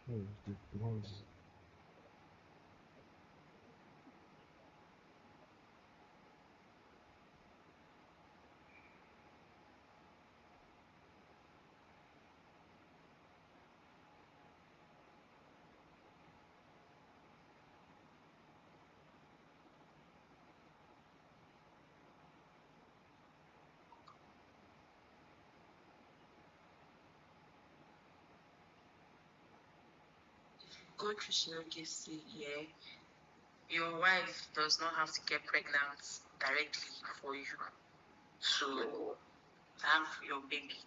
The ones. Go through surrogacy, yeah, your wife does not have to get pregnant directly for you to have your baby.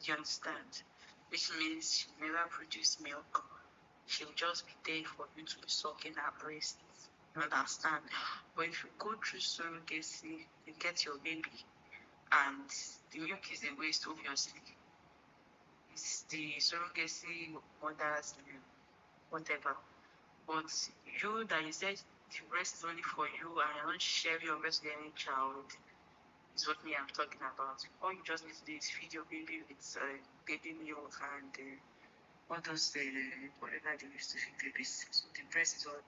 Do you understand? Which means she never produce milk. She'll just be there for you to be sucking her breasts. You understand? But if you go through surrogacy, you get your baby, and the milk is a waste, obviously. It's the surrogacy mother's milk, whatever. But you that you said the breast is only for you and you're not sharing your breast with any child is what me I'm talking about. All you just need to do is feed your baby with baby milk and what those whatever they used to feed babies. So the breast is all.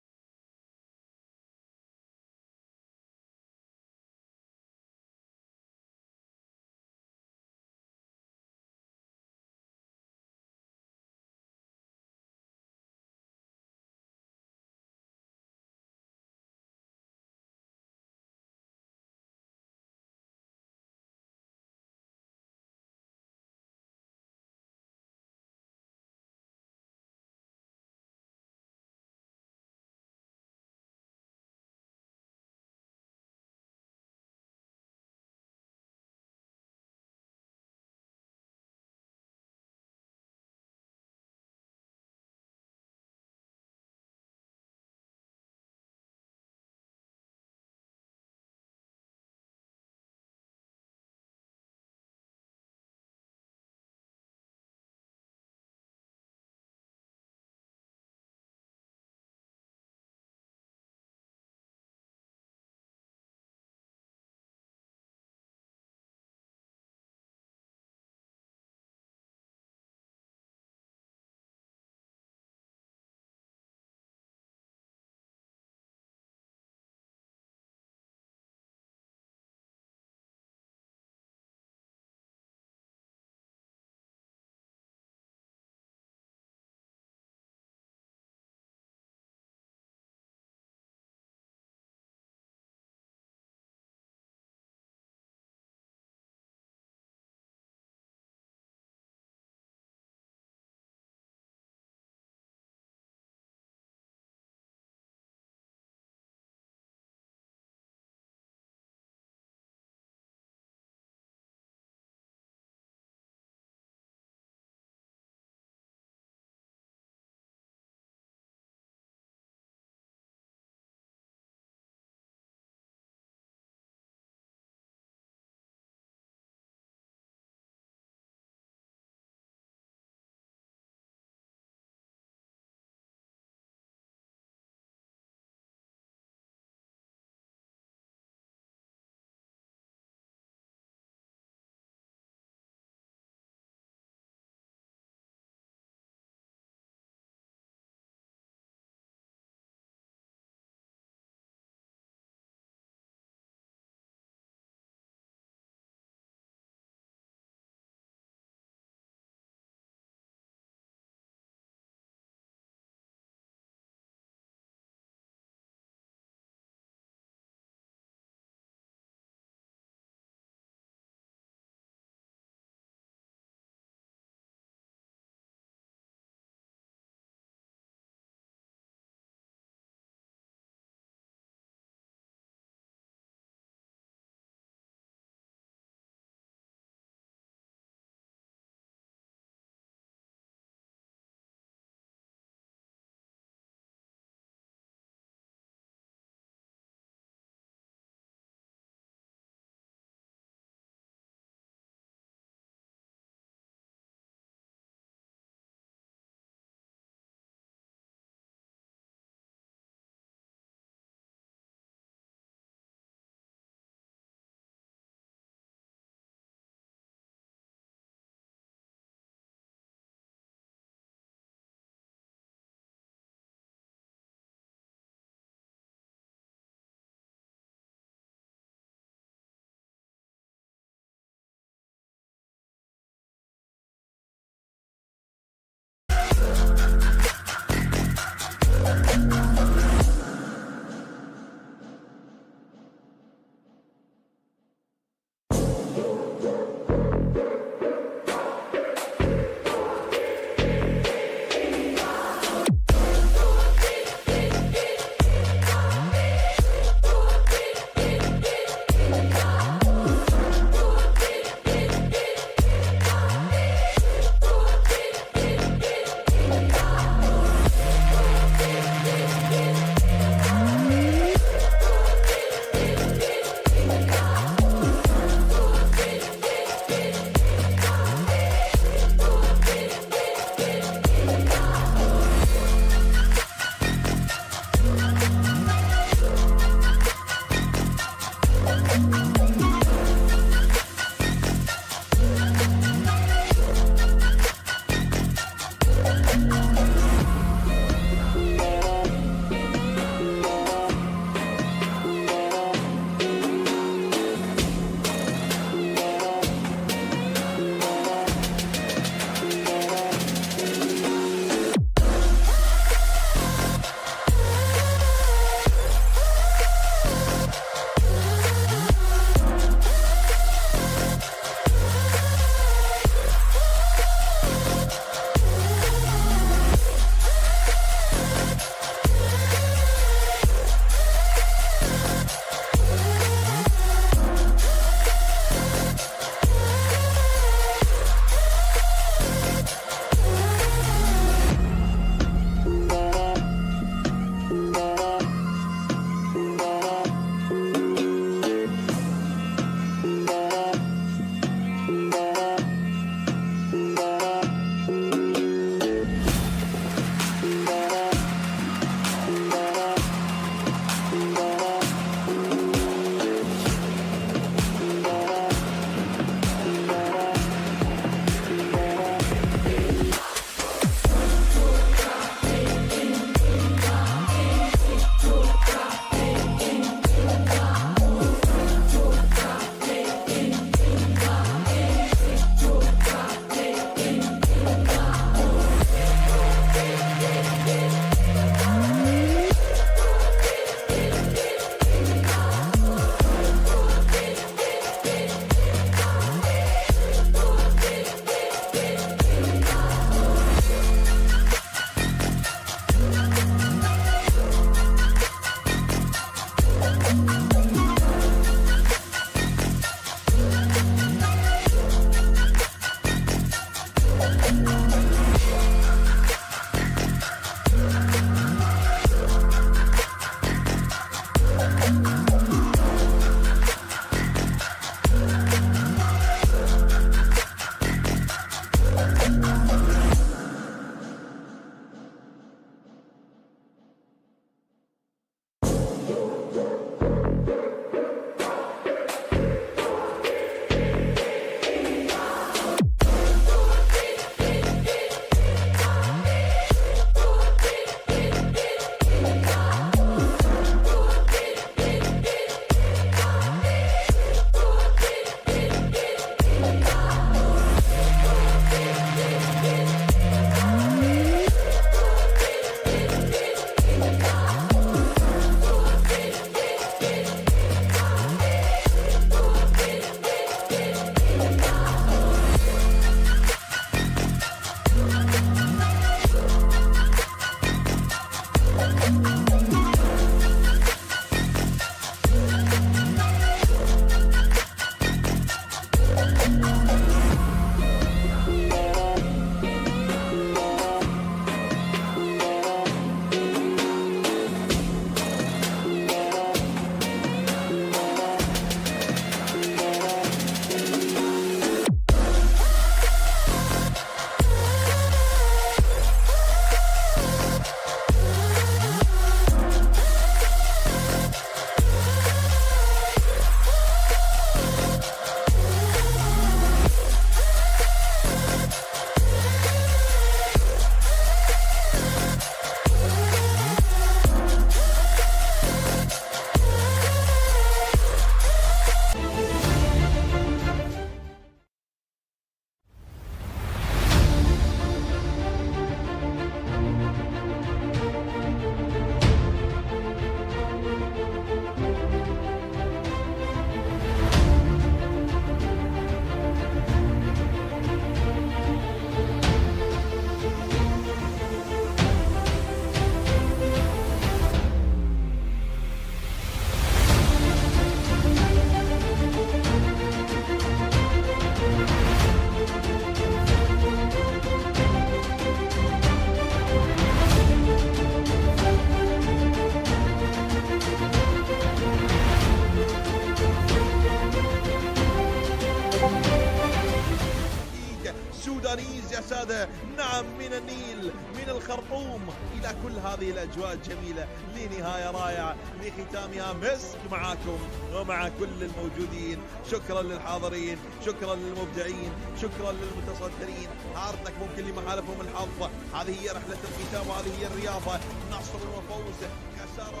سودانيز يا سادة، نعم، من النيل، من الخرطوم، إلى كل هذه الأجواء الجميلة لنهاية رائعة لختامها مسك معاكم ومع كل الموجودين. شكرا للحاضرين، شكرا للمبدعين، شكرا للمتصدرين، هارد لك ممكن لمحالفهم الحظ. هذه هي رحلة الختام وهذه هي الرياضة، نصر وفوز، خسارة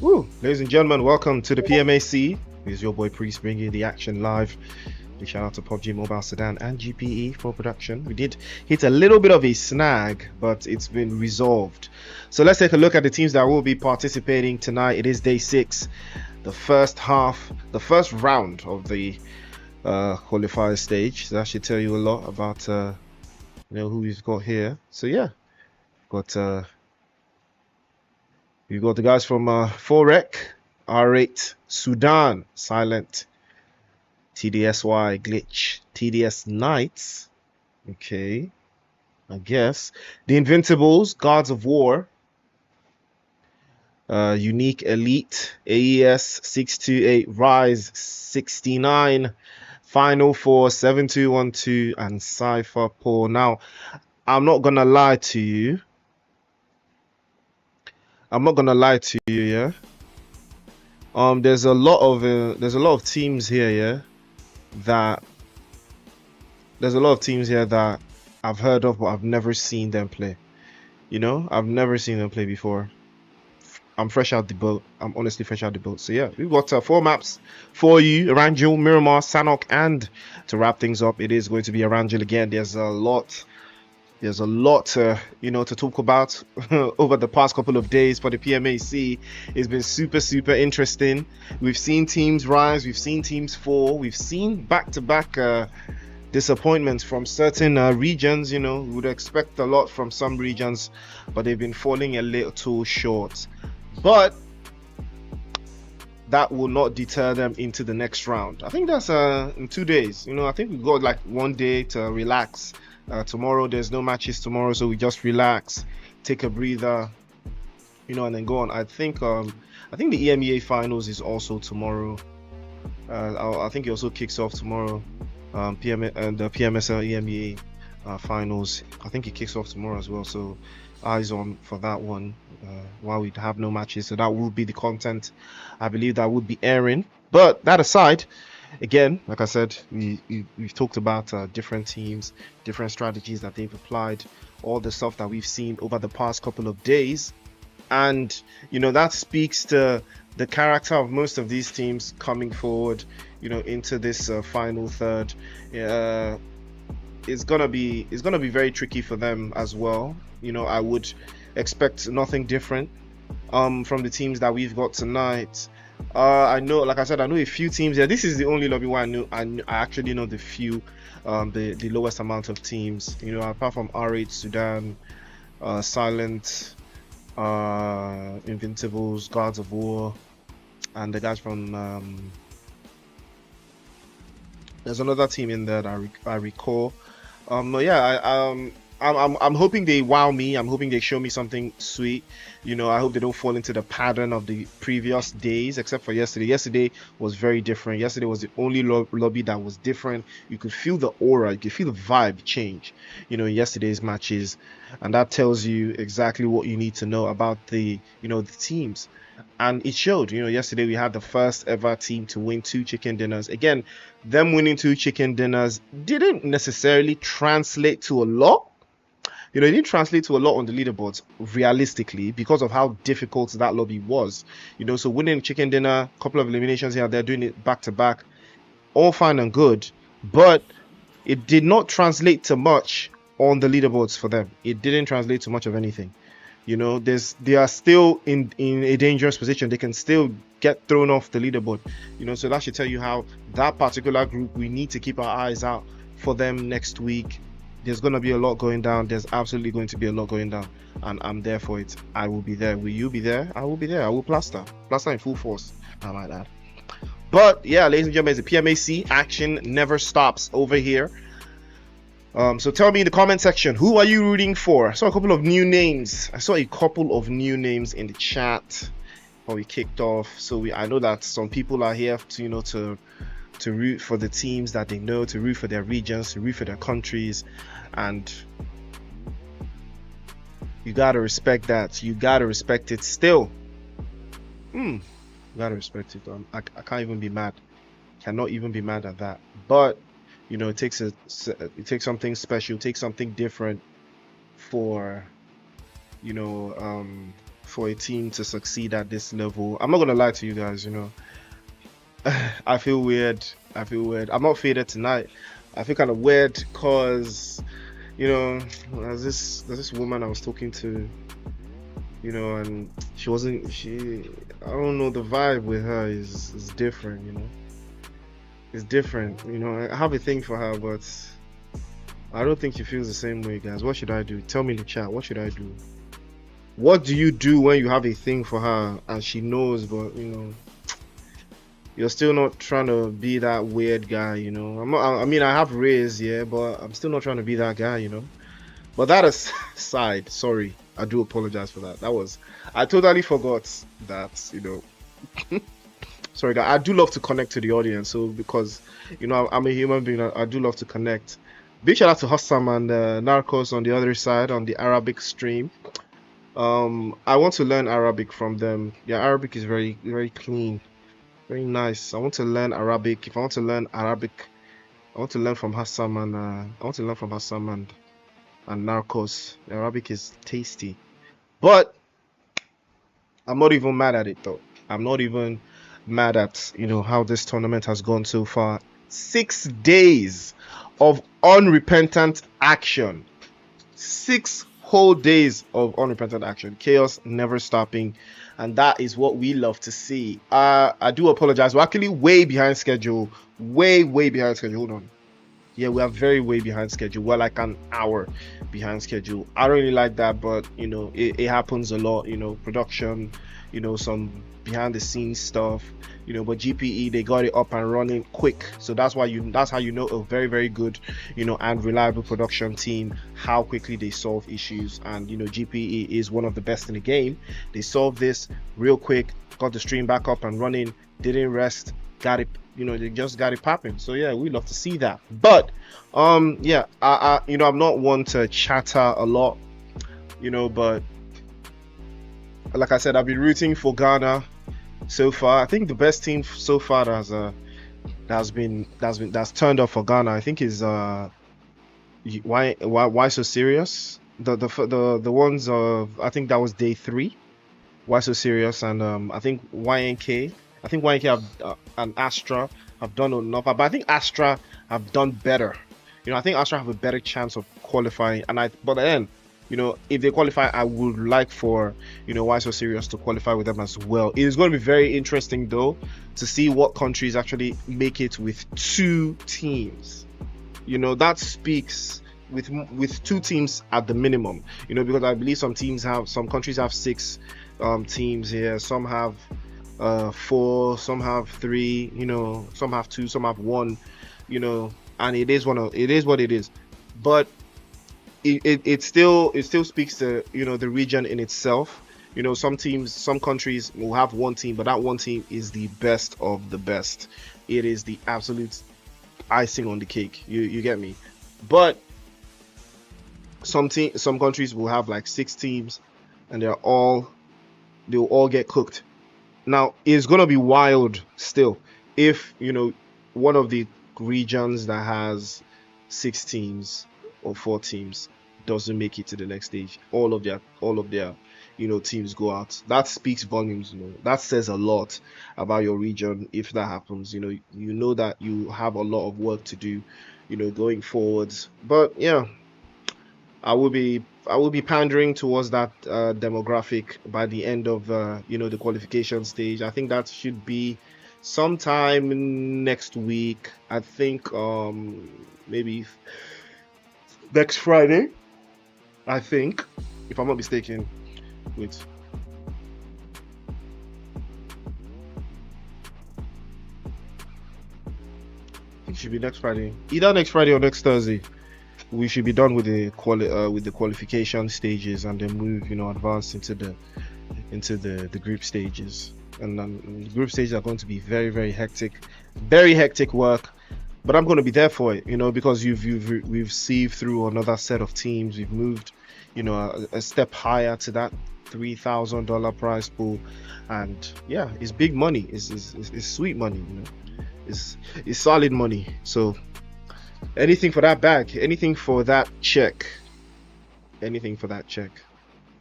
Woo! Ladies and gentlemen, welcome to the PMAC. This is your boy Priest bringing you the action live. Big shout out to PUBG Mobile, SUDAN, and GPE for production. We did hit a little bit of a snag, but it's been resolved. So let's take a look at the teams that will be participating tonight. It is day 6, the first round of the qualifier stage. So that should tell you a lot about who we've got here. So yeah, we've got the guys from Forec, R8, Sudan, Silent, TDSY, Glitch, TDS Knights, okay, I guess, the Invincibles, Gods of War, Unique Elite, AES 628, Rise 69, Final 4 7212, and Cypher Paul. Now, I'm not gonna lie to you. Yeah. There's a lot of teams here, yeah. There's a lot of teams here that I've heard of, but I've never seen them play. I've never seen them play before. I'm fresh out the boat. I'm honestly fresh out the boat. So yeah, we've got 4 maps for you: Erangel, Miramar, Sanok, and to wrap things up, it is going to be Erangel again. There's a lot to talk about over the past couple of days for the PMAC. It's been super interesting. We've seen teams rise, we've seen teams fall, we've seen back-to-back disappointments from certain regions. We would expect a lot from some regions, but they've been falling a little too short. But that will not deter them into the next round. I think that's in 2 days. I think we've got like 1 day to relax. Tomorrow there's no matches tomorrow, so we just relax, take a breather, and then go on. I think the EMEA finals is also tomorrow. I think it also kicks off tomorrow. The PMSL EMEA finals, I think it kicks off tomorrow as well, so eyes on for that one while we have no matches. So that will be the content I believe that would be airing. But that aside, again, like I said, we've talked about different teams, different strategies that they've applied, all the stuff that we've seen over the past couple of days. And, that speaks to the character of most of these teams coming forward, into this final third. It's gonna be very tricky for them as well. I would expect nothing different from the teams that we've got tonight. I know, like I said, I know a few teams here. This is the only lobby where I actually know the few, the lowest amount of teams. Apart from R8, Sudan, Silent, Invincibles, Gods of War, and the guys from there's another team in there that I recall. But yeah, I'm hoping they wow me. I'm hoping they show me something sweet. I hope they don't fall into the pattern of the previous days, except for yesterday. Yesterday was very different. Yesterday was the only lobby that was different. You could feel the aura, you could feel the vibe change, in yesterday's matches, and that tells you exactly what you need to know about the teams. And it showed. Yesterday we had the first ever team to win 2 chicken dinners. Again, them winning 2 chicken dinners didn't necessarily translate to a lot. It didn't translate to a lot on the leaderboards, realistically, because of how difficult that lobby was. So winning chicken dinner, couple of eliminations here, they're doing it back to back, all fine and good, but it did not translate to much on the leaderboards for them. It didn't translate to much of anything. They are still in a dangerous position. They can still get thrown off the leaderboard. So that should tell you how that particular group, we need to keep our eyes out for them next week. There's going to be a lot going down. There's absolutely going to be a lot going down, and I'm there for it. I will be there. Will you be there? I will be there. I will plaster in full force. I might add. But yeah, ladies and gentlemen, it's the PMAC. Action never stops over here. So tell me in the comment section, who are you rooting for? I saw a couple of new names. In the chat before we kicked off. So I know that some people are here to root for the teams that they know, to root for their regions, to root for their countries, and you gotta respect that. You gotta respect it still. You gotta respect it. I can't even be mad. Cannot even be mad at that. But it takes something special, it takes something different for for a team to succeed at this level. I'm not gonna lie to you guys, you know. I feel weird. I'm not faded tonight. I feel kind of weird because, you know, there's this woman I was talking to, you know, and I don't know, the vibe with her is different, you know. It's different, you know. I have a thing for her, but I don't think she feels the same way, guys. What should I do? Tell me in the chat. What should I do? What do you do when you have a thing for her and she knows, but, you know, you're still not trying to be that weird guy, you know? I mean, I have raised, yeah, but I'm still not trying to be that guy, you know? But that aside, sorry, I do apologize for that. I totally forgot that, you know. Sorry, guys. I do love to connect to the audience, so because, you know, I'm a human being, I do love to connect. Big shout out to Hassam and Narcos on the other side on the Arabic stream. I want to learn Arabic from them. Yeah, Arabic is very, very clean, very nice. I want to learn Arabic. If I want to learn Arabic, I want to learn from Hassam and Narcos. Arabic is tasty, but I'm not even mad at it though. I'm not even mad at, you know, how this tournament has gone so far. 6 days of unrepentant action. 6 whole days of unrepentant action. Chaos never stopping. And that is what we love to see. I do apologize. We're actually way behind schedule. Way behind schedule. Hold on. Yeah, we are very way behind schedule. We're like an hour behind schedule. I don't really like that, but, you know, it happens a lot. You know, production, you know, some behind the scenes stuff, you know, but GPE, they got it up and running quick. So that's how you know a very, very good, you know, and reliable production team, how quickly they solve issues. And, you know, GPE is one of the best in the game. They solved this real quick, got the stream back up and running, didn't rest, got it, you know, they just got it popping. So yeah, we love to see that. But yeah, I you know, I'm not one to chatter a lot, you know, but like I said, I've been rooting for Ghana so far. I think the best team so far that's turned up for Ghana, I think, is why so serious? The ones of, I think that was day 3. Why so serious? And I think YNK and Astra have done enough, but I think Astra have done better. You know, I think Astra have a better chance of qualifying. But then, you know, if they qualify, I would like for, you know, Why So Serious to qualify with them as well. It is going to be very interesting though to see what countries actually make it with 2 teams. You know, that speaks with 2 teams at the minimum. You know, because I believe some countries have 6 teams here. Some have 4, some have 3. You know, some have 2, some have 1. You know, and it is what it is. But it still speaks to, you know, the region in itself. You know, some countries will have 1 team, but that 1 team is the best of the best. It is the absolute icing on the cake. You get me? But some countries will have like 6 teams, and they'll all get cooked. Now it's gonna be wild still if, you know, one of the regions that has 6 teams or 4 teams doesn't make it to the next stage. All of their you know, teams go out. That speaks volumes. You know, that says a lot about your region if that happens. You know that you have a lot of work to do, you know, going forwards. But yeah, I will be pandering towards that demographic by the end of you know, the qualification stage. I think that should be sometime next week. I think maybe next Friday, I think, if I'm not mistaken. Wait. I think it should be next Friday. Either next Friday or next Thursday. We should be done with the qualification stages, and then move, you know, advance into the group stages. And the group stages are going to be very, very hectic work. But I'm going to be there for it, you know, because we've sieved through another set of teams. We've moved, you know, a step higher to that $3,000 prize pool, and yeah, it's big money. It's sweet money, you know. It's solid money. So anything for that bag, anything for that check.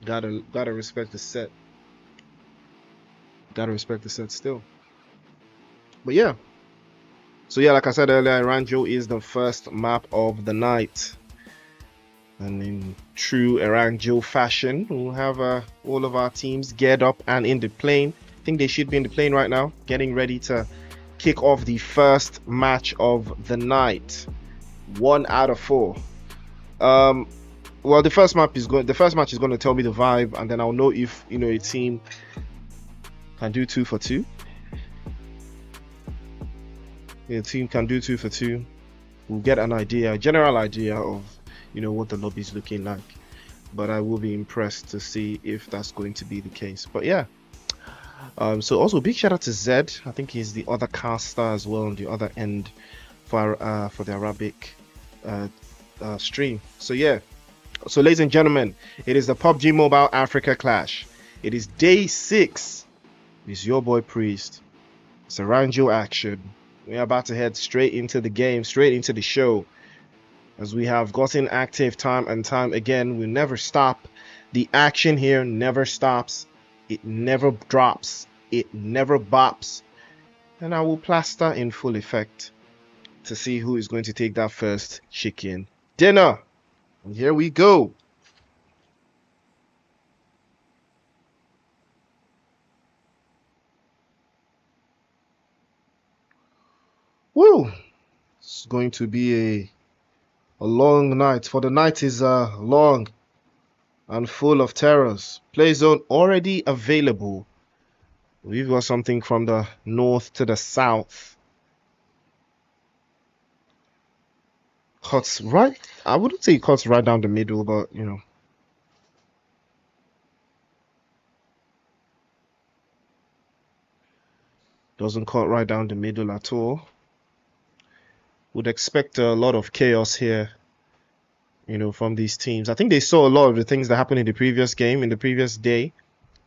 Gotta respect the set. Gotta respect the set still. But yeah. So yeah, like I said earlier, Eranjo is the first map of the night. And in true Eranjo fashion, we'll have all of our teams geared up and in the plane. I think they should be in the plane right now, getting ready to kick off the first match of the night. 1 out of 4. Well, the first match is going to tell me the vibe, and then I'll know if a team can do 2 for 2. Yeah, a team can do 2 for 2. We'll get a general idea of what the lobby is looking like. But I will be impressed to see if that's going to be the case. But yeah. So also big shout out to Zed. I think he's the other caster as well on the other end for the Arabic stream. So yeah. So ladies and gentlemen, it is the PUBG Mobile Africa Clash. It is day 6. It's your boy Priest. It's Eranjo action. We're about to head straight into the game, straight into the show. As we have gotten active time and time again, we never stop. The action here never stops. It never drops. It never bops. And I will plaster in full effect to see who is going to take that first chicken dinner. And here we go. Woo! It's going to be a long night, for the night is long and full of terrors. Play zone already available. We've got something from the north to the south. Cuts right, I wouldn't say it cuts right down the middle, but doesn't cut right down the middle at all. Would expect a lot of chaos here, from these teams. I think they saw a lot of the things that happened in the previous game, in the previous day,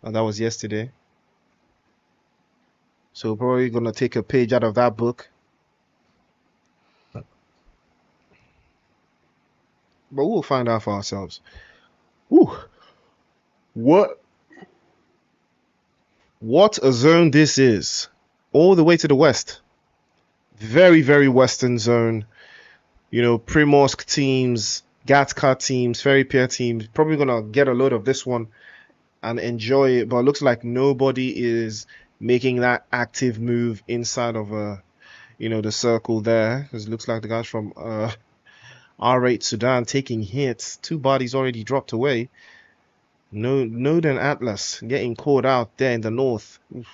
and that was yesterday. So probably gonna take a page out of that book. But we'll find out for ourselves. Woo! What a zone this is. All the way to the west. Very, very western zone. Primorsk teams, Gatka teams, Fairy Pier teams. Probably gonna get a load of this one and enjoy it. But it looks like nobody is making that active move inside of the circle there. Because it looks like the guys from R8 Sudan taking hits. 2 bodies already dropped away. Node and Atlas getting caught out there in the north. Oof.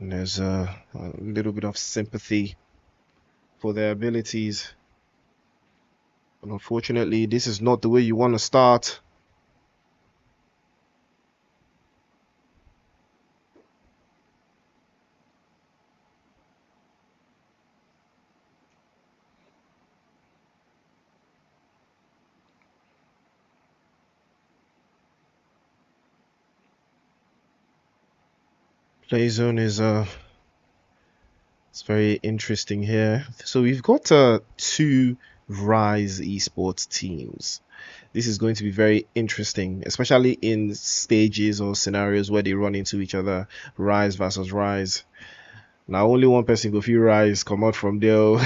And there's a little bit of sympathy for their abilities. But unfortunately, this is not the way you want to start. Play zone is it's very interesting here. So we've got 2 Rise esports teams. This is going to be very interesting, especially in stages or scenarios where they run into each other. Rise versus Rise. Now only one person will feel Rise come out from there.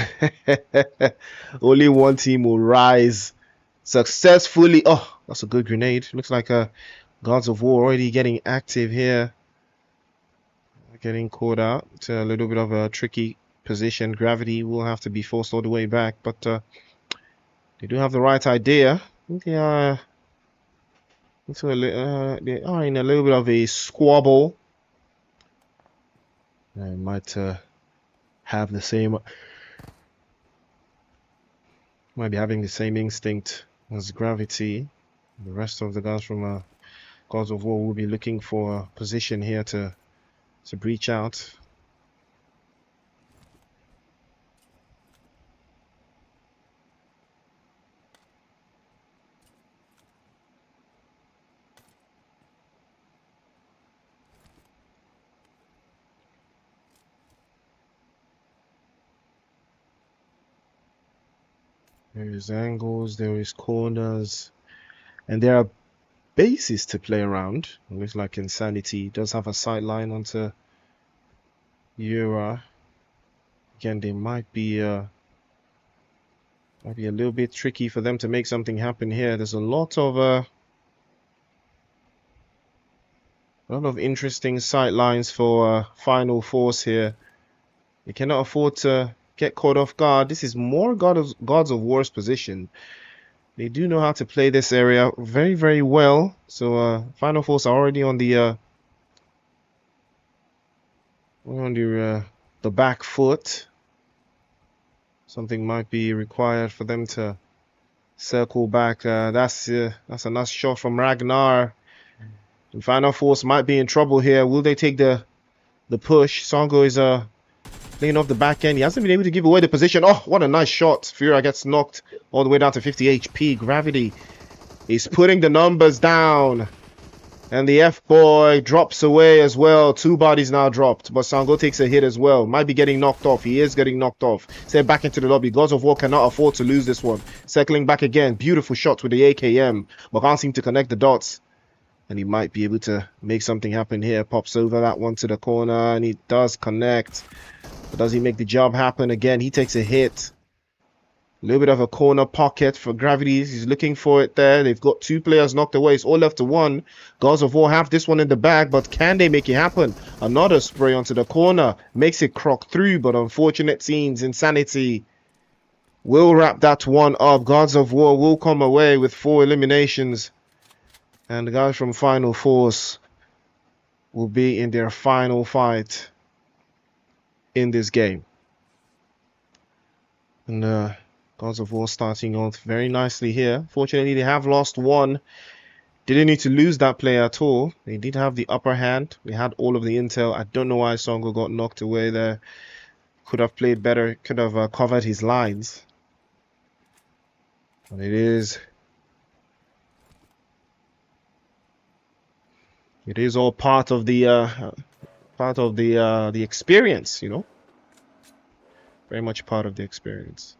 Only one team will rise successfully. Oh, that's a good grenade. Looks like Gods of War already getting active here. Getting caught out. It's a little bit of a tricky position. Gravity will have to be forced all the way back, but they do have the right idea. They are in a little bit of a squabble. They might have the same. Might be having the same instinct as Gravity. The rest of the guys from Gods of War will be looking for a position here to breach out. There is angles, there is corners, and there are bases to play around. It looks like Insanity does have a sideline onto Eura. Again, they might be a little bit tricky for them to make something happen here. There's a lot of interesting sight lines for Final Force here. They cannot afford to get caught off guard. This is more Gods of War's position. They do know how to play this area very, very well. So Final Force are already on the back foot. Something might be required for them to circle back. That's a nice shot from Ragnar. And Final Force might be in trouble here. Will they take the push? Songo is playing off the back end. He hasn't been able to give away the position. Oh, what a nice shot. Fura gets knocked all the way down to 50 HP. Gravity is putting the numbers down. And the F-boy drops away as well. 2 bodies now dropped. But Sango takes a hit as well. Might be getting knocked off. He is getting knocked off. Sent back into the lobby. Gods of War cannot afford to lose this one. Circling back again. Beautiful shots with the AKM. But can't seem to connect the dots. And he might be able to make something happen here. Pops over that one to the corner. And he does connect. But does he make the job happen? Again, he takes a hit. A little bit of a corner pocket for Gravity. He's looking for it there. They've got 2 players knocked away. It's all left to 1. Gods of War have this one in the bag, but can they make it happen? Another spray onto the corner. Makes it croc through, but unfortunate scenes. Insanity will wrap that one up. Gods of War will come away with 4 eliminations. And the guys from Final Force will be in their final fight in this game. And Gods of War starting off very nicely here. Fortunately, they have lost 1. Didn't need to lose that player at all. They did have the upper hand. They had all of the intel. I don't know why Songo got knocked away there. Could have played better. Could have covered his lines. But it is all part of the experience, you know. Very much part of the experience.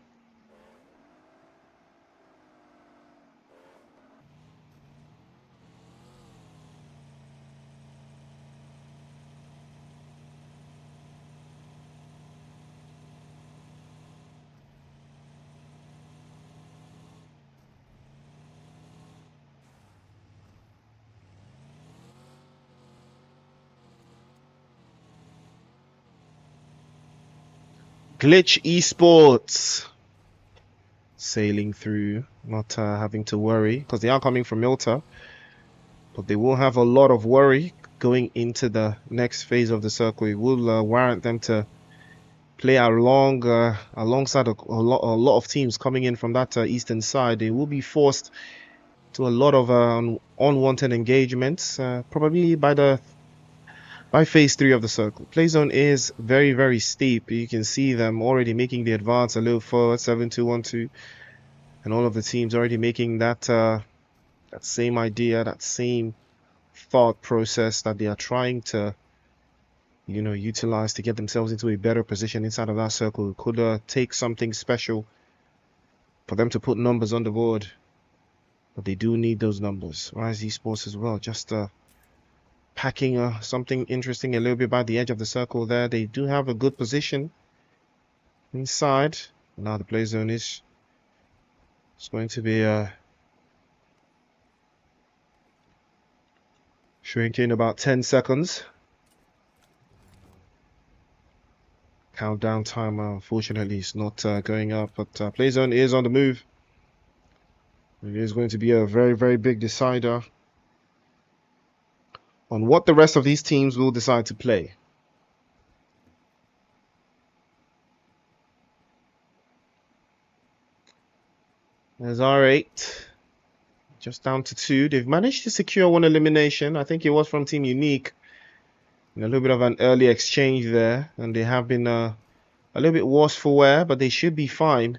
Glitch Esports sailing through, not having to worry, because they are coming from Milta, but they will have a lot of worry going into the next phase of the circle. It will warrant them to play alongside a lot of teams coming in from that eastern side. They will be forced to a lot of unwanted engagements, probably by phase 3 of the circle. Play zone is very, very steep. You can see them already making the advance a little forward, 7-2-1-2, and all of the teams already making that same idea, that same thought process that they are trying to, you know, utilize to get themselves into a better position inside of that circle. It could take something special for them to put numbers on the board, but they do need those numbers. Rise Esports as well, just packing something interesting a little bit by the edge of the circle there. They do have a good position inside. Now the play zone is going to be shrinking about 10 seconds. Countdown timer, unfortunately, is not going up, but play zone is on the move. It is going to be a very, very big decider on what the rest of these teams will decide to play. There's R8, just down to 2. They've managed to secure 1 elimination. I think it was from Team Unique. And a little bit of an early exchange there, and they have been a little bit worse for wear, but they should be fine,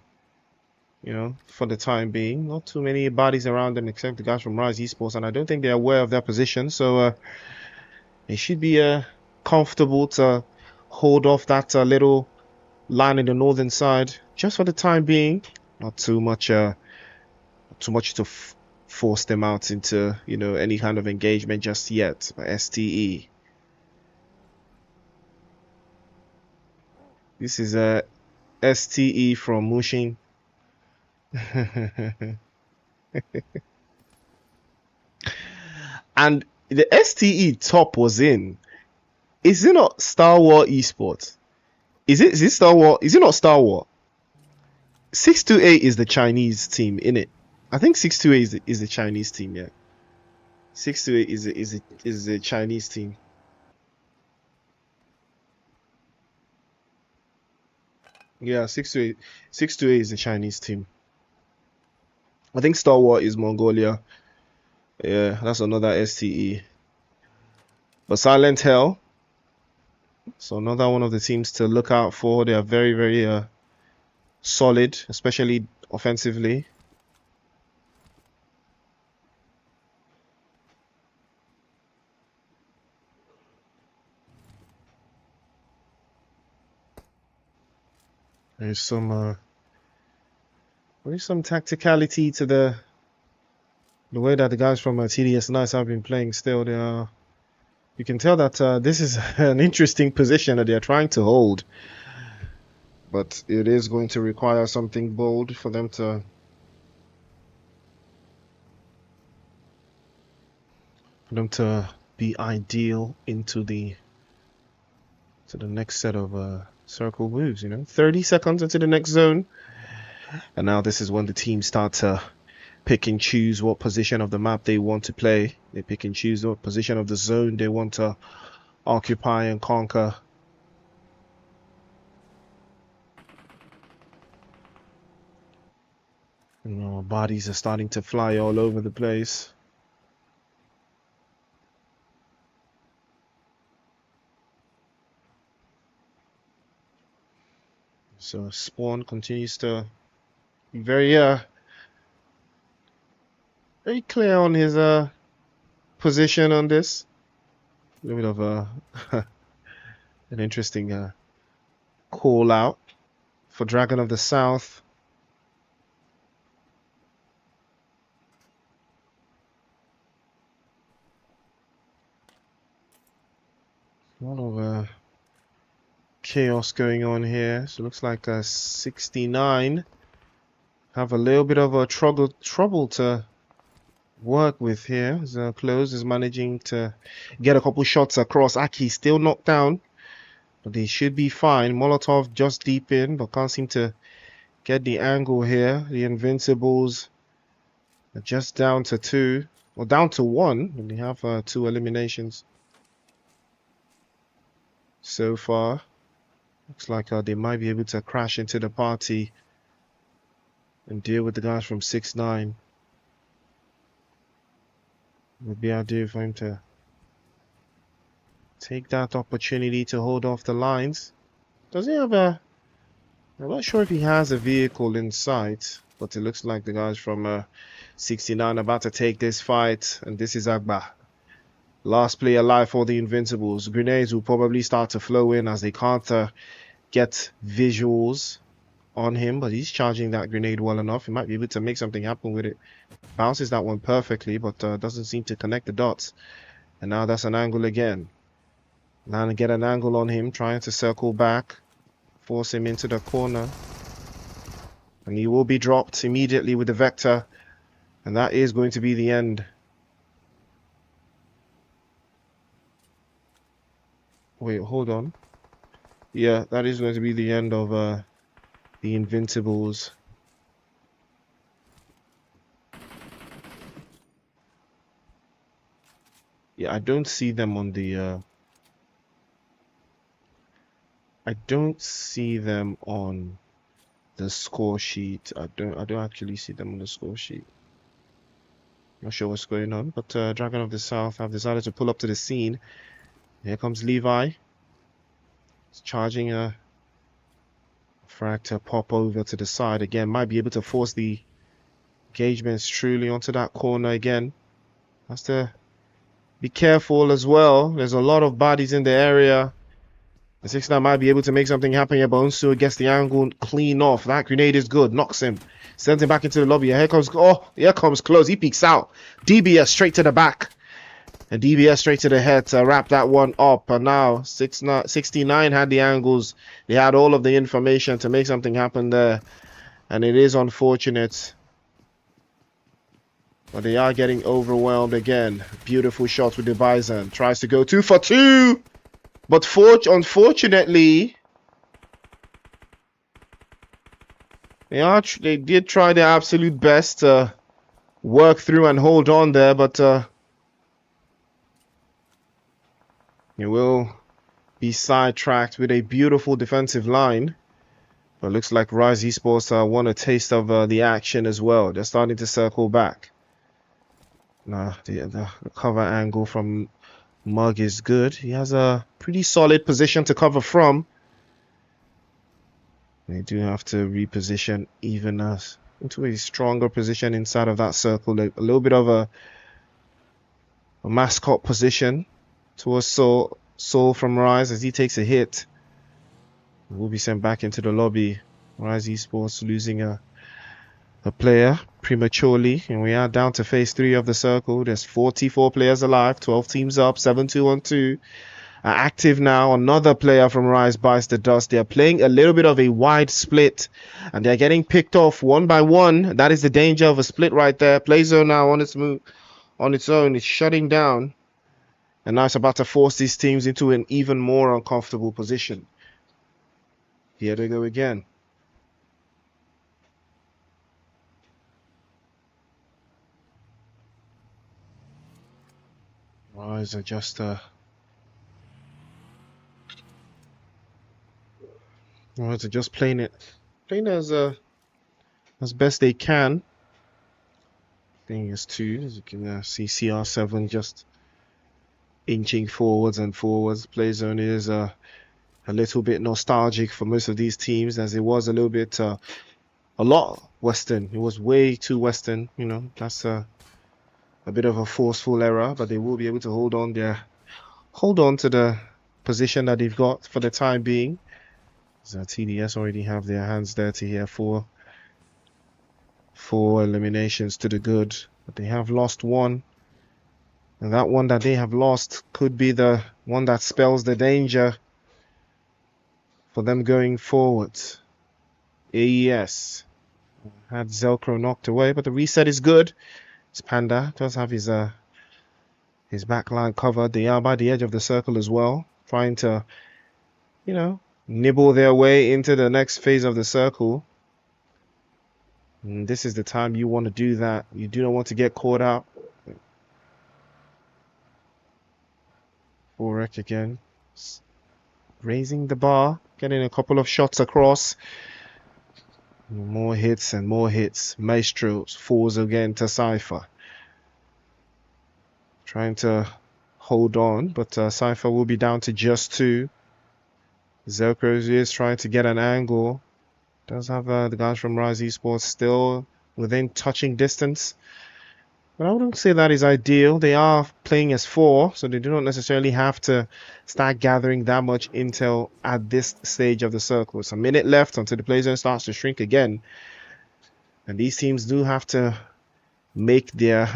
you know, for the time being. Not too many bodies around them except the guys from Rise Esports, and I don't think they're aware of their position, so they should be comfortable to hold off that little line in the northern side just for the time being. Not too much to force them out into, you know, any kind of engagement just yet. But STE. This is a STE from Mushin. And the STE top was in. Is it not Star Wars Esports? Is it Star Wars? Is it not Star Wars? 628 is the Chinese team, innit? I think 628 is the Chinese team, yeah. 628 is the Chinese team. Yeah, 628 is the Chinese team. I think Star Wars is Mongolia. Yeah, that's another STE. But Silent Hell, so another one of the teams to look out for. They are very, very solid, especially offensively. There's some tacticality to the way that the guys from TDS Nice have been playing. Still, they are. You can tell that this is an interesting position that they are trying to hold, but it is going to require something bold for them to be ideal into the next set of circle moves. You know, 30 seconds into the next zone, and now this is when the teams start to pick and choose what position of the map they want to play. They pick and choose what position of the zone they want to occupy and conquer. You know, bodies are starting to fly all over the place. So Spawn continues to be very clear on his position on this. A little bit of an interesting call out for Dragon of the South. A lot of chaos going on here. So it looks like 69 have a little bit of a trouble to work with here. Close is managing to get a couple shots across. Aki still knocked down, but they should be fine. Molotov just deep in, but can't seem to get the angle here. The Invincibles are just down to 2, or down to 1, and they have 2 eliminations so far. Looks like they might be able to crash into the party and deal with the guys from 6-9. Would be ideal for him to take that opportunity to hold off the lines. Does he have I'm not sure if he has a vehicle in sight, but it looks like the guys from 69 are about to take this fight, and this is Agba. Last player alive for the Invincibles. Grenades will probably start to flow in as they can't get visuals on him, but he's charging that grenade well enough. He might be able to make something happen with it. Bounces that one perfectly, but doesn't seem to connect the dots. And now that's an angle again. Now to get an angle on him, trying to circle back, force him into the corner. And he will be dropped immediately with the Vector. And that is going to be the end. Wait, hold on. Yeah, that is going to be the end of the Invincibles. Yeah, I don't see them on the I don't see them on the score sheet. I don't actually see them on the score sheet. Not sure what's going on, but Dragon of the South have decided to pull up to the scene. Here comes Levi. He's charging a frag to pop over to the side again. Might be able to force the engagements truly onto that corner again. Has to be careful as well. There's a lot of bodies in the area. The 6-9 might be able to make something happen here, but Unsu gets the angle clean off. That grenade is good. Knocks him. Sends him back into the lobby. Here comes close. He peeks out. DBS straight to the back. And DBS straight to the head to wrap that one up. And now 69 had the angles. They had all of the information to make something happen there. And it is unfortunate. But they are getting overwhelmed again. Beautiful shot with the Bison. Tries to go 2 for 2. But unfortunately, they did try their absolute best to work through and hold on there. But it will be sidetracked with a beautiful defensive line. But it looks like Rise Esports want a taste of the action as well. They're starting to circle back. Nah, the cover angle from Mug is good. He has a pretty solid position to cover from. They do have to reposition even into a stronger position inside of that circle. A little bit of a mascot position towards Soul from Rise as he takes a hit. Will be sent back into the lobby. Rise Esports losing a player prematurely, and we are down to phase 3 of the circle. There's 44 players alive, 12 teams up, 7-2-1-2 active now. Another player from Rise bites the dust. They're playing a little bit of a wide split, and they're getting picked off one by one. That is the danger of a split right there. Play zone now on its move, on its own. It's shutting down, and now it's about to force these teams into an even more uncomfortable position. Here they go again. Rise are just playing it as best they can. Thing is 2, as you can see, CR7 just inching forwards and forwards. Play zone is a little bit nostalgic for most of these teams, as it was a little bit a lot Western. It was way too Western, you know. That's a bit of a forceful error, but they will be able to hold on to the position that they've got for the time being. So TDS already have their hands dirty here for 4 eliminations to the good, but they have lost one, and that one that they have lost could be the one that spells the danger for them going forward. AES had Zelcro knocked away, but the reset is good. Panda does have his back line covered. They are by the edge of the circle as well, trying to, you know, nibble their way into the next phase of the circle. And this is the time you want to do that. You do not want to get caught up. Forek again, raising the bar, getting a couple of shots across. More hits and more hits. Maestro falls again to Cypher. Trying to hold on, but Cypher will be down to just 2. Zelcro is trying to get an angle. Does have the guys from Rise Esports still within touching distance. But I wouldn't say that is ideal. They are playing as 4, so they do not necessarily have to start gathering that much intel at this stage of the circle. It's a minute left until the play zone starts to shrink again. And these teams do have to make their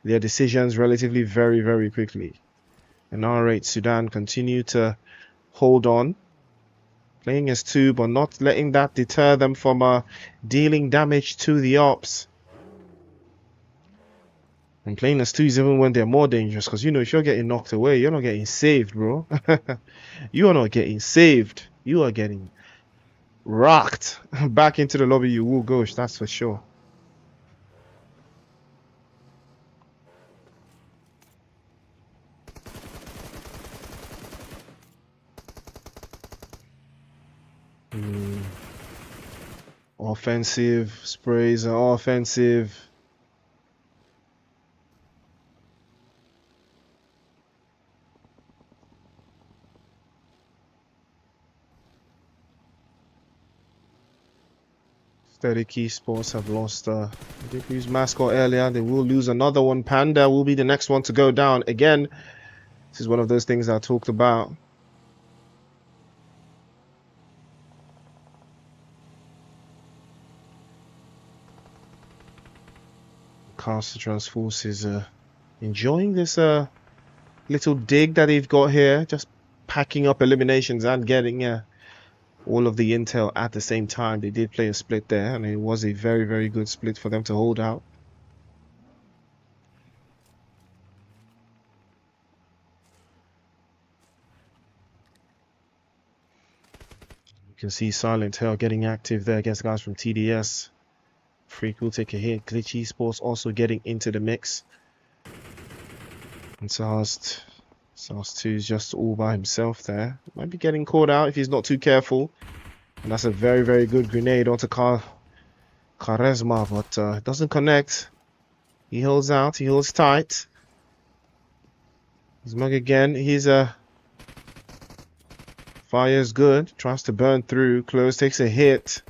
their decisions relatively very, very quickly. And alright, SUDAN continue to hold on. Playing as 2, but not letting that deter them from dealing damage to the ops. And playing as 2s even when they're more dangerous, because, you know, if you're getting knocked away, you're not getting saved, bro. You are not getting saved. You are getting rocked. Back into the lobby you will go, that's for sure. Offensive sprays are offensive. Static Esports have lost they did lose mascot earlier. They will lose another one. Panda will be the next one to go down again. This is one of those things I talked about. Castertrans forces enjoying this little dig that they've got here, just packing up eliminations and getting all of the intel at the same time. They did play a split there, and it was a very, very good split for them to hold out. You can see Silent Hill getting active there against guys from TDS. Freak will take a hit. Glitch Esports also getting into the mix. And SARS 2 is just all by himself there. Might be getting caught out if he's not too careful. And that's a very, very good grenade onto Charisma, but it doesn't connect. He holds out. He holds tight. He's mug again. He's fires good. Tries to burn through. Close takes a hit.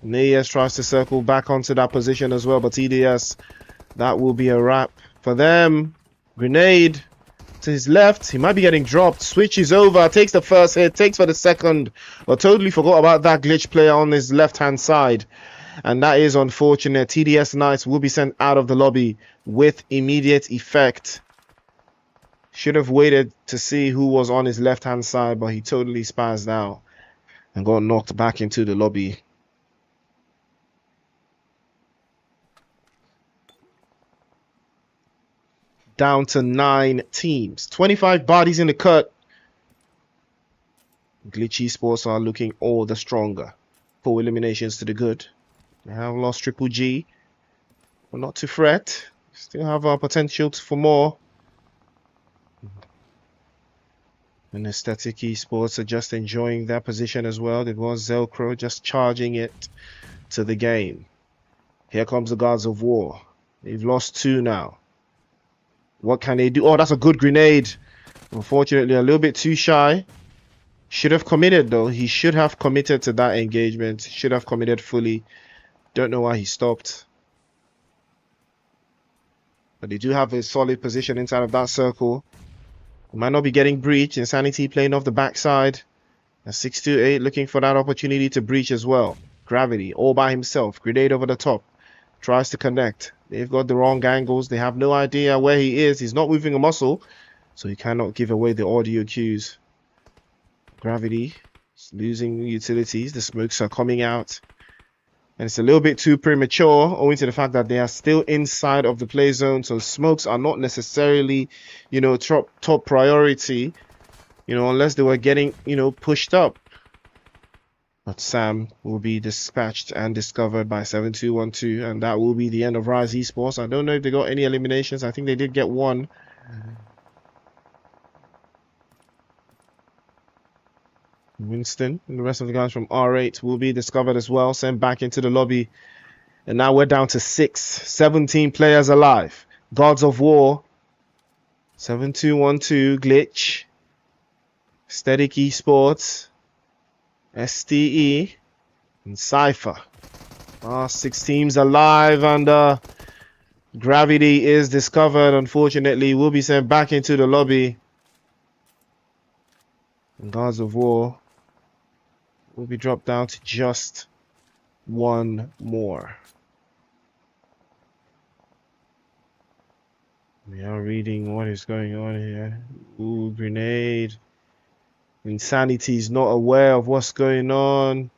Neyes tries to circle back onto that position as well, but TDS, that will be a wrap for them. Grenade to his left. He might be getting dropped. Switches over. Takes the first hit. Takes for the second. But totally forgot about that glitch player on his left-hand side. And that is unfortunate. TDS Knights will be sent out of the lobby with immediate effect. Should have waited to see who was on his left-hand side, but he totally spazzed out and got knocked back into the lobby. Down to 9 teams. 25 bodies in the cut. Glitch Esports are looking all the stronger. 4 eliminations to the good. They have lost Triple G. But not to fret. Still have our potential for more. And Aesthetic Esports are just enjoying their position as well. It was Zelcro just charging it to the game. Here comes the Gods of War. They've lost 2 now. What can they do? Oh, that's a good grenade. Unfortunately, a little bit too shy. Should have committed, though. He should have committed to that engagement. Should have committed fully. Don't know why he stopped. But they do have a solid position inside of that circle. Might not be getting breached. Insanity playing off the backside. A 628 looking for that opportunity to breach as well. Gravity all by himself. Grenade over the top. Tries to connect. They've got the wrong angles. They have no idea where he is. He's not moving a muscle, so he cannot give away the audio cues. Gravity is losing utilities. The smokes are coming out. And it's a little bit too premature, owing to the fact that they are still inside of the play zone. So smokes are not necessarily, top priority, unless they were getting, pushed up. But Sam will be dispatched and discovered by 7212, and that will be the end of Rise Esports. I don't know if they got any eliminations. I think they did get one. Winston and the rest of the guys from R8 will be discovered as well, sent back into the lobby. And now we're down to 17 players alive. Gods of War, 7212, Glitch, Aesthetic Esports, STE, and Cypher. 6 teams alive, and Gravity is discovered. Unfortunately, will be sent back into the lobby. And Gods of War will be dropped down to just 1 more. We are reading what is going on here. Ooh, grenade. Insanity is not aware of what's going on.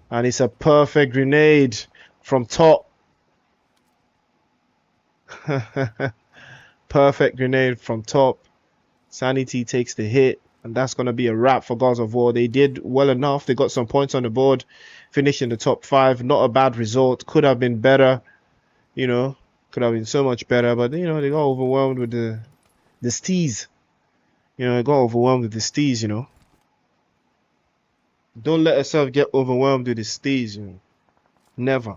And it's a perfect grenade from top. Perfect grenade from top. Sanity takes the hit. And that's going to be a wrap for Gods of War. They did well enough. They got some points on the board. Finished in the top 5. Not a bad result. Could have been better. Could have been so much better. But, they got overwhelmed with the steez. They got overwhelmed with the steez, Don't let yourself get overwhelmed with the steez, Never.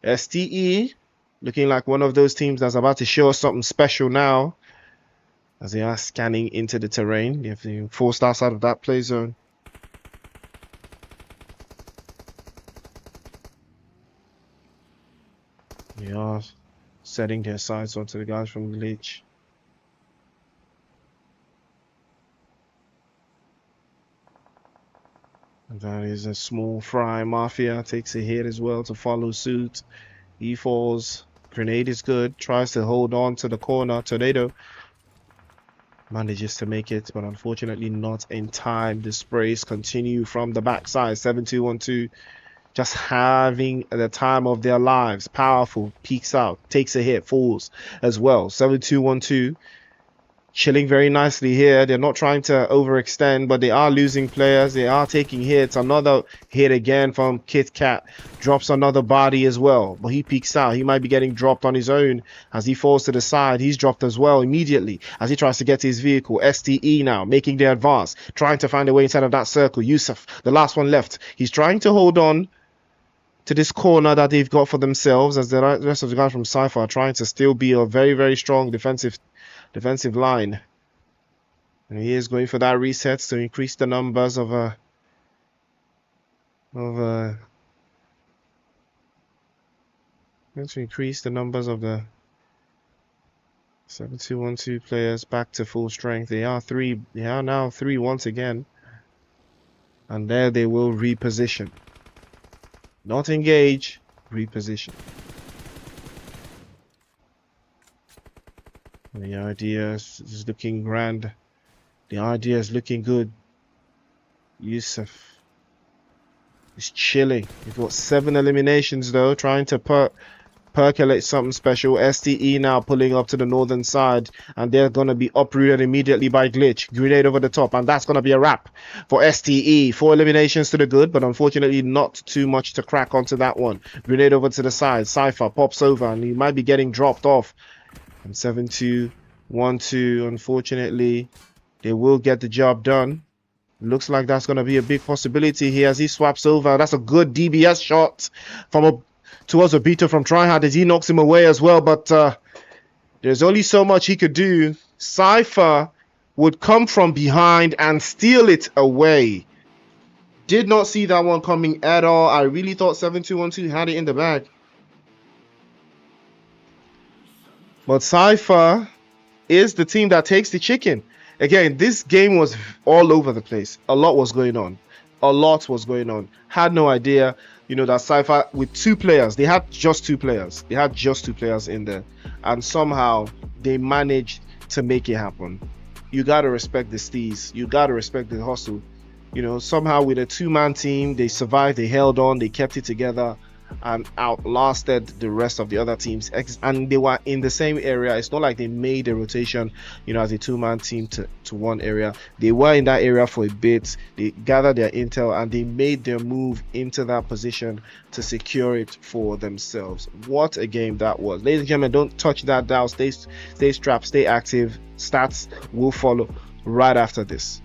STE, looking like one of those teams that's about to show us something special now. As they are scanning into the terrain. They have been forced outside of that play zone. They are setting their sights onto the guys from Glitch. And that is a small fry. Mafia takes a hit as well to follow suit. He falls. Grenade is good. Tries to hold on to the corner. Tornado manages to make it, but unfortunately not in time. The sprays continue from the backside. 7-2-1-2. Just having the time of their lives. Powerful. Peeks out. Takes a hit. Falls as well. 7-2-1-2. Chilling very nicely here. They're not trying to overextend, but they are losing players. They are taking hits. Another hit again from Kit Kat. Drops another body as well, but he peeks out. He might be getting dropped on his own as he falls to the side. He's dropped as well immediately as he tries to get to his vehicle. STE now making the advance, trying to find a way inside of that circle. Yusuf, the last one left. He's trying to hold on to this corner that they've got for themselves, as the rest of the guys from Cypher are trying to still be a very, very strong defensive line. And he is going for that reset to increase the numbers of going to increase the numbers of the 7-2-1-2 players back to full strength. They are now three once again. And there they will reposition. Not engage, reposition. The idea is looking grand. The idea is looking good. Yusuf is chilling. We've got 7 eliminations though, trying to percolate something special. STE now pulling up to the northern side, and they're going to be uprooted immediately by Glitch. Grenade over the top, and that's going to be a wrap for STE. 4 eliminations to the good, but unfortunately not too much to crack onto that one. Grenade over to the side. Cypher pops over, and he might be getting dropped off. And 7-2-1-2, unfortunately, they will get the job done. Looks like that's going to be a big possibility here as he swaps over. That's a good DBS shot towards Obito from Tryhard as he knocks him away as well. But there's only so much he could do. Cypher would come from behind and steal it away. Did not see that one coming at all. I really thought 7-2-1-2 had it in the bag. But Cypher is the team that takes the chicken. Again, this game was all over the place. A lot was going on. Had no idea, that Cypher with 2 players. They had just 2 players. In there. And somehow they managed to make it happen. You got to respect the Steez. You got to respect the hustle. Somehow with a 2-man team, they survived, they held on, they kept it together, and outlasted the rest of the other teams, and they were in the same area. It's not like they made a rotation as a 2-man team to one area. They were in that area for a bit. They gathered their intel and they made their move into that position to secure it for themselves. What a game that was. Ladies and gentlemen, don't touch that dial. Stay strapped, stay active. Stats will follow right after this.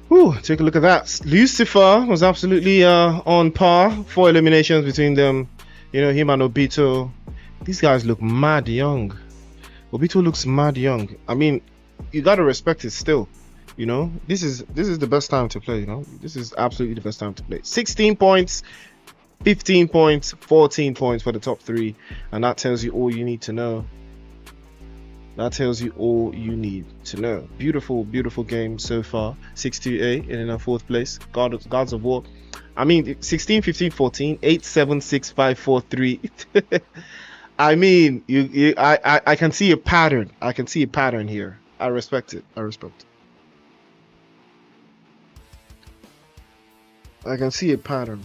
Whew, take a look at that. Lucifer was absolutely on par. 4 eliminations between them. You know, him and Obito. These guys look mad young. Obito looks mad young. I mean, you gotta respect it still. You know, this is the best time to play. You know, this is absolutely the best time to play. 16 points, 15 points, 14 points for the top 3, and that tells you all you need to know. That tells you all you need to know. Beautiful, beautiful game so far. 6-2-8 in our 4th place. Gods of War. I mean, 16, 15, 14, 8, 7, 6, 5, 4, 3. I mean, I can see a pattern. I can see a pattern here. I respect it. I respect it. I can see a pattern.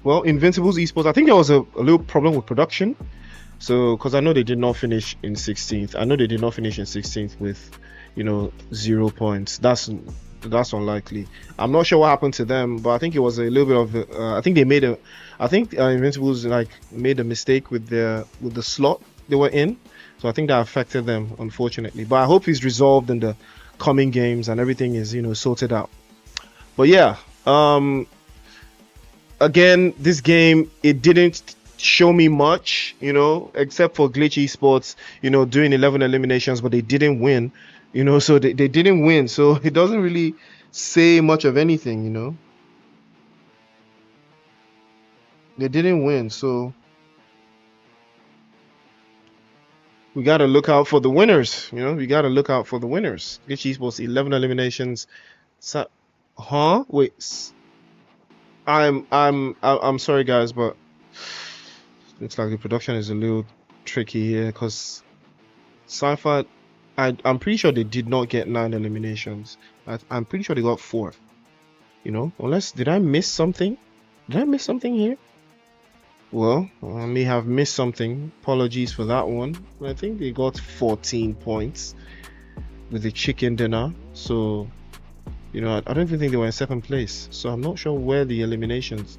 Well, Invincibles Esports, I think there was a little problem with production. So, because I know they did not finish in 16th. I know they did not finish in 16th with, you know, 0 points. That's unlikely. I'm not sure what happened to them, but I think it was a little bit of. I think they made a. I think Invincibles like made a mistake with the slot they were in. So I think that affected them, unfortunately. But I hope it's resolved in the coming games and everything is, you know, sorted out. But yeah. Again, this game, it didn't show me much, you know, except for Glitch Esports, you know, doing 11 eliminations, but they didn't win, you know, so they didn't win. So it doesn't really say much of anything, you know. They didn't win, so we got to look out for the winners, you know. We got to look out for the winners. Glitch Esports, 11 eliminations. So, wait. I'm sorry guys, but looks like the production is a little tricky here because Sci-Fi, I'm pretty sure they did not get 9 eliminations. I'm pretty sure they got 4. You know, unless did I miss something? Did I miss something here? Well, I may have missed something. Apologies for that one. I think they got 14 points with the chicken dinner. So, you know, I don't even think they were in 2nd place, so I'm not sure where the eliminations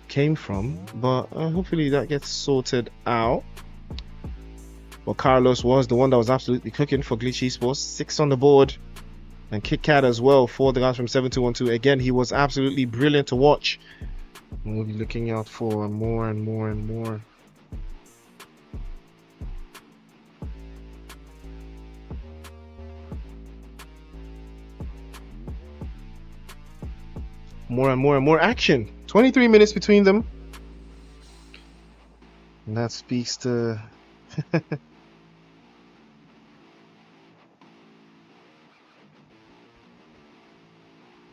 came from, but hopefully that gets sorted out. But Carlos was the one that was absolutely cooking for Glitch Esports. 6 on the board, and Kit Kat as well for the guys from 7212. Again, he was absolutely brilliant to watch. And we'll be looking out for more and more and more. More and more and more action. 23 minutes between them. And that speaks to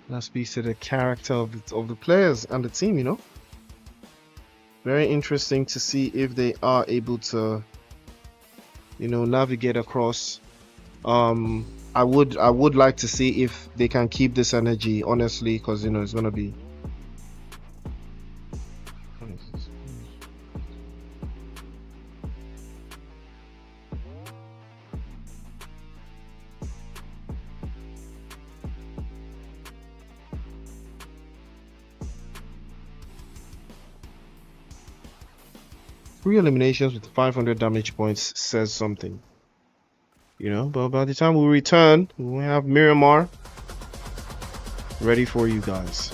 that speaks to the character of the players and the team, you know. Very interesting to see if they are able to, you know, navigate across. I would like to see if they can keep this energy, honestly, because, you know, it's gonna be. Three eliminations with 500 damage points says something. You know, but by the time we return, we have Miramar ready for you guys.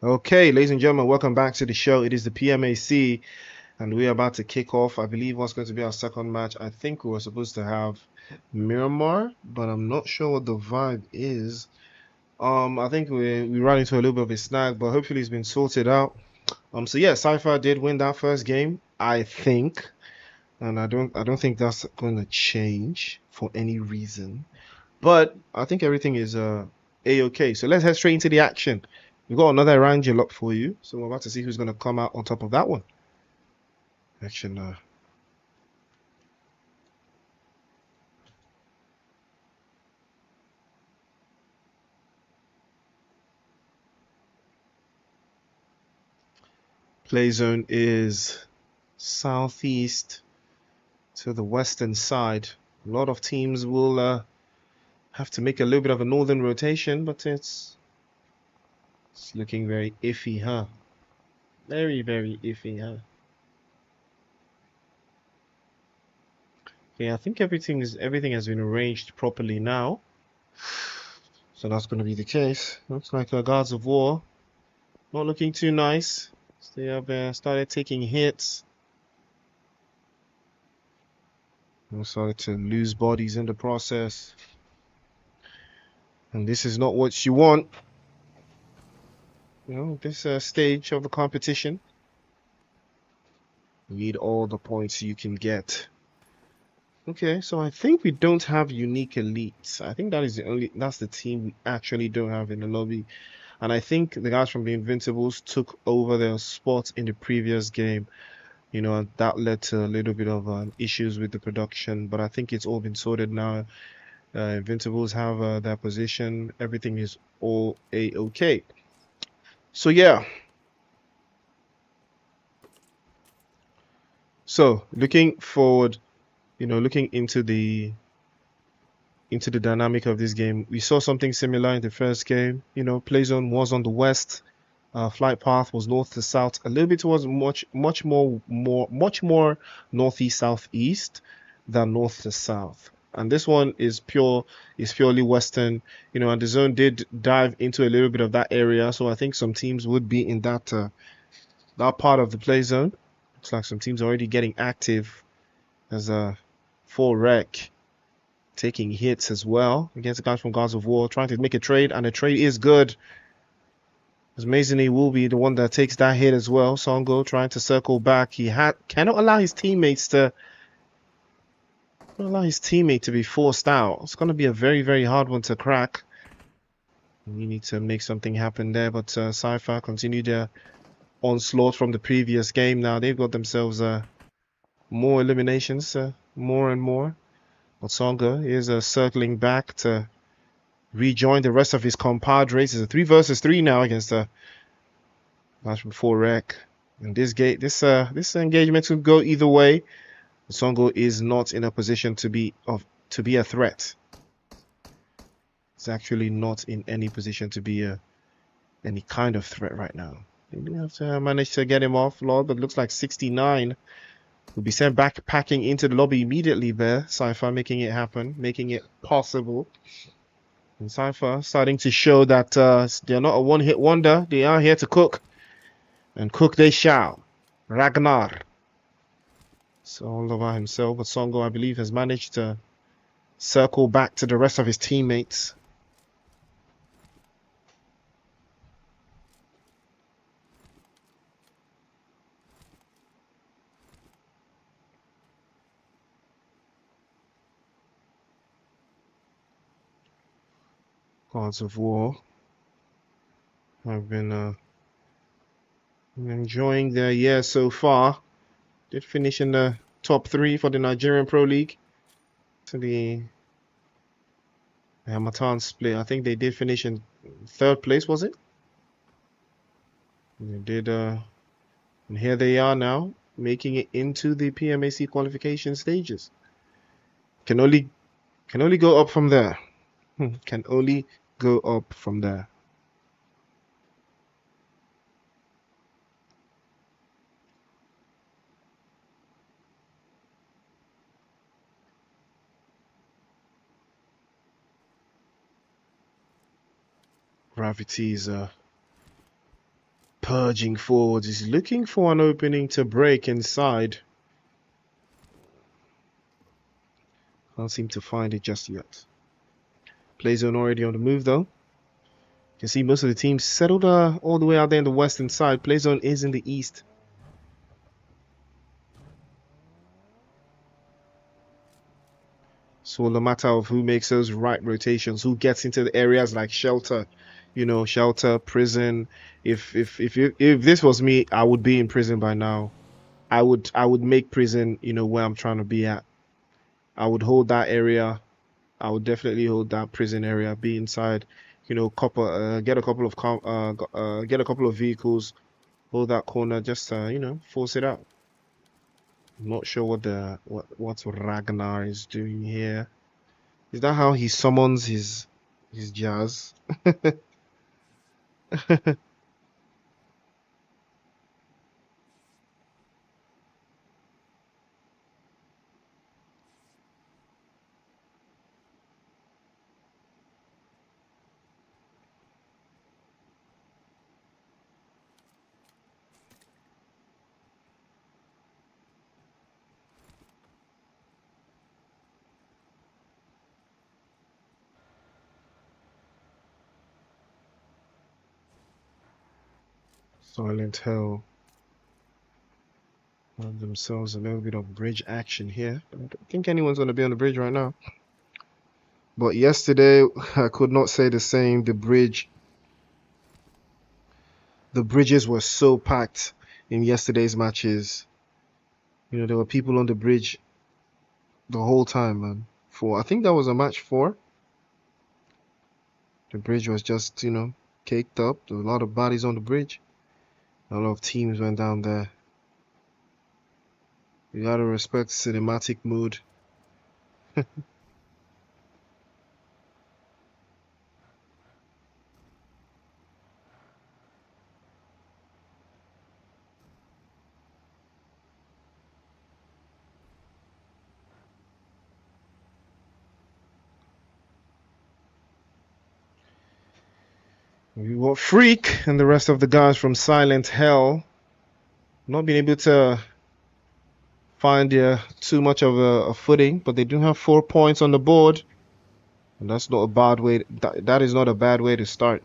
Okay, ladies and gentlemen, welcome back to the show. It is the PMAC, and we're about to kick off, I believe, what's going to be our second match. I think we were supposed to have Miramar, but I'm not sure what the vibe is. I think we ran into a little bit of a snag, but hopefully it's been sorted out. So yeah, Cypher did win that first game, I think, and I don't think that's going to change for any reason. But I think everything is a-okay. So let's head straight into the action. We've got another Ranger lock for you, so we're about to see who's going to come out on top of that one. Action. Play zone is southeast to the western side. A lot of teams will have to make a little bit of a northern rotation, but it's looking very iffy, huh? Very, very iffy, huh? Okay, I think everything has been arranged properly now. So that's going to be the case. Looks like our guards of war not looking too nice. So they have started taking hits. We started to lose bodies in the process. And this is not what you want, this stage of the competition. You need all the points you can get. Okay, so I think we don't have unique elites. I think that's the team we actually don't have in the lobby. And I think the guys from the Invincibles took over their spots in the previous game. And that led to a little bit of issues with the production. But I think it's all been sorted now. Invincibles have their position. Everything is all a-okay. So yeah. So looking forward, looking into the dynamic of this game, we saw something similar in the first game. Play zone was on the west, flight path was north to south, a little bit towards much more northeast southeast than north to south. And this one is purely western, and the zone did dive into a little bit of that area. So I think some teams would be in that part of the play zone. Looks like some teams are already getting active as a full rec, taking hits as well against the guys from Gods of War, trying to make a trade, and the trade is good. As Mazini will be the one that takes that hit as well. Songo trying to circle back. He cannot allow his teammates to be forced out. It's going to be a very, very hard one to crack. We need to make something happen there, but Cypher continued their onslaught from the previous game. Now they've got themselves more eliminations, more and more. But Songo is circling back to rejoin the rest of his compadres. It's a 3 versus 3 now against the match before Rec. And this engagement could go either way. Songo is not in a position to be a threat. It's actually not in any position to be any kind of threat right now. They do have to manage to get him off, Lord, but looks like 69 will be sent back packing into the lobby immediately there. Cypher making it happen, making it possible. And Cypher starting to show that they're not a one-hit wonder. They are here to cook. And cook they shall. Ragnar. It's all about himself, but Songo, I believe, has managed to circle back to the rest of his teammates. Gods of War have been enjoying their year so far. Did finish in the top 3 for the Nigerian Pro League. So the Hamatan split. I think they did finish in 3rd place, was it? They did, and here they are now, making it into the PMAC qualification stages. Can only go up from there. Can only go up from there. Gravity is purging forwards. He's looking for an opening to break inside. Can't seem to find it just yet. Playzone already on the move though. You can see most of the teams settled all the way out there in the western side. Playzone is in the east. It's all a matter of who makes those right rotations, who gets into the areas like shelter, shelter, prison. If this was me, I would be in prison by now. I would make prison, where I'm trying to be at. I would hold that area. I would definitely hold that prison area. Be inside, get a couple of vehicles, hold that corner, just force it out. I'm not sure what Ragnar is doing here. Is that how he summons his jazz? Silent Hill have themselves a little bit of bridge action here. I don't think anyone's going to be on the bridge right now. But yesterday, I could not say the same. The bridges were so packed in yesterday's matches. There were people on the bridge the whole time, man. I think that was a match 4. The bridge was just, caked up. There were a lot of bodies on the bridge. A lot of teams went down there. You gotta respect cinematic mood. We got Freak and the rest of the guys from Silent Hell not being able to find too much of a footing, but they do have 4 points on the board, and that's not a bad way. That is not a bad way to start.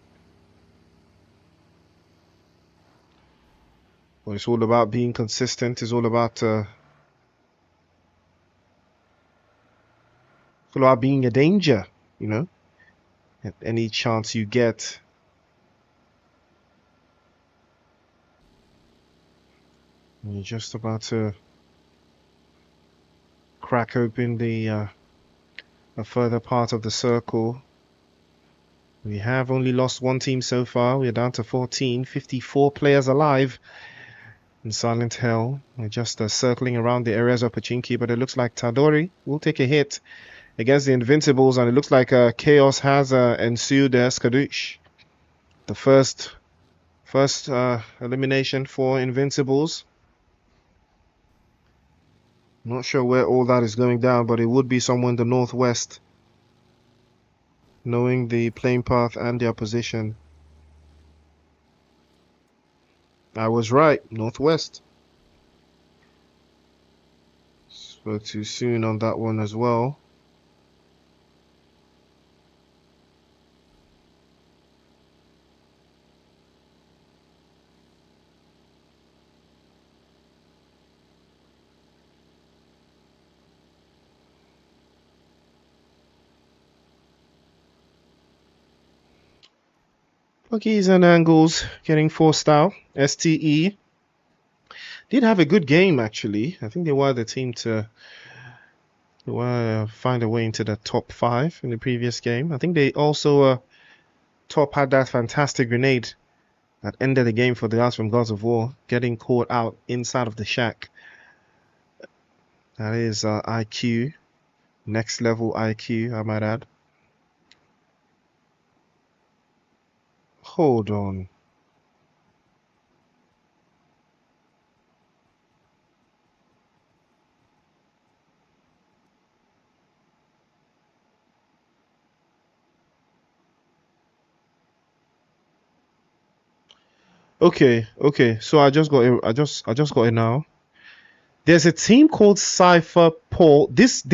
But it's all about being consistent. It's all about being a danger, at any chance you get. And you're just about to crack open a further part of the circle. We have only lost one team so far. We're down to 14, 54 players alive in Silent Hill. We're just circling around the areas of Pachinki, but it looks like Tadori will take a hit against the Invincibles, and it looks like chaos has ensued there. Skadoosh. The first elimination for Invincibles. Not sure where all that is going down, but it would be somewhere in the northwest. Knowing the playing path and their position. I was right, northwest. Spoke too soon on that one as well. Pockies and angles getting forced out. STE did have a good game actually. I think they were the team to find a way into the top 5 in the previous game. I think they also Top had that fantastic grenade that ended the game for the guys from Gods of War, getting caught out inside of the shack. That is IQ, next level IQ, I might add. Hold on. Okay. So I just got it. I just got it now. There's a team called Cypher Paul. This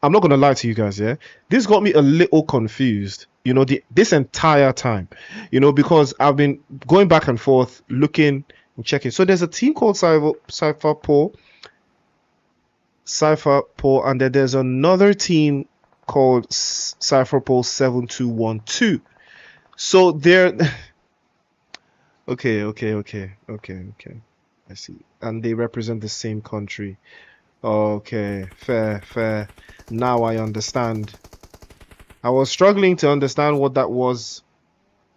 I'm not gonna lie to you guys, yeah. This got me a little confused. You know, this entire time. You know, because I've been going back and forth, looking and checking. So there's a team called Cypher Paul, and then there's another team called Cypher Paul 7212. So they're okay. I see. And they represent the same country. Okay, fair. Now I understand. I was struggling to understand what that was,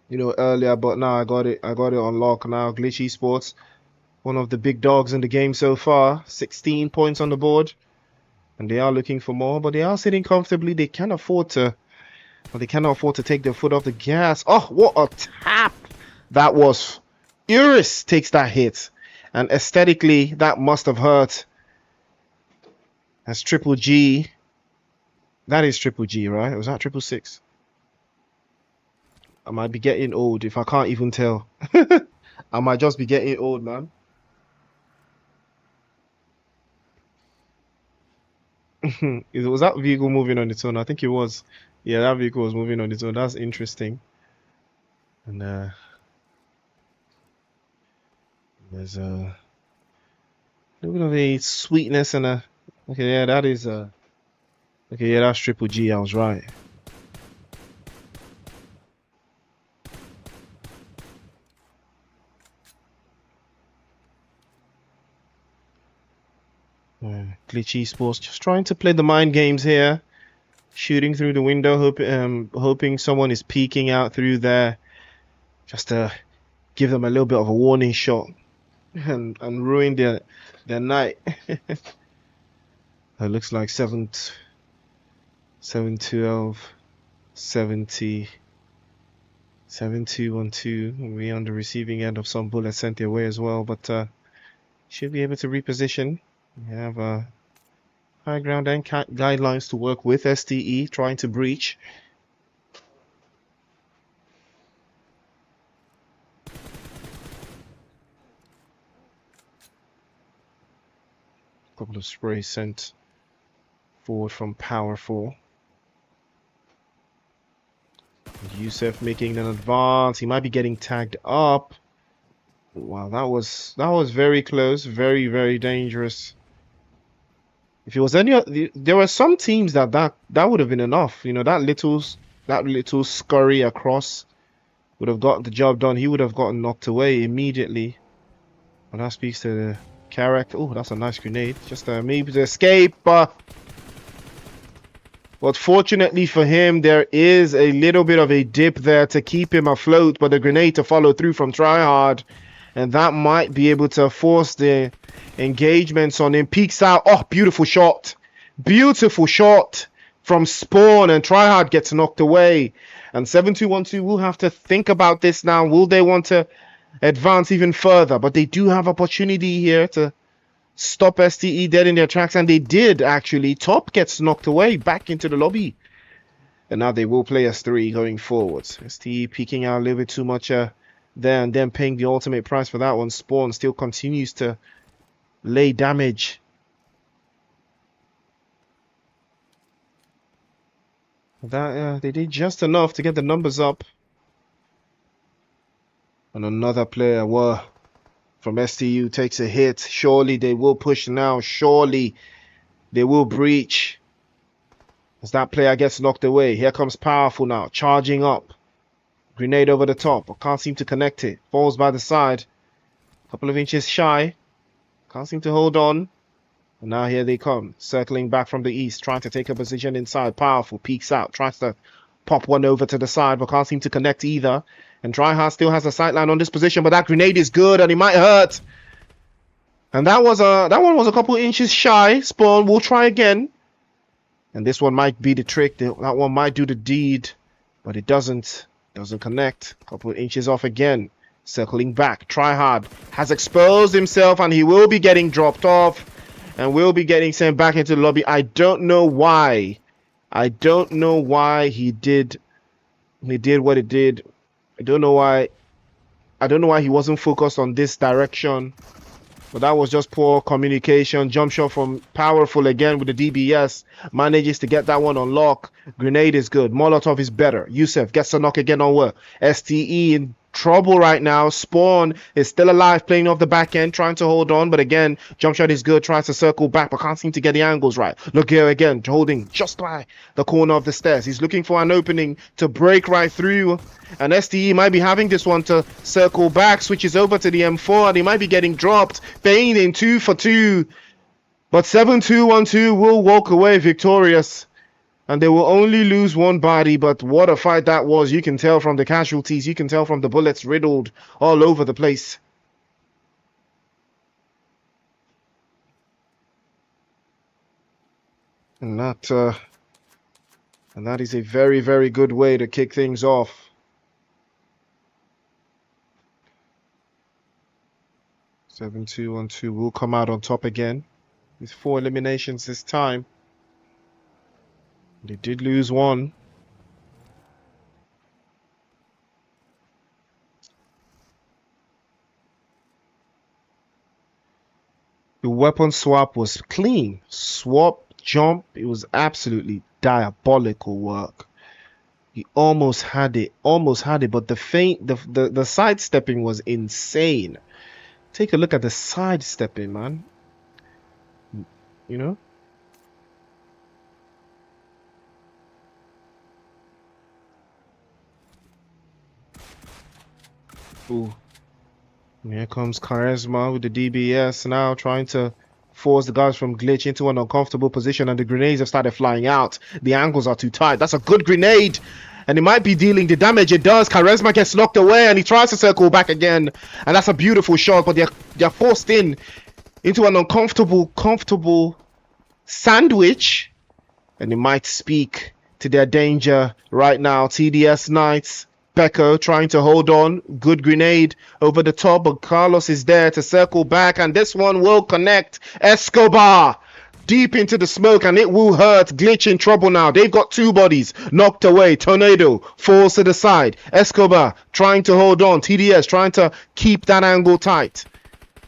you know, earlier, but now I got it on lock now. Glitch ESPORTS, one of the big dogs in the game so far. 16 points on the board. And they are looking for more, but they are sitting comfortably. They cannot afford to take their foot off the gas. Oh, what a tap that was. Iris takes that hit. And aesthetically, that must have hurt. That's Triple G. That is Triple G, right? Was that 666? I might be getting old if I can't even tell. I might just be getting old, man. Was that vehicle moving on its own? I think it was. Yeah, that vehicle was moving on its own. That's interesting. And there's a little bit of a sweetness and a... Okay, yeah, that is okay, yeah, that's Triple G. I was right. Glitch ESPORTS just trying to play the mind games here, shooting through the window, hoping someone is peeking out through there, just to give them a little bit of a warning shot and ruin their night. It looks like 712 70 7212. We're on the receiving end of some bullets sent their way as well, but should be able to reposition. We have high ground and guidelines to work with. STE trying to breach. Couple of sprays sent forward from Powerful. Yusuf making an advance. He might be getting tagged up. Wow, that was very close. Very dangerous. If it was there were some teams that would have been enough. You know, that little scurry across would have got the job done. He would have gotten knocked away immediately. And that speaks to the character. Oh, that's a nice grenade. Just maybe to escape. But fortunately for him, there is a little bit of a dip there to keep him afloat, but the grenade to follow through from Tryhard. And that might be able to force the engagements on him. Peeks out. Oh, beautiful shot. Beautiful shot from Spawn, and Tryhard gets knocked away. And 7-2-1-2 will have to think about this now. Will they want to advance even further? But they do have opportunity here to stop STE dead in their tracks, and they did actually. Top gets knocked away back into the lobby. And now they will play S3 going forwards. STE peeking out a little bit too much there, and then paying the ultimate price for that one. Spawn still continues to lay damage. That they did just enough to get the numbers up. And another player from STU takes a hit. Surely they will push now. Surely they will breach. As that player gets knocked away. Here comes Powerful now. Charging up. Grenade over the top. But can't seem to connect it. Falls by the side. Couple of inches shy. Can't seem to hold on. And now here they come. Circling back from the east. Trying to take a position inside. Powerful. Peeks out. Tries to pop one over to the side. But can't seem to connect either. And Tryhard still has a sightline on this position, but that grenade is good and it might hurt. And that one was a couple inches shy. Spawn will try again. And this one might be the trick. That one might do the deed, but it doesn't connect. A couple inches off again. Circling back. Tryhard has exposed himself and he will be getting dropped off and will be getting sent back into the lobby. I don't know why. I don't know why he did what he did. I don't know why he wasn't focused on this direction. But that was just poor communication. Jump shot from Powerful again with the DBS. Manages to get that one on lock. Grenade is good. Molotov is better. Yusef gets a knock again on work. STE in trouble right now. Spawn is still alive, playing off the back end, trying to hold on. But again, jump shot is good. Tries to circle back, but can't seem to get the angles right. Look here again, holding just by the corner of the stairs. He's looking for an opening to break right through. And STE might be having this one to circle back. Switches over to the M4 and he might be getting dropped. Bane in 2 for 2. But 7-2-1-2 will walk away victorious. And they will only lose one body, but what a fight that was. You can tell from the casualties. You can tell from the bullets riddled all over the place. And that is a very, very good way to kick things off. Seven, 2-1-2 will come out on top again with 4 eliminations this time. They did lose one. The weapon swap was clean. Swap, jump, it was absolutely diabolical work. He almost had it, but the sidestepping was insane. Take a look at the sidestepping, man. You know? Ooh. Here comes Charisma with the DBS now, trying to force the guys from Glitch into an uncomfortable position, and the grenades have started flying out. The angles are too tight. That's a good grenade, and it might be dealing the damage it does. Charisma gets knocked away, and he tries to circle back again, and that's a beautiful shot, but they're forced into an comfortable sandwich, and it might speak to their danger right now. TDS Knights. Becco trying to hold on. Good grenade over the top, but Carlos is there to circle back, and this one will connect. Escobar deep into the smoke, and it will hurt. Glitch in trouble now. They've got 2 bodies knocked away. Tornado falls to the side. Escobar trying to hold on. TDS trying to keep that angle tight.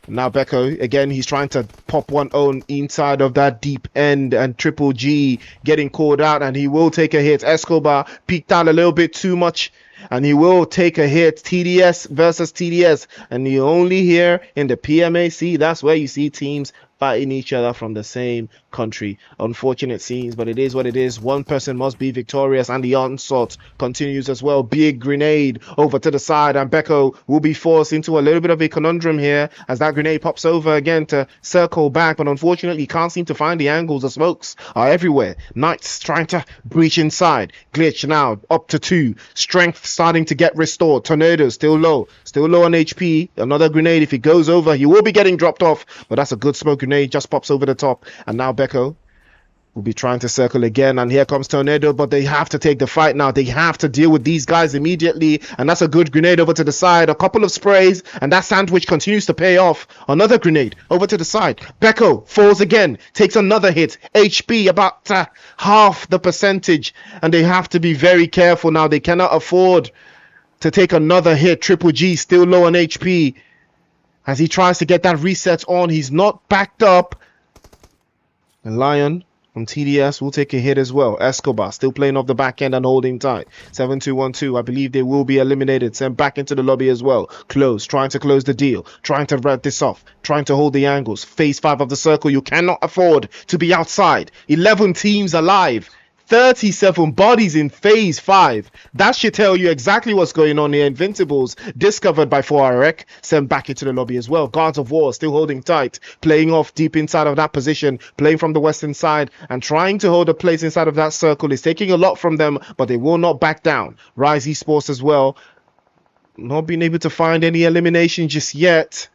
Now Becco, again, he's trying to pop one on inside of that deep end, and Triple G getting called out, and he will take a hit. Escobar peeked out a little bit too much, and he will take a hit. TDS versus TDS, and you only here in the PMAC, that's where you see teams fighting each other from the same country. Unfortunate scenes, but it is what it is. One person must be victorious, and the onslaught continues as well. Big grenade over to the side, and Beko will be forced into a little bit of a conundrum here as that grenade pops over again to circle back, but unfortunately can't seem to find the angles. The smokes are everywhere. Knights trying to breach inside. Glitch now up to 2. Strength starting to get restored. Tornado still low on HP. Another grenade. If he goes over, he will be getting dropped off, but that's a good smoke grenade. Just pops over the top, and now Beko will be trying to circle again, and here comes Tornado, but they have to take the fight now. They have to deal with these guys immediately, and that's a good grenade over to the side. A couple of sprays, and that sandwich continues to pay off. Another grenade over to the side. Beko falls again, takes another hit. HP about half the percentage, and they have to be very careful now. They cannot afford to take another hit. Triple G still low on HP as he tries to get that reset on. He's not backed up. And Lion from TDS will take a hit as well. Escobar still playing off the back end and holding tight. 7-2-1-2. I believe they will be eliminated. Sent back into the lobby as well. Close. Trying to close the deal. Trying to wrap this off. Trying to hold the angles. Phase 5 of the circle. You cannot afford to be outside. 11 teams alive. 37 bodies in phase 5. That should tell you exactly what's going on here. Invincibles discovered by 4RX, sent back into the lobby as well. Guards of War still holding tight, playing off deep inside of that position, playing from the western side and trying to hold a place inside of that circle. Is taking a lot from them, but they will not back down. Rise Esports as well, not being able to find any elimination just yet,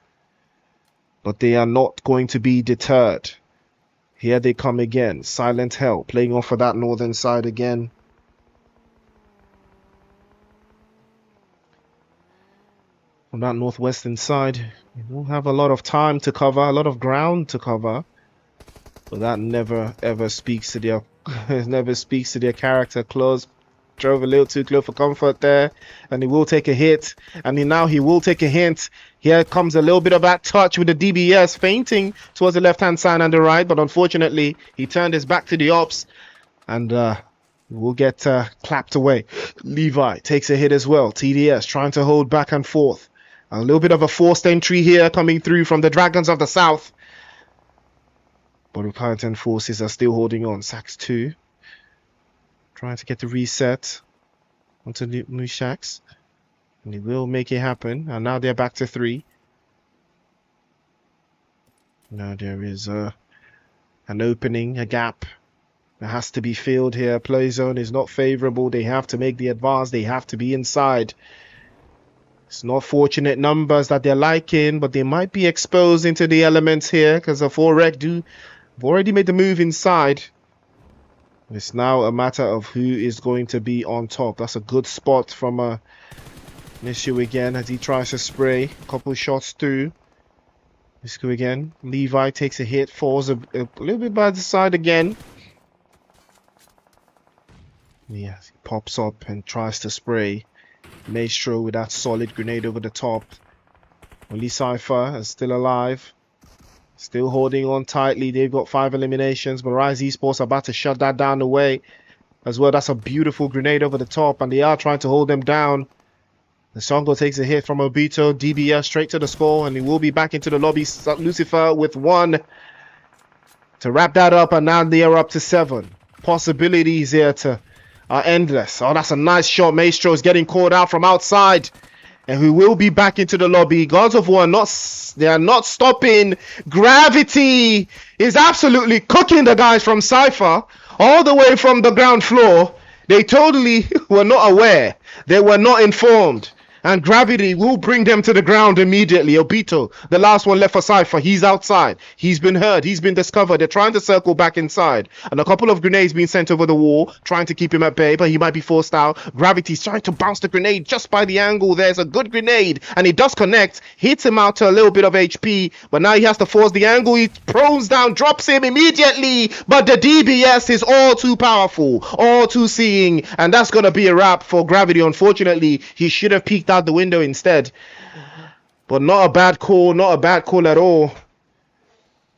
but they are not going to be deterred. Here they come again. Silent Hell playing off of that northern side again. On that northwestern side, you don't have a lot of time to cover, a lot of ground to cover, but that never ever speaks to their character. Close, drove a little too close for comfort there, and he will take a hit, and now he will take a hint. Here comes a little bit of that touch with the DBS feinting towards the left-hand side and the right, but unfortunately he turned his back to the ops, and will get clapped away. Levi takes a hit as well. TDS trying to hold back and forth. A little bit of a forced entry here coming through from the Dragons of the South, but Republican forces are still holding on. Sax 2 trying to get the reset onto Mushaks. And he will make it happen. And now they're back to 3. Now there is an opening, a gap that has to be filled here. Play zone is not favorable. They have to make the advance. They have to be inside. It's not fortunate numbers that they're liking, but they might be exposed into the elements here because the 4REC have already made the move inside. It's now a matter of who is going to be on top. That's a good spot from Nishu again as he tries to spray. A couple shots through. Nishu again. Levi takes a hit, falls a little bit by the side again. Yes, he pops up and tries to spray. Maestro with that solid grenade over the top. Only Cypher is still alive. Still holding on tightly. They've got 5 eliminations, but Rise Esports are about to shut that down away as well. That's a beautiful grenade over the top, and they are trying to hold them down. The Songo takes a hit from Obito. DBS straight to the score, and he will be back into the lobby. Lucifer with 1 to wrap that up, and now they are up to 7. Possibilities here are endless. Oh, that's a nice shot. Maestro is getting called out from outside, and we will be back into the lobby. Gods of War they are not stopping. Gravity is absolutely cooking the guys from Cypher all the way from the ground floor. They totally were not aware. They were not informed. And Gravity will bring them to the ground immediately. Obito, the last one left for Cypher, he's outside. He's been heard. He's been discovered. They're trying to circle back inside. And a couple of grenades being sent over the wall, trying to keep him at bay, but he might be forced out. Gravity's trying to bounce the grenade just by the angle. There's a good grenade, and it does connect. Hits him out to a little bit of HP, but now he has to force the angle. He prones down, drops him immediately, but the DBS is all too powerful, all too seeing, and that's going to be a wrap for Gravity. Unfortunately, he should have peeked out the window instead, but not a bad call at all,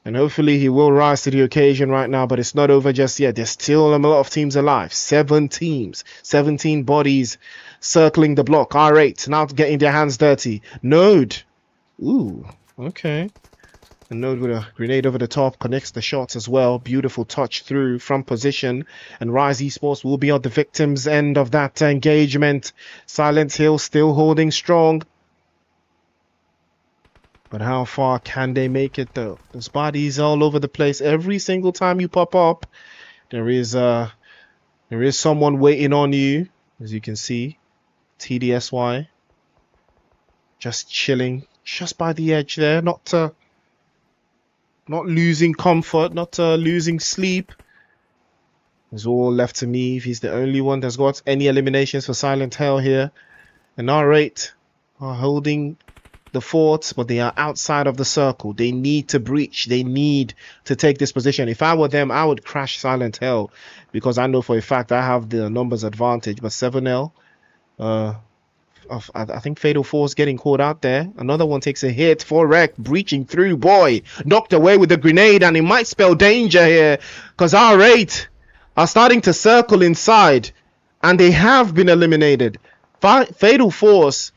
and hopefully he will rise to the occasion right now. But it's not over just yet. There's still a lot of teams alive. 7 teams, 17 bodies circling the block. R8 now getting their hands dirty. Node, ooh, okay, And Node with a grenade over the top connects the shots as well. Beautiful touch through from position. And Rise Esports will be on the victim's end of that engagement. Silent Hill still holding strong. But how far can they make it though? There's bodies all over the place. Every single time you pop up, there is someone waiting on you. As you can see, TDSY just chilling just by the edge there, not losing comfort, not losing sleep. It's all left to me if he's the only one that's got any eliminations for Silent Hill here. And R8 are holding the fort, but they are outside of the circle. They need to breach. They need to take this position. If I were them, I would crash Silent Hill because I know for a fact I have the numbers advantage. But 7L, I think Fatal Force getting caught out there. Another one takes a hit. 4Rec breaching through. Boy, knocked away with the grenade, and it might spell danger here because R8 are starting to circle inside, and they have been eliminated. Fatal Force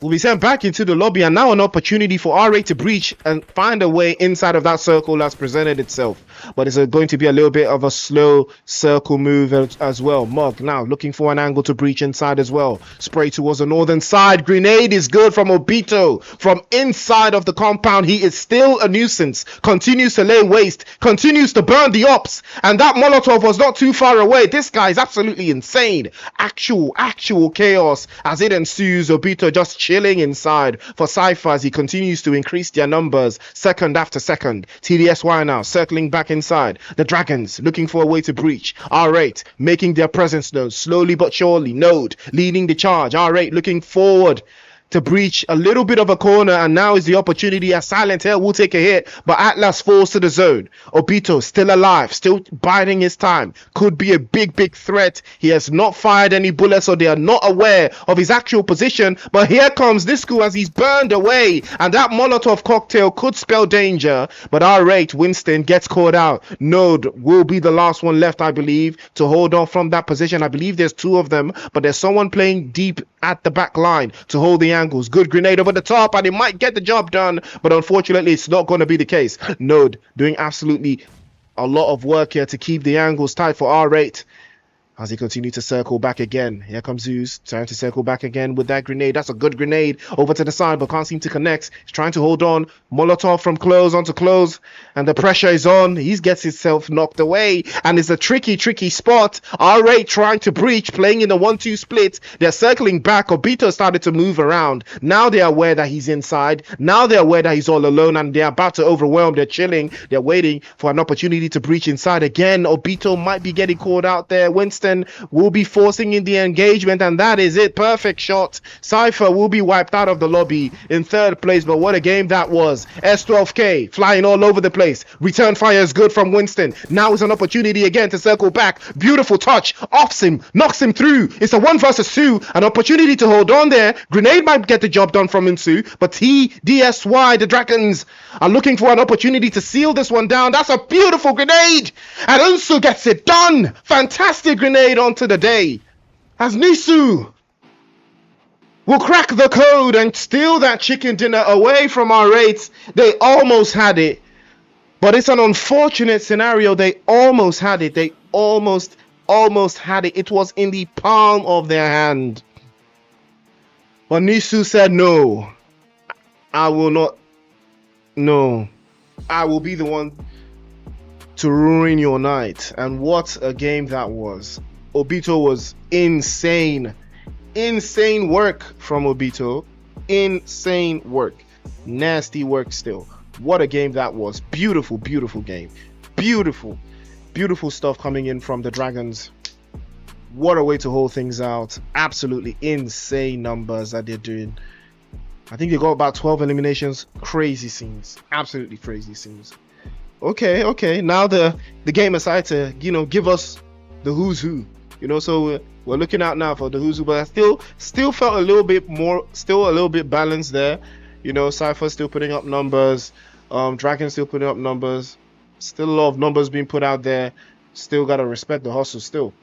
will be sent back into the lobby, and now an opportunity for R8 to breach and find a way inside of that circle that's presented itself. But it's going to be a little bit of a slow circle move as well. Mug now looking for an angle to breach inside as well. Spray towards the northern side. Grenade is good from Obito. From inside of the compound, he is still a nuisance. Continues to lay waste. Continues to burn the ops. And that Molotov was not too far away. This guy is absolutely insane. Actual chaos as it ensues. Obito just chilling inside for Cypher as he continues to increase their numbers second after second. TDSY now circling back inside. The Dragons looking for a way to breach. R8 making their presence known slowly but surely. Node leading the charge. R8 looking forward to breach a little bit of a corner, and now is the opportunity as Silent Hill will take a hit, but Atlas falls to the zone. Obito still alive, still biding his time. Could be a big threat. He has not fired any bullets, so they are not aware of his actual position, but here comes Nisku as he's burned away, and that Molotov cocktail could spell danger, but R8 Winston gets caught out. Node will be the last one left, I believe, to hold on from that position. I believe there's two of them, but there's someone playing deep at the back line to hold the angles. Good grenade over the top, and it might get the job done, but unfortunately it's not going to be the case. Node doing absolutely a lot of work here to keep the angles tight for R8 as he continues to circle back again. Here comes Zeus trying to circle back again with that grenade. That's a good grenade over to the side, but can't seem to connect. He's trying to hold on. Molotov from close onto close, and the pressure is on. He gets himself knocked away, and it's a tricky spot. R8 trying to breach, playing in a 1-2 split. They're circling back. Obito started to move around. Now they're aware that he's inside. Now they're aware that he's all alone, and they're about to overwhelm. They're chilling. They're waiting for an opportunity to breach inside again. Obito might be getting caught out there. Winston will be forcing in the engagement, and that is it. Perfect shot. Cypher will be wiped out of the lobby in third place, but what a game that was. S12K flying all over the place. Return fire is good from Winston. Now is an opportunity again to circle back. Beautiful touch. Offs him. Knocks him through. It's a 1 versus 2. An opportunity to hold on there. Grenade might get the job done from Insu, but TDSY, the Dragons, are looking for an opportunity to seal this one down. That's a beautiful grenade, and Insu gets it done. Fantastic grenade onto the day as Nisu will crack the code and steal that chicken dinner away from R8. They almost had it, but it's an unfortunate scenario. They almost had it. They almost had it. It was in the palm of their hand, but Nisu said, no, I will not. No, I will be the one to ruin your night. And what a game that was. Obito was insane work from Obito. Insane work, nasty work still. What a game that was. Beautiful game. Beautiful stuff coming in from the Dragons. What a way to hold things out. Absolutely insane numbers that they're doing. I think they got about 12 eliminations. Crazy scenes, absolutely crazy scenes. Okay, now the game aside to give us the who's who, so we're looking out now for the who's who, but I still felt a little bit balanced there. Cypher still putting up numbers, Dragon still putting up numbers, still a lot of numbers being put out there. Still gotta respect the hustle still.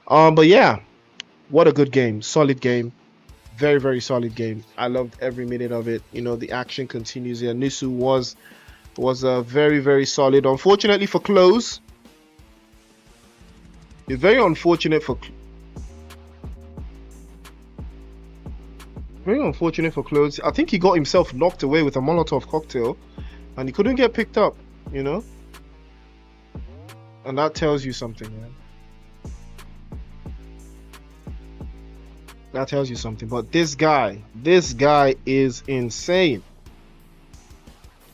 But yeah, what a good game. Solid game. Very solid game. I loved every minute of it. The action continues here. Nisu was was very, very solid. Unfortunately for close, it's very unfortunate for close. I think he got himself knocked away with a Molotov cocktail, and he couldn't get picked up. You know, and that tells you something, man. That tells you something. But this guy is insane.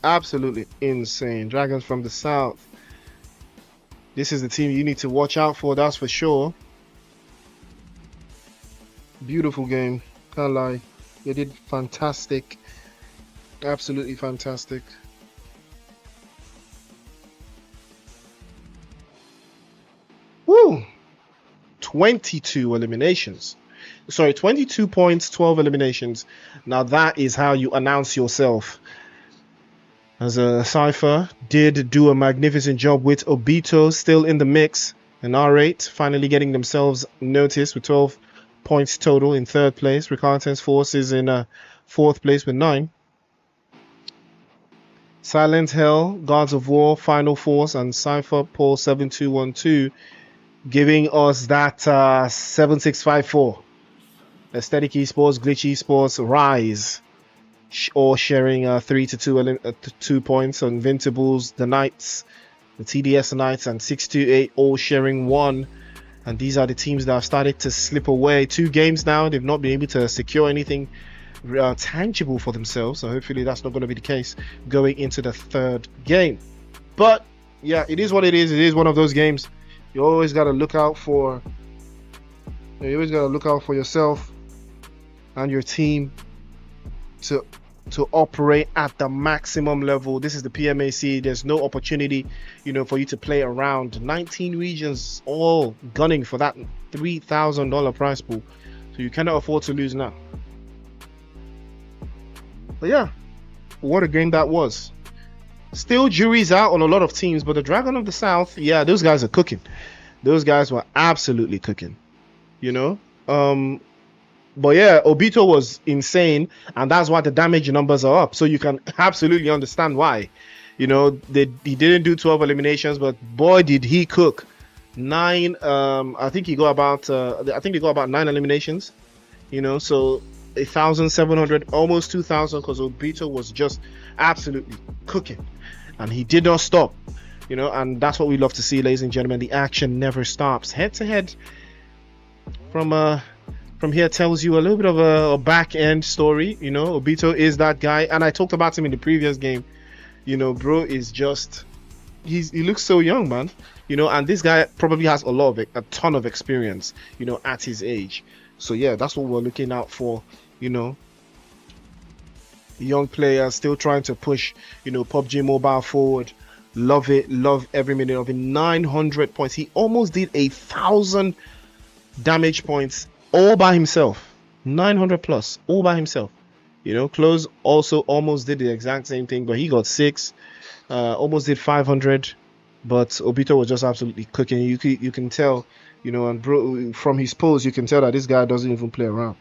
Absolutely insane. Dragons from the South. This is the team you need to watch out for, that's for sure. Beautiful game. Can't lie. They did fantastic. Absolutely fantastic. Woo! 22 eliminations. Sorry, 22 points, 12 eliminations. Now that is how you announce yourself. As a Cypher did do a magnificent job with Obito still in the mix. And R8 finally getting themselves noticed with 12 points total in 3rd place. Reconnaissance Force is in 4th place with 9. Silent Hell, Gods of War, Final Force, and Cypher Paul 7212 giving us that 7654. Aesthetic Esports, Glitch Esports, Rise, all sharing 3 to 2 points. Invincibles, the Knights, the TDS Knights, and 628 all sharing 1. And these are the teams that have started to slip away. 2 games now, they've not been able to secure anything tangible for themselves. So hopefully that's not going to be the case going into the 3rd game. But yeah, it is what it is. It is one of those games. You always got to look out for. You always got to look out for yourself and your team to operate at the maximum level. This is the PMAC. There's no opportunity, for you to play around. 19 regions all gunning for that $3,000 prize pool. So you cannot afford to lose now. But yeah, what a game that was. Still jury's out on a lot of teams, but the Dragon of the South, yeah, those guys are cooking. Those guys were absolutely cooking, But yeah, Obito was insane, and that's why the damage numbers are up. So you can absolutely understand why. He didn't do 12 eliminations, but boy did he cook. 9. I think he got about 9 eliminations. So 1,700, almost 2,000, because Obito was just absolutely cooking, and he did not stop. And that's what we love to see, ladies and gentlemen. The action never stops. Head to head from here tells you a little bit of a back end story. Obito is that guy, and I talked about him in the previous game. Bro is just he looks so young, man. And this guy probably has a ton of experience, at his age. So yeah, that's what we're looking out for. Young players still trying to push, PUBG Mobile forward. Love it, love every minute of it. 900 points. He almost did 1,000 damage points all by himself. 900 plus all by himself. Close also almost did the exact same thing, but he got 6. Almost did 500, but Obito was just absolutely cooking. You can tell, and bro, from his pose, you can tell that this guy doesn't even play around.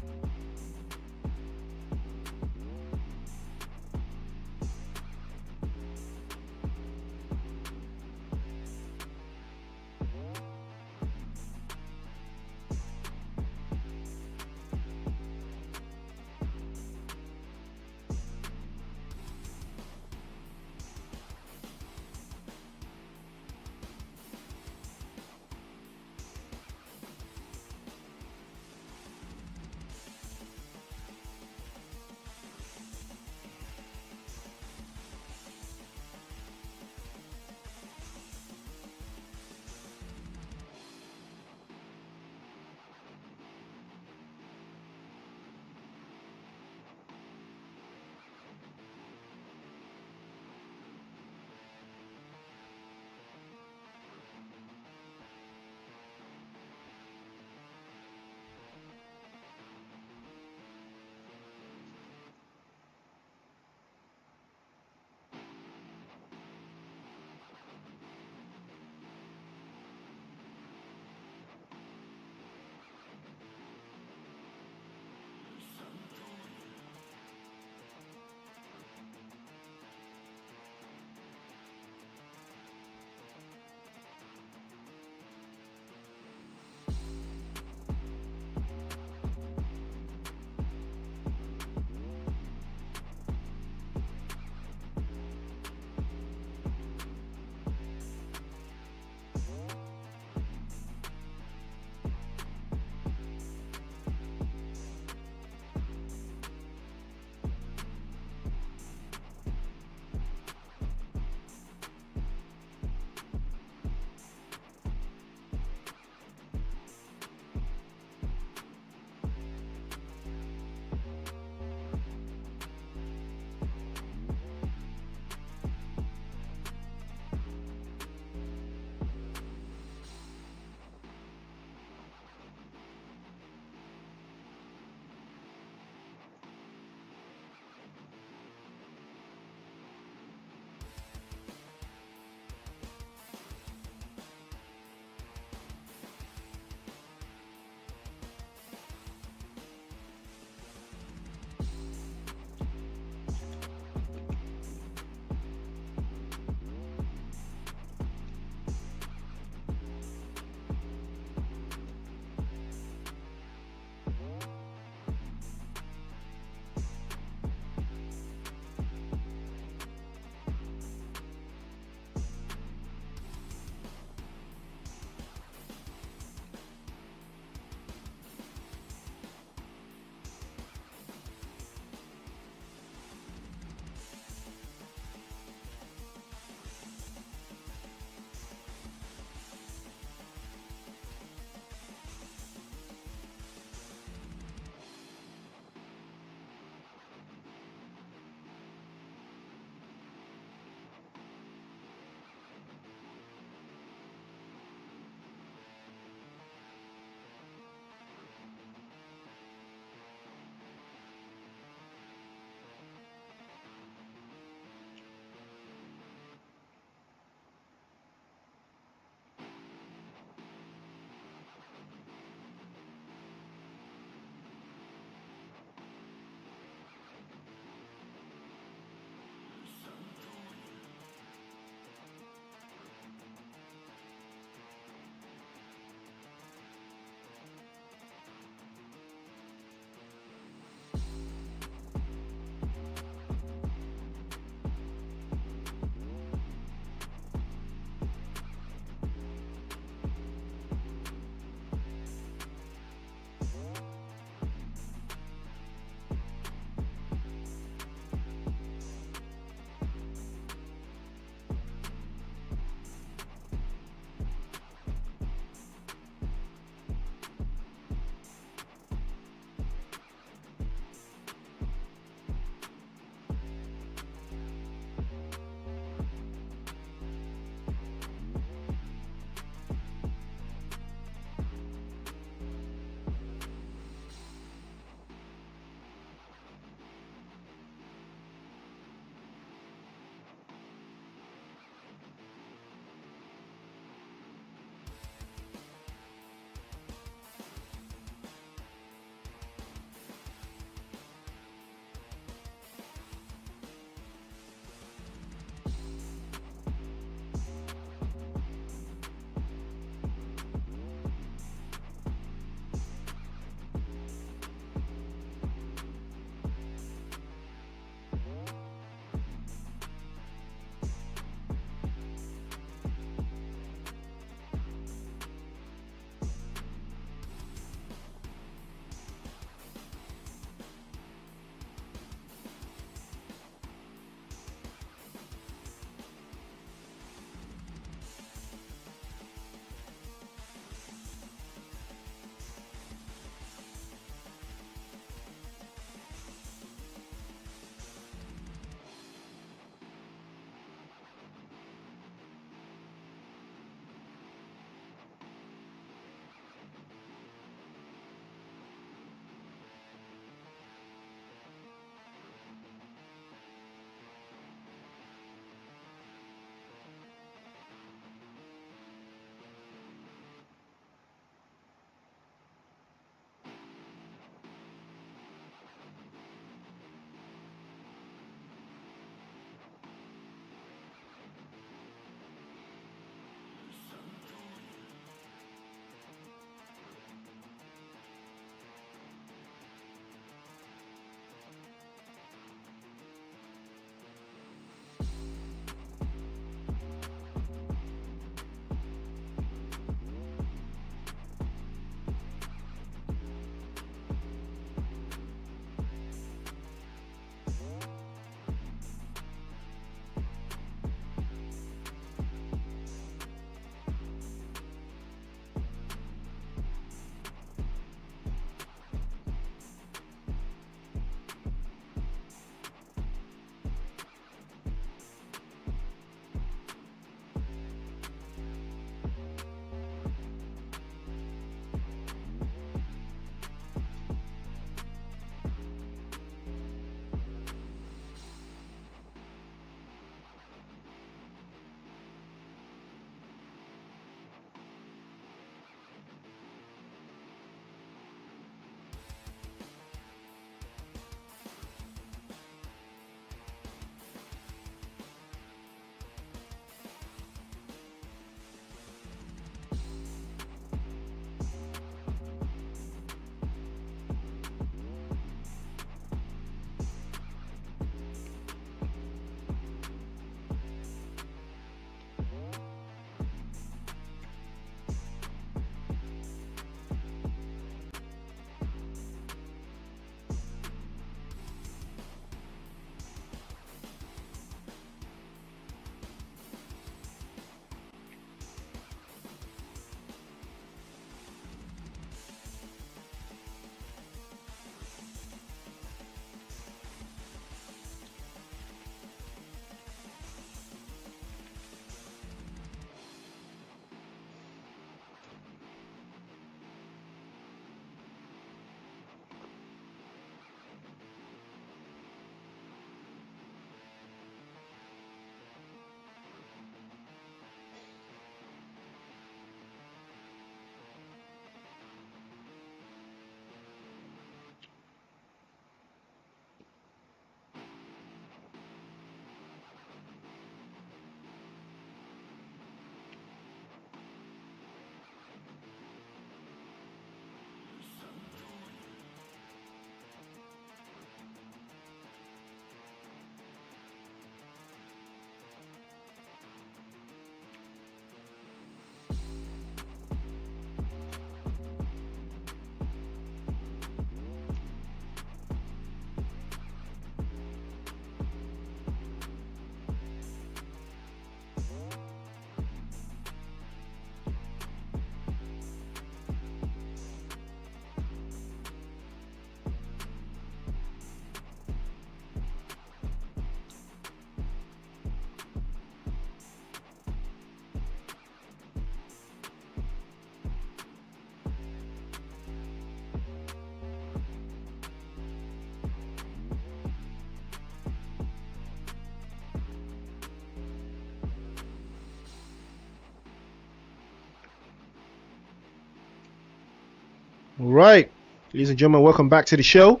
Right, ladies and gentlemen, welcome back to the show.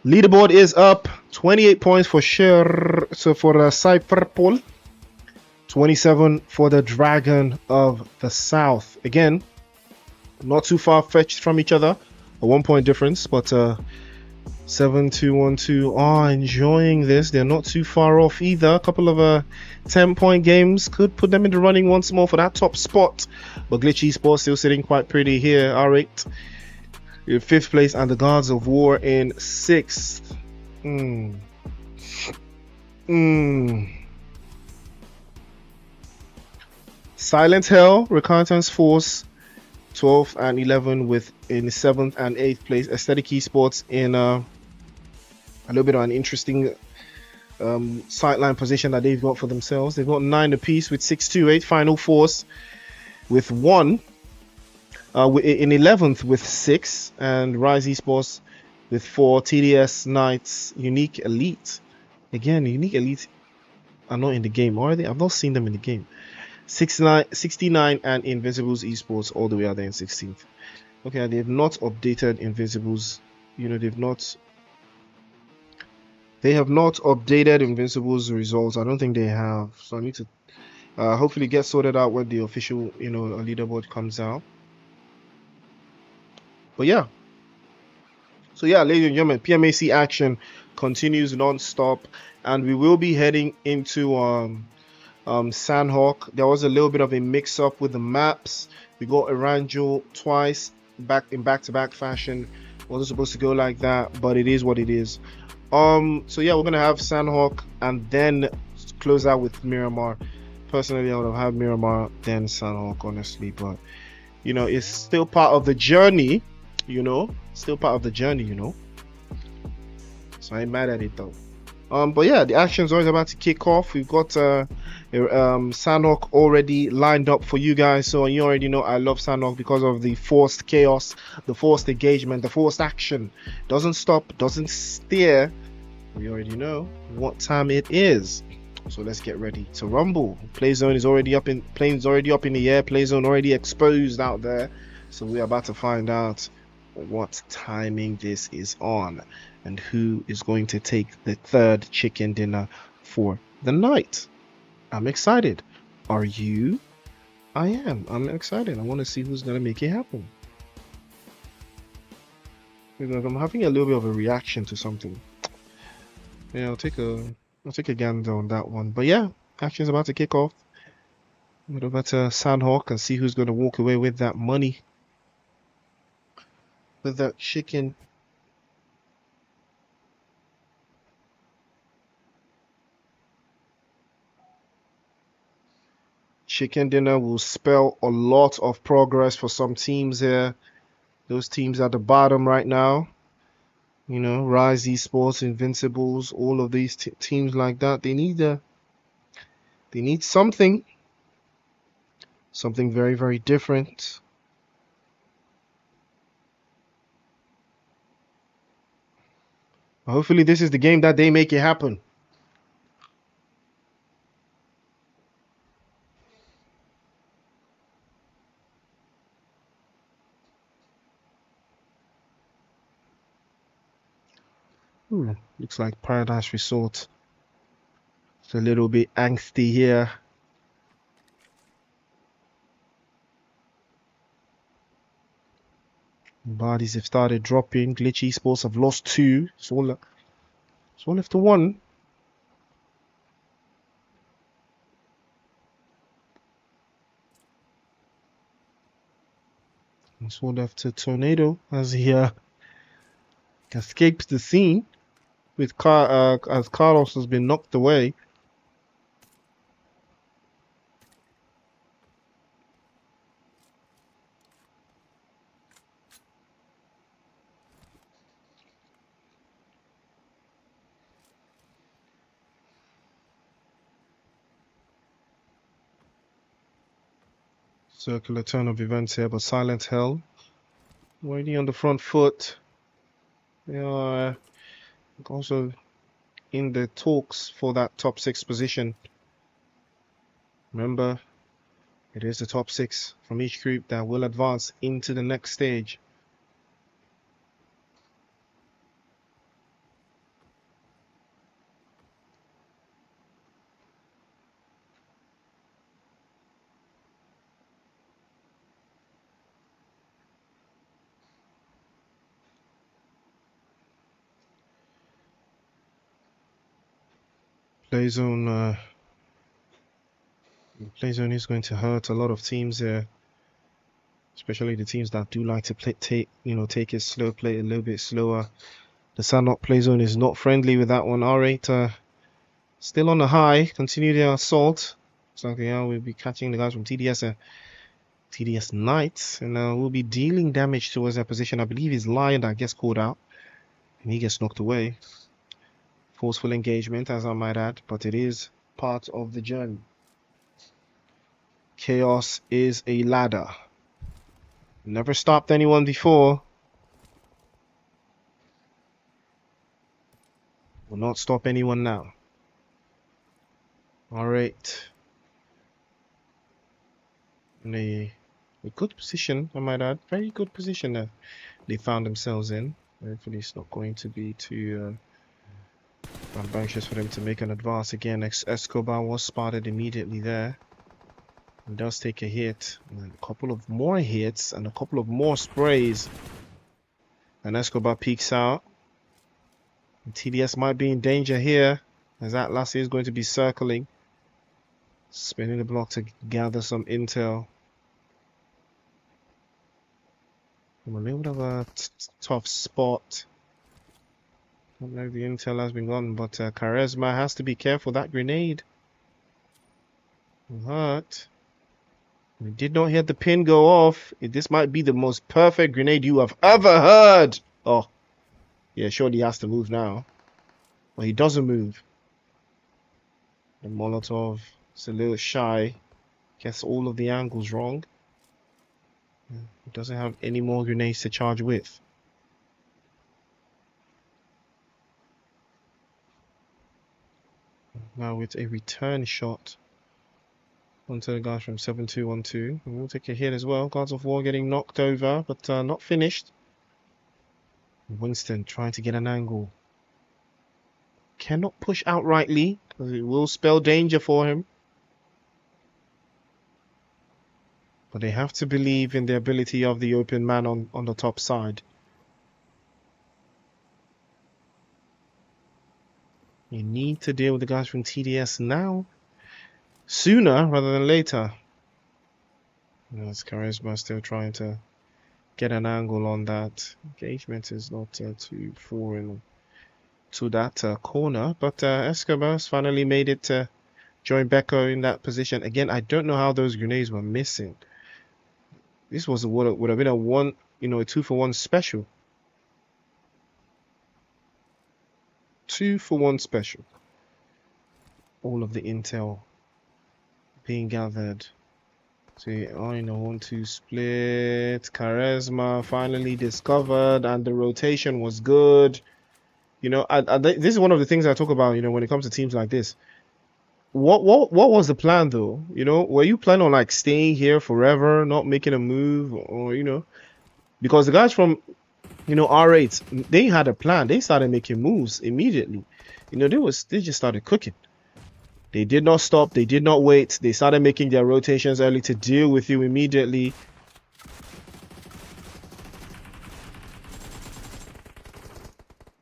Leaderboard is up 28 points for Cypherpol, 27 for the Dragon of the South. Again, not too far fetched from each other, a 1 point difference, but 7-2-1-2 are enjoying this. They're not too far off either. A couple of 10-point games could put them in the running once more for that top spot. But Glitch Esports still sitting quite pretty here. R8 in 5th place and the Guards of War in 6th. Silent Hell, Reconnaissance Force, 12th and 11 in 7th and 8th place. Aesthetic Esports in a little bit of an interesting sightline position that they've got for themselves. They've got 9 apiece with 6-2-8. Final Force with 1 in 11th with 6, and Rise Esports with 4. TDS Knights, Unique Elite. Again, Unique Elite are not in the game, are they? I've not seen them in the game. 69 and Invincibles Esports all the way out there in 16th. Okay, they've not updated Invincibles. You know, they have not updated Invincibles results. I don't think they have. So I need to hopefully get sorted out when the official, leaderboard comes out. But yeah. So yeah, ladies and gentlemen, PMAC action continues non-stop, and we will be heading into Sandhawk. There was a little bit of a mix-up with the maps. We got Eranjo twice back-to-back fashion. Wasn't supposed to go like that, but it is what it is. So yeah, we're gonna have Sandhawk and then close out with Miramar. Personally, I would have had Miramar then Sandhawk, honestly, but it's still part of the journey. So I ain't mad at it though. But yeah, the action's always about to kick off. We've got Sandhawk already lined up for you guys, so you already know I love Sandhawk because of the forced chaos, the forced engagement, the forced action. Doesn't stop, doesn't steer. We already know what time it is, so let's get ready to rumble. Playzone is already up in the air. Playzone already exposed out there, so we're about to find out what timing this is on and who is going to take the 3rd chicken dinner for the night. I'm excited. Are you? I am. I'm excited. I want to see who's going to make it happen. I'm having a little bit of a reaction to something. Yeah, I'll take a gander on that one. But yeah, action's about to kick off. We're about to Sandhawk and see who's going to walk away with that money. With that chicken. Chicken dinner will spell a lot of progress for some teams here. Those teams at the bottom right now. Rise Esports, Invincibles, all of these teams like that. They need something very, very different. Hopefully this is the game that they make it happen. Looks like Paradise Resort. It's a little bit angsty here. Bodies have started dropping. Glitch Esports have lost 2. It's all left to 1. It's all left to Tornado as he escapes the scene with as Carlos has been knocked away. Circular turn of events here, but Silent Hell already on the front foot. They are also in the talks for that top 6 position. Remember, it is the top 6 from each group that will advance into the next stage. play zone is going to hurt a lot of teams here, especially the teams that do like to take it slow, play a little bit slower. The Sanok play zone is not friendly with that one. R8 still on the high, continue their assault. So we'll be catching the guys from TDS Knights, and we'll be dealing damage towards their position. I believe it's Lion that gets called out, and he gets knocked away. Forceful engagement, as I might add, but it is part of the journey. Chaos is a ladder. Never stopped anyone before. Will not stop anyone now. Alright. In a good position, I might add. Very good position there they found themselves in. Hopefully it's not going to be too rambunctious for them to make an advance again. Escobar was spotted immediately there. He does take a hit, and a couple of more hits, and a couple of more sprays. And Escobar peeks out. And TDS might be in danger here, as Atlas is going to be circling. Spinning the block to gather some intel. From a little bit of a tough spot. Don't know if the intel has been gotten, but Charisma has to be careful. That grenade will hurt. We did not hear the pin go off. This might be the most perfect grenade you have ever heard. Oh, yeah, surely he has to move now. But he doesn't move. The Molotov is a little shy. Gets all of the angles wrong. He doesn't have any more grenades to charge with. Now it's a return shot onto the guys from 7212. And we'll take a hit as well. Gods of War getting knocked over, but not finished. Winston trying to get an angle. Cannot push outrightly, because it will spell danger for him. But they have to believe in the ability of the open man on the top side. You need to deal with the guys from TDS now. Sooner rather than later. As Charisma still trying to get an angle on that. Engagement is not too foreign to that corner. But Escobar's finally made it to join Beko in that position. Again, I don't know how those grenades were missing. This would have been a 2-for-1 special. 2-for-1 special. All of the intel being gathered. See, 1-2 split. Charisma finally discovered, and the rotation was good. This is one of the things I talk about. When it comes to teams like this. What was the plan though? Were you planning on like staying here forever, not making a move, or because the guys from R8, they had a plan. They started making moves immediately. They just started cooking. They did not stop. They did not wait. They started making their rotations early to deal with you immediately.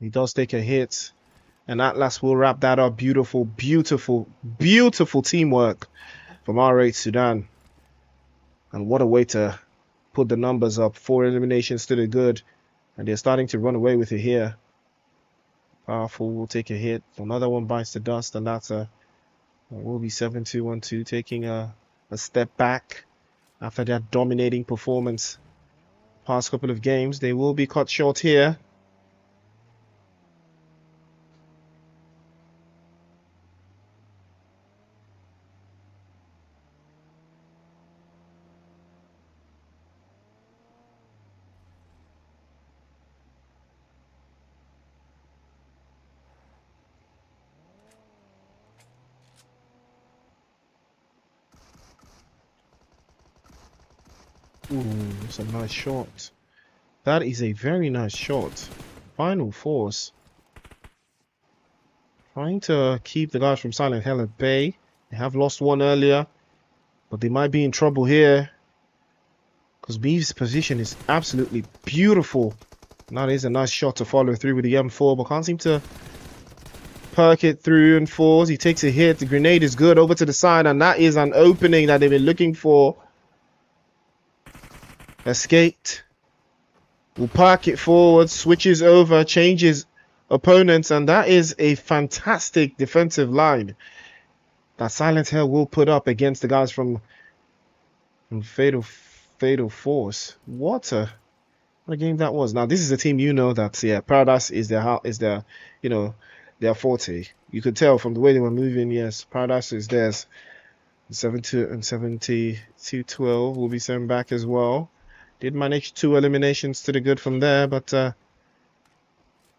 He does take a hit. And Atlas will wrap that up. Beautiful, beautiful, beautiful teamwork from R8 Sudan. And what a way to put the numbers up. 4 eliminations to the good. And they're starting to run away with it here. Powerful will take a hit. Another one bites the dust. And that's will be 7-2-1-2 taking a step back after that dominating performance past couple of games. They will be cut short here. Ooh, that's a nice shot. That is a very nice shot. Final force. Trying to keep the guys from Silent Hill at bay. They have lost one earlier, but they might be in trouble here. Because Beef's position is absolutely beautiful. And that is a nice shot to follow through with the M4, but can't seem to perk it through and falls. He takes a hit. The grenade is good over to the side, and that is an opening that they've been looking for. Escaped. Will park it forward, switches over, changes opponents, and that is a fantastic defensive line that Silent Hill will put up against the guys from Fatal Force. What a game that was. Now this is a team, you know, that Paradise is their you know, their forte. You could tell from the way they were moving. Yes, Paradise is theirs. 72 and 72-12 will be sent back as well. Did manage 2 eliminations to the good from there, but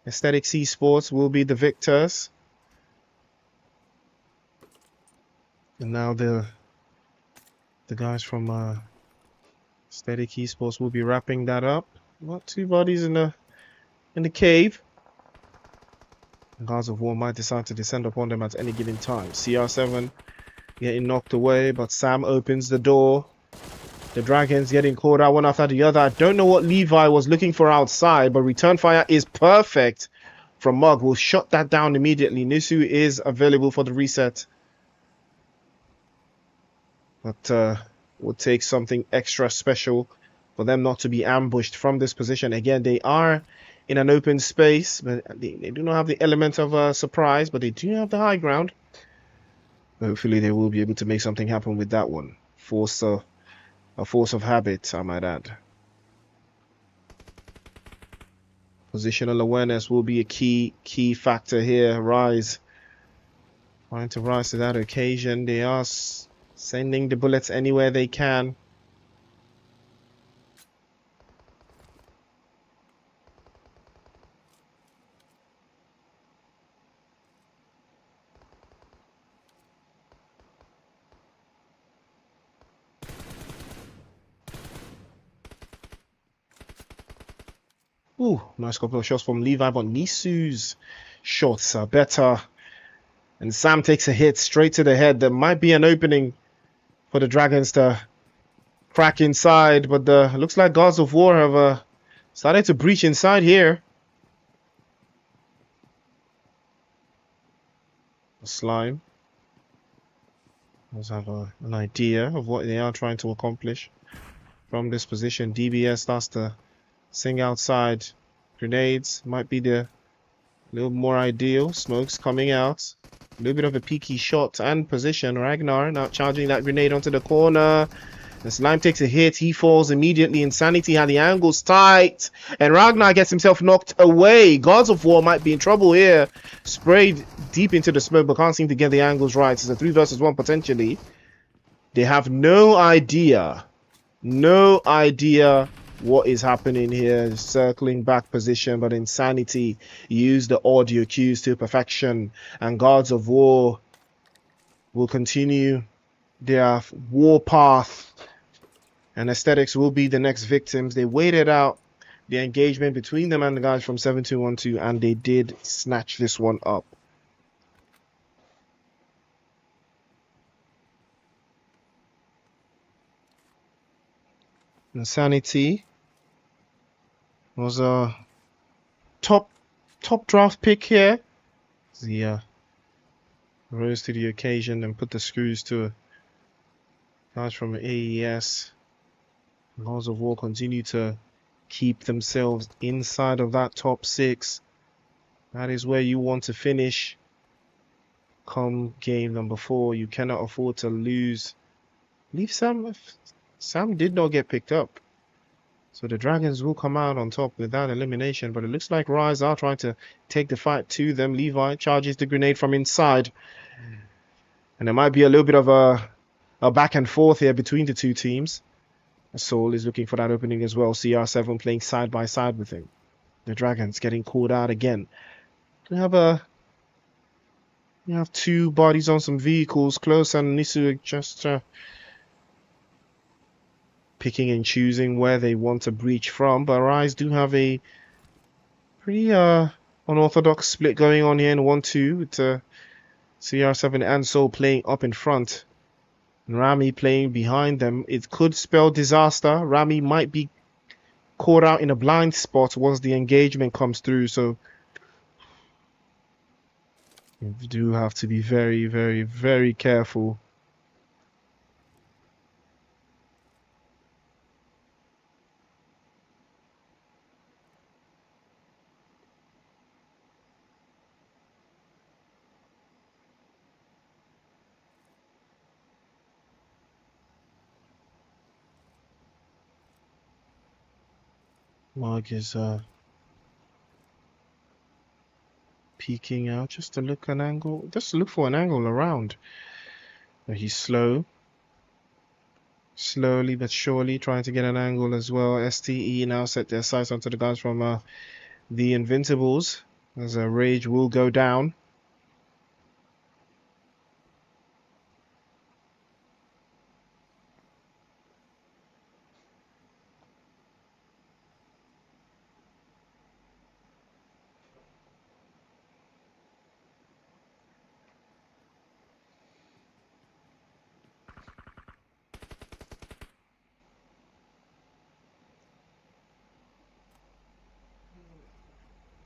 Aesthetics Esports will be the victors. And now the guys from Aesthetic Esports will be wrapping that up. What, 2 bodies in the cave. The Guards of War might decide to descend upon them at any given time. CR7 getting knocked away, but Sam opens the door. The Dragons getting caught out one after the other. I don't know what Levi was looking for outside, but return fire is perfect from Mug. We'll shut that down immediately. Nisu is available for the reset. But will take something extra special for them not to be ambushed from this position. Again, they are in an open space, but they do not have the element of surprise, but they do have the high ground. Hopefully they will be able to make something happen with that one. A force of habit, I might add. Positional awareness will be a key factor here. Rise. Trying to rise to that occasion. They are sending the bullets anywhere they can. Ooh, nice couple of shots from Levi, but Nisu's shots are better. And Sam takes a hit straight to the head. There might be an opening for the Dragons to crack inside, but looks like Gods of War have started to breach inside here. Slime does have an idea of what they are trying to accomplish from this position. DBS starts to sing outside. Grenades might be the little more ideal. Smoke's coming out. A little bit of a peaky shot and position. Ragnar now charging that grenade onto the corner. The Slime takes a hit. He falls immediately. Insanity had the angles tight. And Ragnar gets himself knocked away. Gods of War might be in trouble here. Sprayed deep into the smoke, but can't seem to get the angles right. It's a 3 versus 1 potentially. They have no idea what is happening here. Circling back position, but Insanity used the audio cues to perfection, and Gods of War will continue their war path, and Aesthetics will be the next victims. They waited out the engagement between them and the guys from 7212, and they did snatch this one up. Insanity was a top draft pick here. He rose to the occasion and put the screws to guys from AES. Gods of War continue to keep themselves inside of that top 6. That is where you want to finish come game number 4. You cannot afford to lose. Leave Sam did not get picked up, so the Dragons will come out on top with that elimination, but it looks like Rise are trying to take the fight to them. Levi charges the grenade from inside, and there might be a little bit of a back and forth here between the two teams. Soul is looking for that opening as well. CR7 playing side by side with him. The Dragons getting called out again. We have 2 bodies on some vehicles close, and Nisu just picking and choosing where they want to breach from. But Rise do have a pretty unorthodox split going on here in 1-2 with CR7 and Soul playing up in front and Rami playing behind them. It could spell disaster. Rami might be caught out in a blind spot once the engagement comes through, so You do have to be very, very, very careful. Mark is peeking out just to look an angle, just to look for an angle around. But he's slow. Slowly but surely trying to get an angle as well. STE now set their sights onto the guys from the Invincibles, as Rage will go down.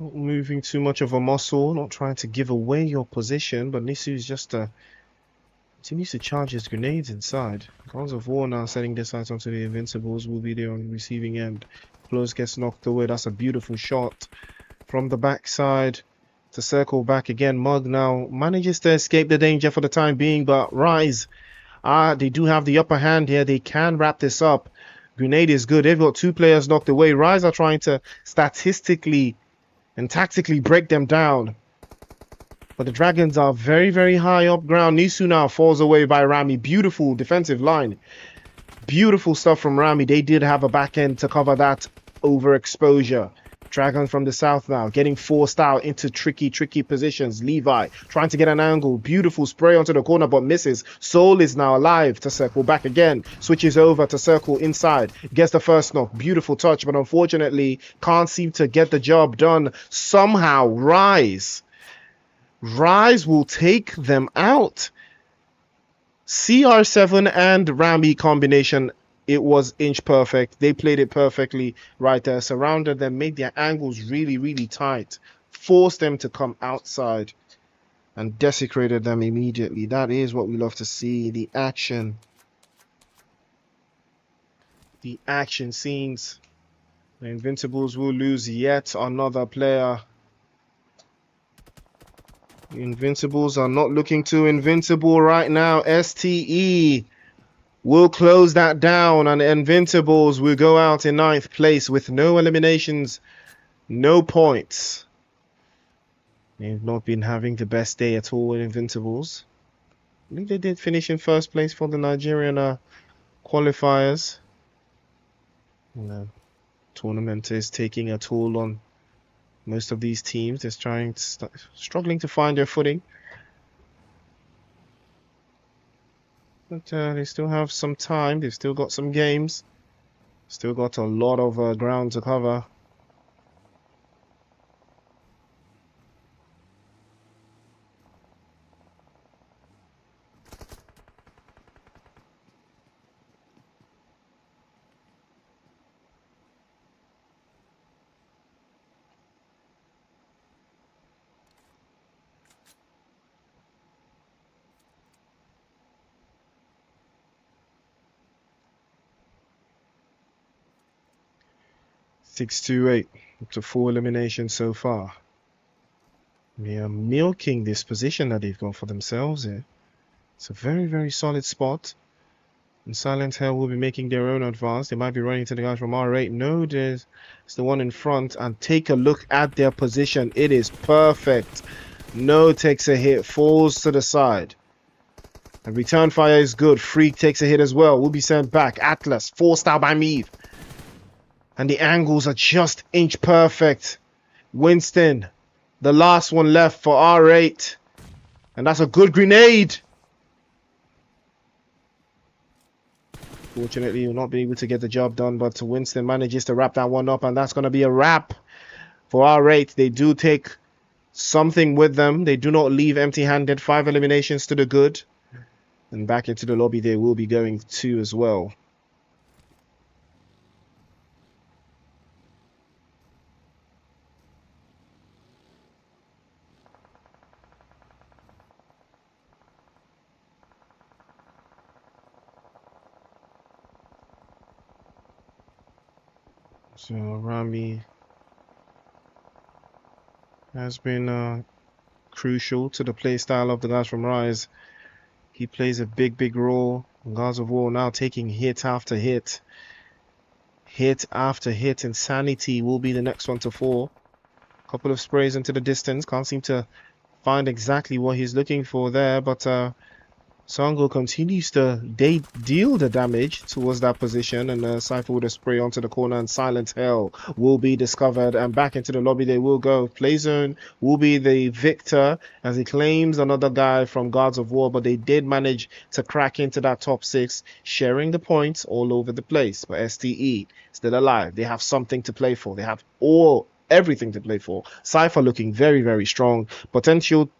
Not moving too much of a muscle, not trying to give away your position, but Nisu's just continues to charge his grenades inside. Gods of War now setting their sights onto the Invincibles, will be there on the receiving end. Close gets knocked away. That's a beautiful shot from the backside to circle back again. Mug now manages to escape the danger for the time being, but Rise, they do have the upper hand here. They can wrap this up. Grenade is good. They've got 2 players knocked away. Rise are trying to statistically and tactically break them down. But the Dragons are very, very high up ground. Nisu now falls away by Rami. Beautiful defensive line. Beautiful stuff from Rami. They did have a back end to cover that overexposure. Dragons from the south now getting forced out into tricky positions. Levi trying to get an angle. Beautiful spray onto the corner but misses. Soul is now alive to circle back again. Switches over to circle inside. Gets the first knock. Beautiful touch, but unfortunately can't seem to get the job done. Somehow Rise will take them out. CR7 and Rami combination, it was inch perfect. They played it perfectly right there. Surrounded them, made their angles really, really tight. Forced them to come outside and desecrated them immediately. That is what we love to see. The action. The action scenes. The Invincibles will lose yet another player. The Invincibles are not looking too invincible right now. STE will close that down, and the Invincibles will go out in 9th place with no eliminations, no points. They've not been having the best day at all with Invincibles. I think they did finish in 1st place for the Nigerian qualifiers. The tournament is taking a toll on most of these teams. They're struggling to find their footing. But they still have some time. They've still got some games. Still got a lot of ground to cover. Six to 8, up to 4 eliminations so far. They are milking this position that they've got for themselves here. It's a very, very solid spot. And Silent Hell will be making their own advance. They might be running to the guys from R8. No, it's the one in front. And take a look at their position. It is perfect. No takes a hit, falls to the side. And return fire is good. Freak takes a hit as well. Will be sent back. Atlas, forced out by Meave. And the angles are just inch perfect. Winston, the last one left for R8. And that's a good grenade. Fortunately, you'll not be able to get the job done, but Winston manages to wrap that one up, and that's going to be a wrap for R8. They do take something with them. They do not leave empty-handed. 5 eliminations to the good. And back into the lobby they will be going to as well. So Rami has been crucial to the play style of the guys from Rise. He plays a big role. Gods of War now taking hit after hit. Hit after hit. Insanity will be the next one to fall. Couple of sprays into the distance. Can't seem to find exactly what he's looking for there, but Songo continues to deal the damage towards that position, and Cypher with a spray onto the corner, and Silent Hell will be discovered, and back into the lobby they will go. Playzone will be the victor as he claims another guy from Gods of War, but they did manage to crack into that top 6, sharing the points all over the place. But STE still alive. They have something to play for. They have everything to play for. Cypher looking very strong. Potential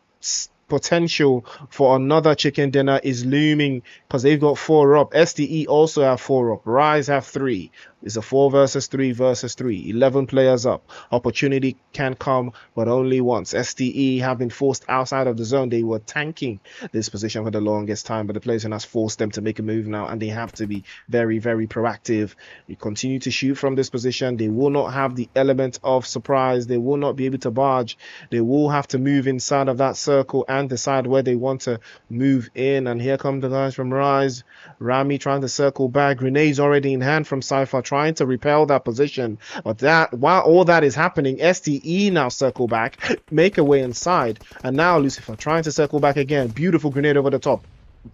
for another chicken dinner is looming because they've got 4 up. STE also have 4 up. Rise have 3. It's a 4 versus 3 versus 3. 11 players up. Opportunity can come, but only once. STE have been forced outside of the zone. They were tanking this position for the longest time, but the players has forced them to make a move now, and they have to be very proactive. They continue to shoot from this position. They will not have the element of surprise. They will not be able to barge. They will have to move inside of that circle and decide where they want to move in. And here come the guys from Rise. Rami trying to circle back. Grenades already in hand from Cypher, trying to repel that position. But that while all that is happening, STE now circle back, make a way inside, and now Lucifer trying to circle back again. Beautiful grenade over the top.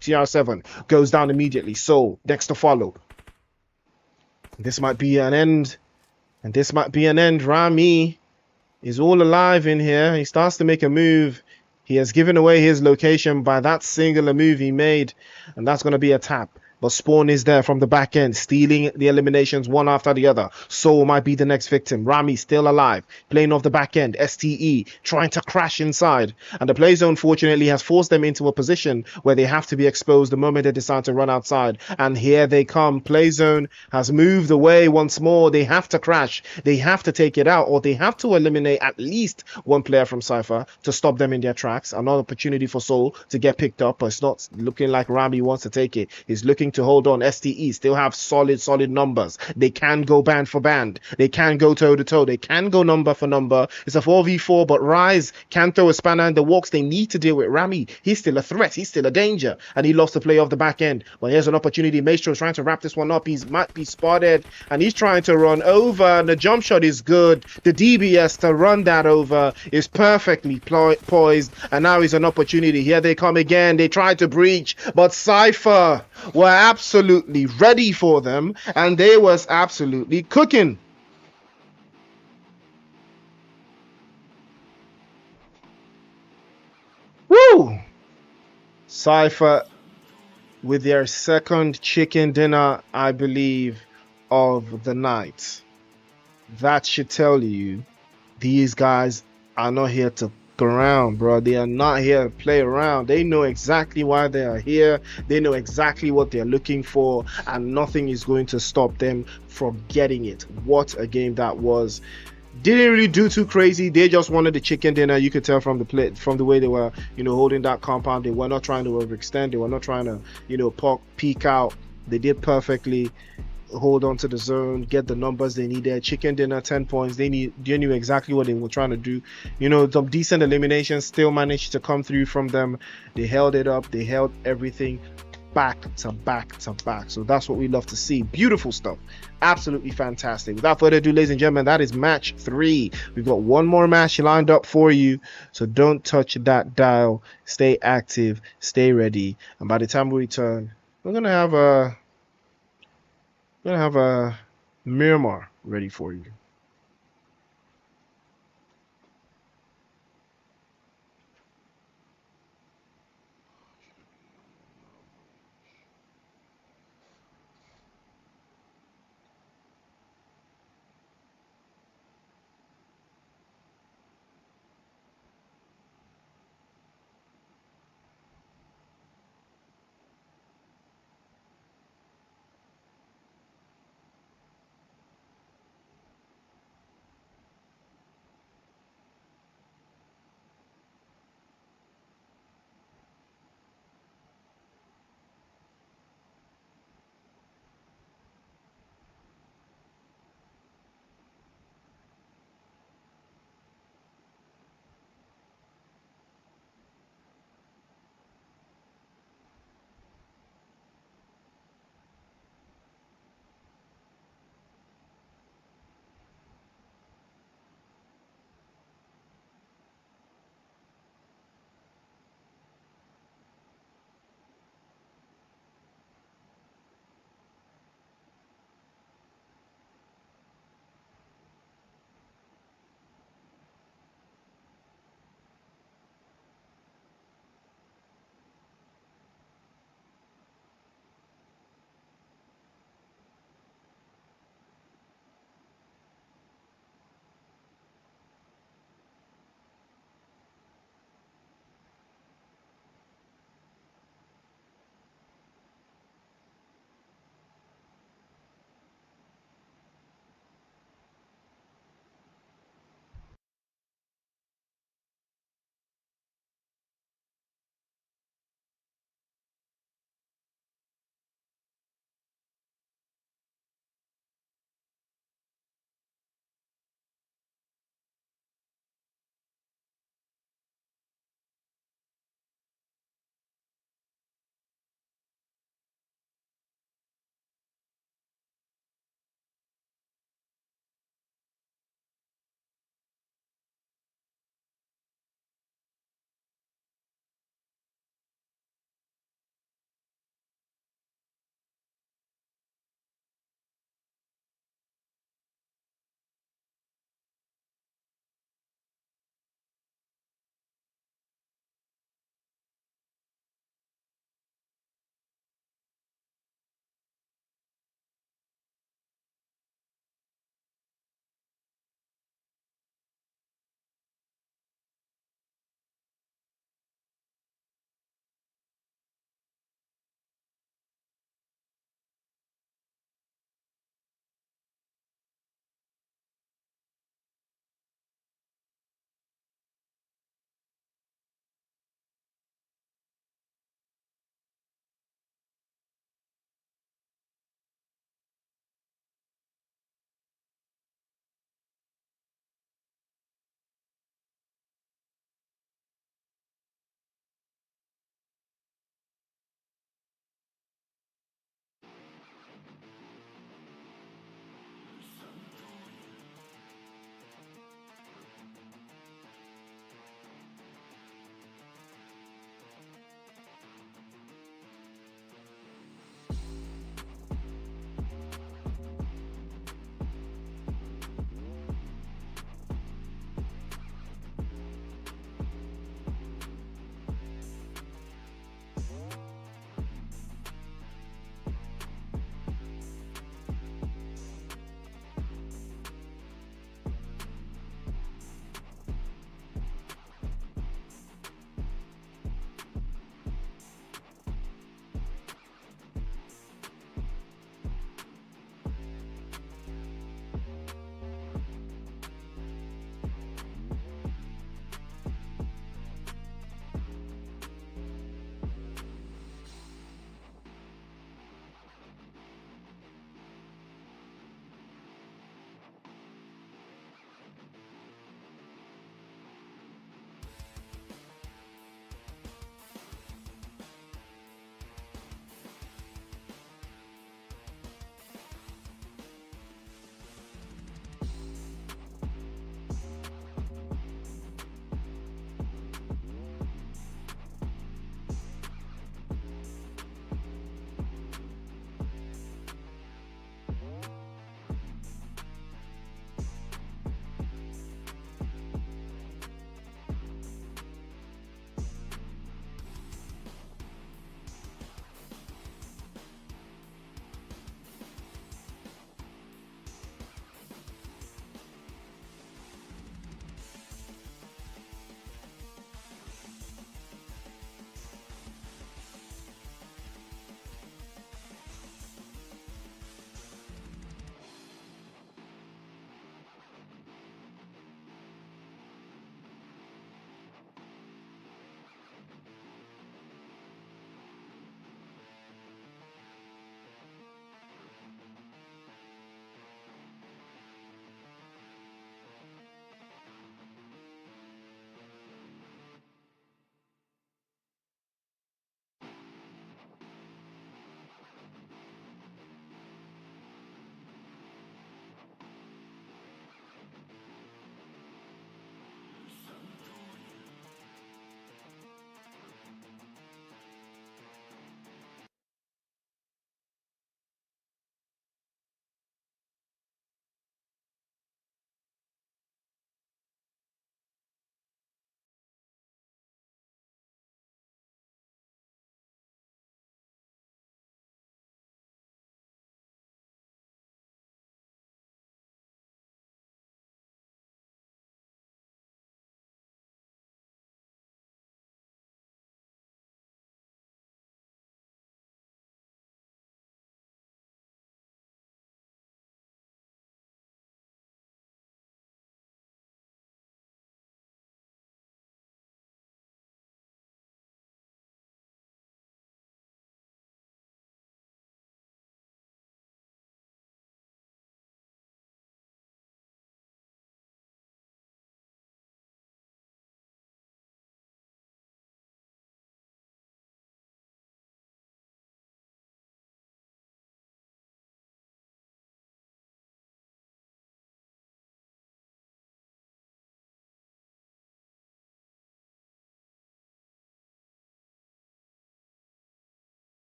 TR7 goes down immediately. So next to follow. This might be an end, and this might be an end. Rami is all alive in here. He starts to make a move. He has given away his location by that singular move he made, and that's going to be a tap. But Spawn is there from the back end, stealing the eliminations one after the other. Soul might be the next victim. Rami still alive, playing off the back end. STE trying to crash inside. And the play zone, fortunately, has forced them into a position where they have to be exposed the moment they decide to run outside. And here they come. Play zone has moved away once more. They have to crash. They have to take it out, or they have to eliminate at least one player from Cypher to stop them in their tracks. Another opportunity for Soul to get picked up, but it's not looking like Rami wants to take it. He's looking to hold on. STE still have solid numbers. They can go band for band. They can go toe to toe. They can go number for number. It's a 4v4, but Rise can throw a spanner in the works. They need to deal with Rami. He's still a threat. He's still a danger, and he lost the play off the back end. But here's an opportunity. Maestro's trying to wrap this one up. He might be spotted, and he's trying to run over, and the jump shot is good. The DBS to run that over is perfectly poised, and now is an opportunity. Here they come again. They tried to breach, but Cypher were absolutely ready for them, and they was absolutely cooking. Woo! Cypher with their second chicken dinner, I believe, of the night. That should tell you these guys are not here to around, bro. They are not here to play around. They know exactly why they are here. They know exactly what they're looking for, and nothing is going to stop them from getting it. What a game that was. Didn't really do too crazy. They just wanted the chicken dinner. You could tell from the play, from the way they were, holding that compound. They were not trying to overextend. They were not trying to, peek out. They did perfectly hold on to the zone, get the numbers they needed. Chicken dinner, 10 points. They knew exactly what they were trying to do. Some decent eliminations still managed to come through from them. They held it up. They held everything back to back to back. So that's what we love to see. Beautiful stuff. Absolutely fantastic. Without further ado, ladies and gentlemen, that is match 3. We've got one more match lined up for you, so don't touch that dial. Stay active, stay ready, and by the time we return, we're gonna have a Miramar ready for you.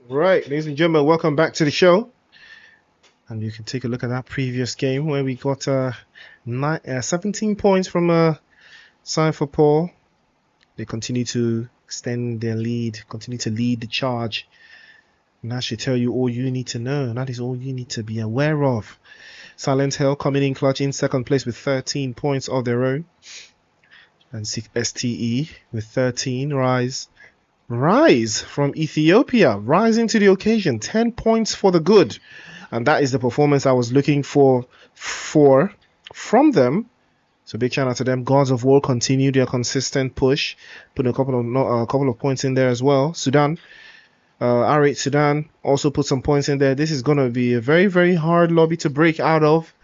Right, ladies and gentlemen, welcome back to the show. And you can take a look at that previous game where we got 17 points from Sign for Paul. They continue to extend their lead, continue to lead the charge. And that should tell you all you need to know. That is all you need to be aware of. Silent Hill coming in clutch in second place with 13 points of their own. And STE with 13. Rise from Ethiopia, rising to the occasion. 10 points for the good. And that is the performance I was looking for from them. So big shout out to them. Gods of War continue their consistent push, putting a couple of points in there as well. Sudan, R8 Sudan also put some points in there. This is gonna be a very, very hard lobby to break out of.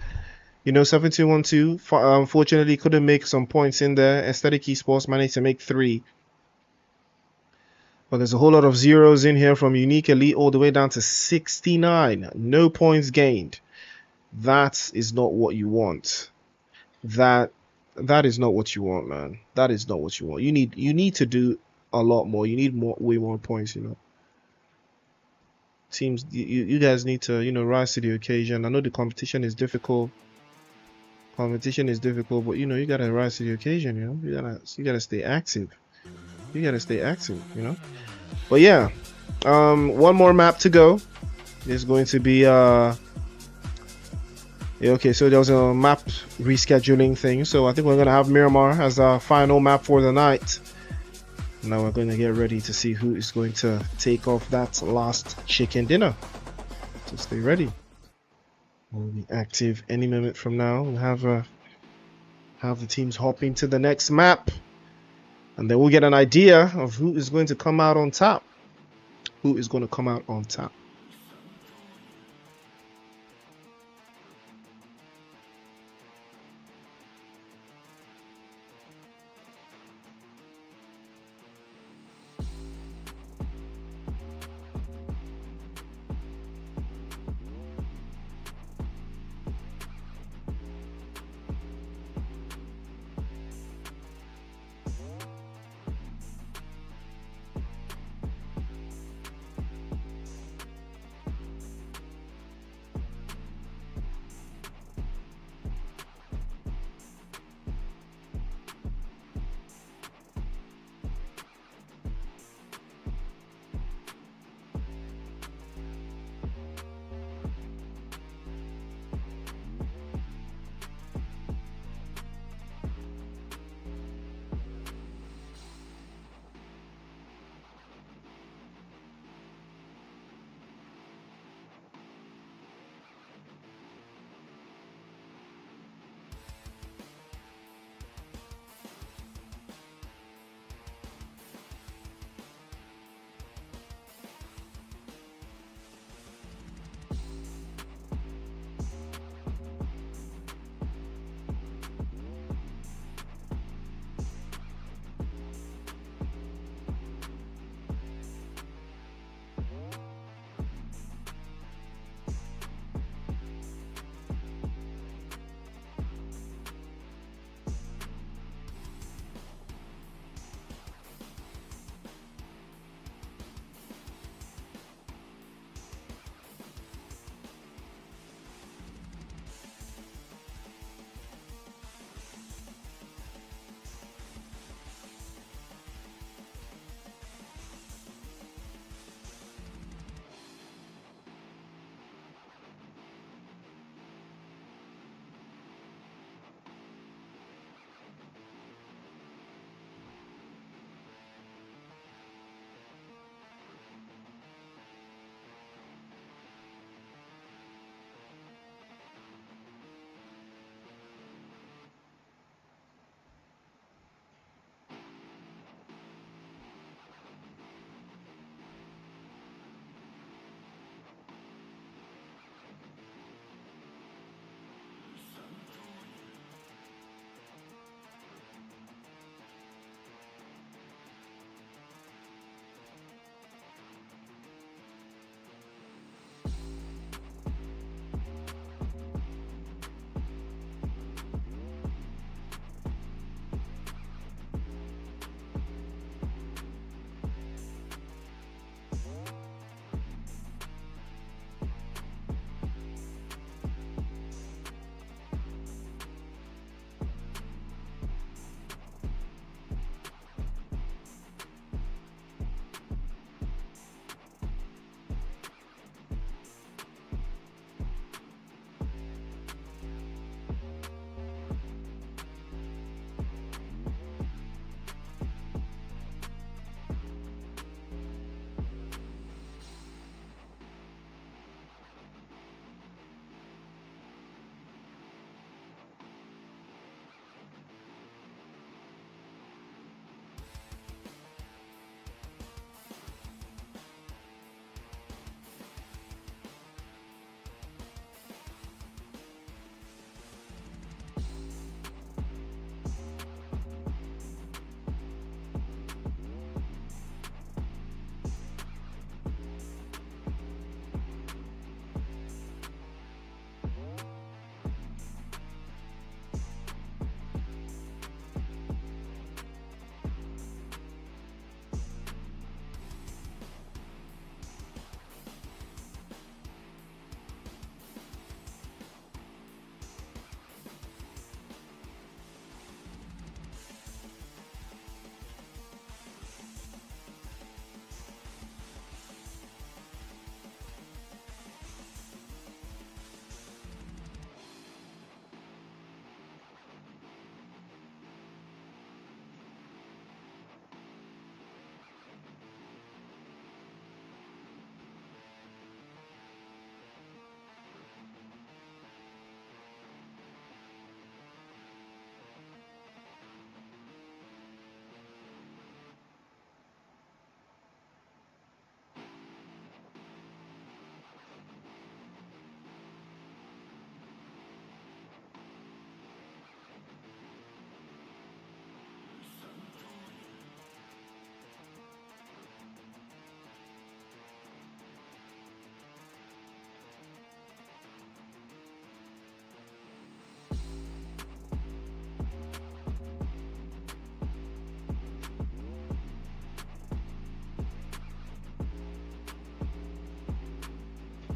You know, 7212 unfortunately couldn't make some points in there. Aesthetic Esports managed to make 3. But there's a whole lot of zeros in here from Unique Elite all the way down to 69. No points gained. That is not what you want. That is not what you want, man. That is not what you want. You need to do a lot more. You need way more points, you know. Teams, you guys need to, you know, rise to the occasion. I know the competition is difficult. But you know, you gotta rise to the occasion, you know. You gotta stay active. You know. But yeah, one more map to go. There's going to be okay, so there was a map rescheduling thing, so I think we're gonna have Miramar as our final map for the night. Now we're gonna get ready to see who is going to take off that last chicken dinner. So stay ready. We'll be active any minute from now. We'll have the teams hopping to the next map. And then we'll get an idea of who is going to come out on top.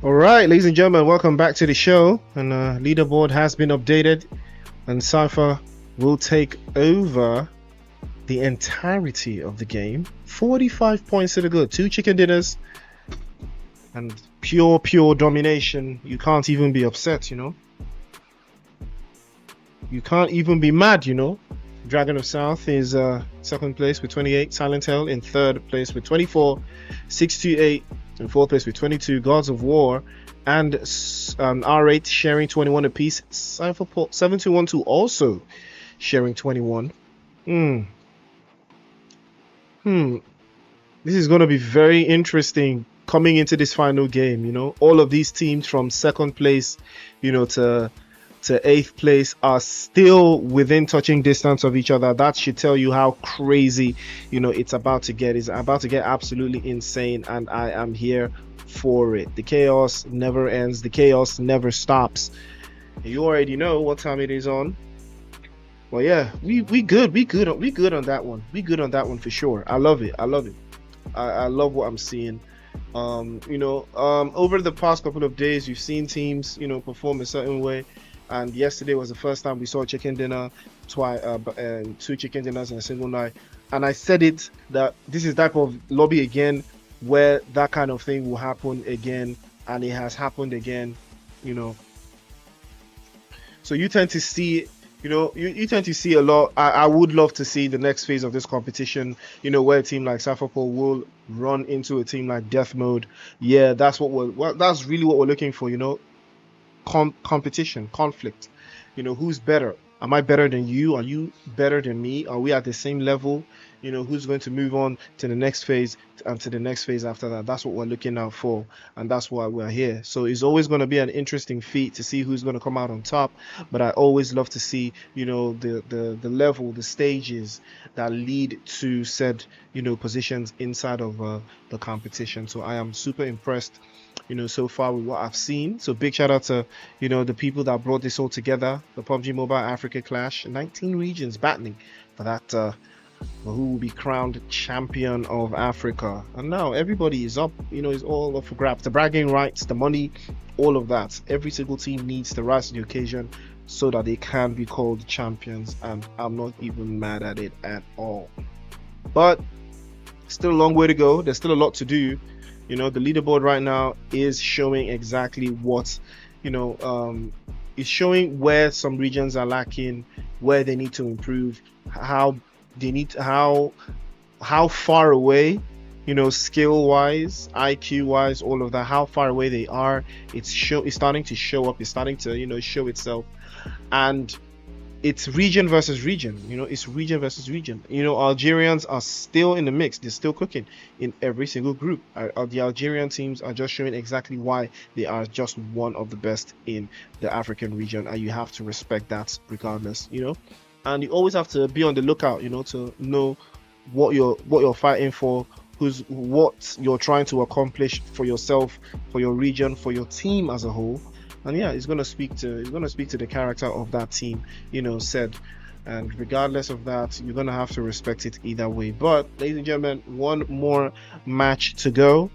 All right, ladies and gentlemen, welcome back to the show. And leaderboard has been updated, and Cypher will take over the entirety of the game. 45 points to the good, 2 chicken dinners, and pure domination. You can't even be upset, you know. You can't even be mad, you know. Dragon of South is second place with 28. Silent Hill in third place with 24. 628 in fourth place with 22. Gods of War and R8 sharing 21 apiece. 7212 also sharing 21. This is going to be very interesting coming into this final game. You know, all of these teams from second place, you know, to eighth place are still within touching distance of each other. That should tell you how crazy, you know, it's about to get. It's about to get absolutely insane, and I am here for it. The chaos never ends. The chaos never stops. You already know what time it is on. Well, yeah, we good on that one. We good on that one for sure. I love it. I love what I'm seeing. You know, over the past couple of days, you've seen teams, you know, perform a certain way. And yesterday was the first time we saw chicken dinner, and 2 chicken dinners in a single night. And I said it that this is type of lobby again where that kind of thing will happen again, and it has happened again, you know. So you tend to see, you know, you tend to see a lot. I would love to see the next phase of this competition, you know, where a team like Safapol will run into a team like Death Mode. Yeah, that's that's really what we're looking for, you know. Competition, conflict, you know, who's better? Am I better than you? Are you better than me? Are we at the same level? You know, who's going to move on to the next phase and to the next phase after that? That's what we're looking out for, and that's why we're here. So it's always going to be an interesting feat to see who's going to come out on top, but I always love to see, you know, the level, the stages that lead to said, you know, positions inside of the competition. So I am super impressed, you know, so far with what I've seen. So big shout out to, you know, the people that brought this all together, the PUBG Mobile Africa Clash. 19 regions battling for that who will be crowned champion of Africa. And now everybody is up, you know, it's all up for grabs. The bragging rights, the money, all of that. Every single team needs to rise to the occasion so that they can be called champions, and I'm not even mad at it at all. But still a long way to go. There's still a lot to do. You know, the leaderboard right now is showing exactly what, you know, it's showing where some regions are lacking, where they need to improve, how far away, you know, skill wise, IQ wise, all of that, how far away they are. It's starting to show up. It's starting to, you know, show itself. And it's region versus region, you know, it's region versus region. You know, Algerians are still in the mix. They're still cooking in every single group. The Algerian teams are just showing exactly why they are just one of the best in the African region, and you have to respect that regardless, you know. And you always have to be on the lookout, you know, to know what you're fighting for, what you're trying to accomplish for yourself, for your region, for your team as a whole. And yeah, it's gonna speak to the character of that team, you know, said. And regardless of that, you're gonna have to respect it either way. But ladies and gentlemen, one more match to go.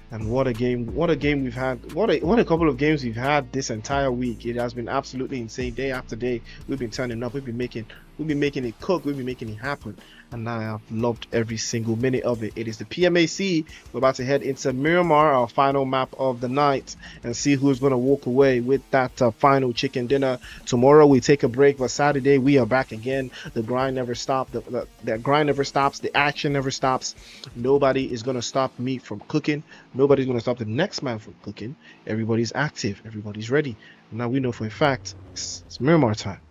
And what a game we've had. What a couple of games we've had this entire week. It has been absolutely insane. Day after day, we've been turning up. We've been making it cook. We've been making it happen. And I have loved every single minute of it. It is the PMAC. We're about to head into Miramar, our final map of the night, and see who's going to walk away with that final chicken dinner. Tomorrow we take a break, but Saturday we are back again. The grind never stops. The grind never stops. The action never stops. Nobody is going to stop me from cooking. Nobody's going to stop the next man from cooking. Everybody's active. Everybody's ready. Now we know for a fact it's Miramar time.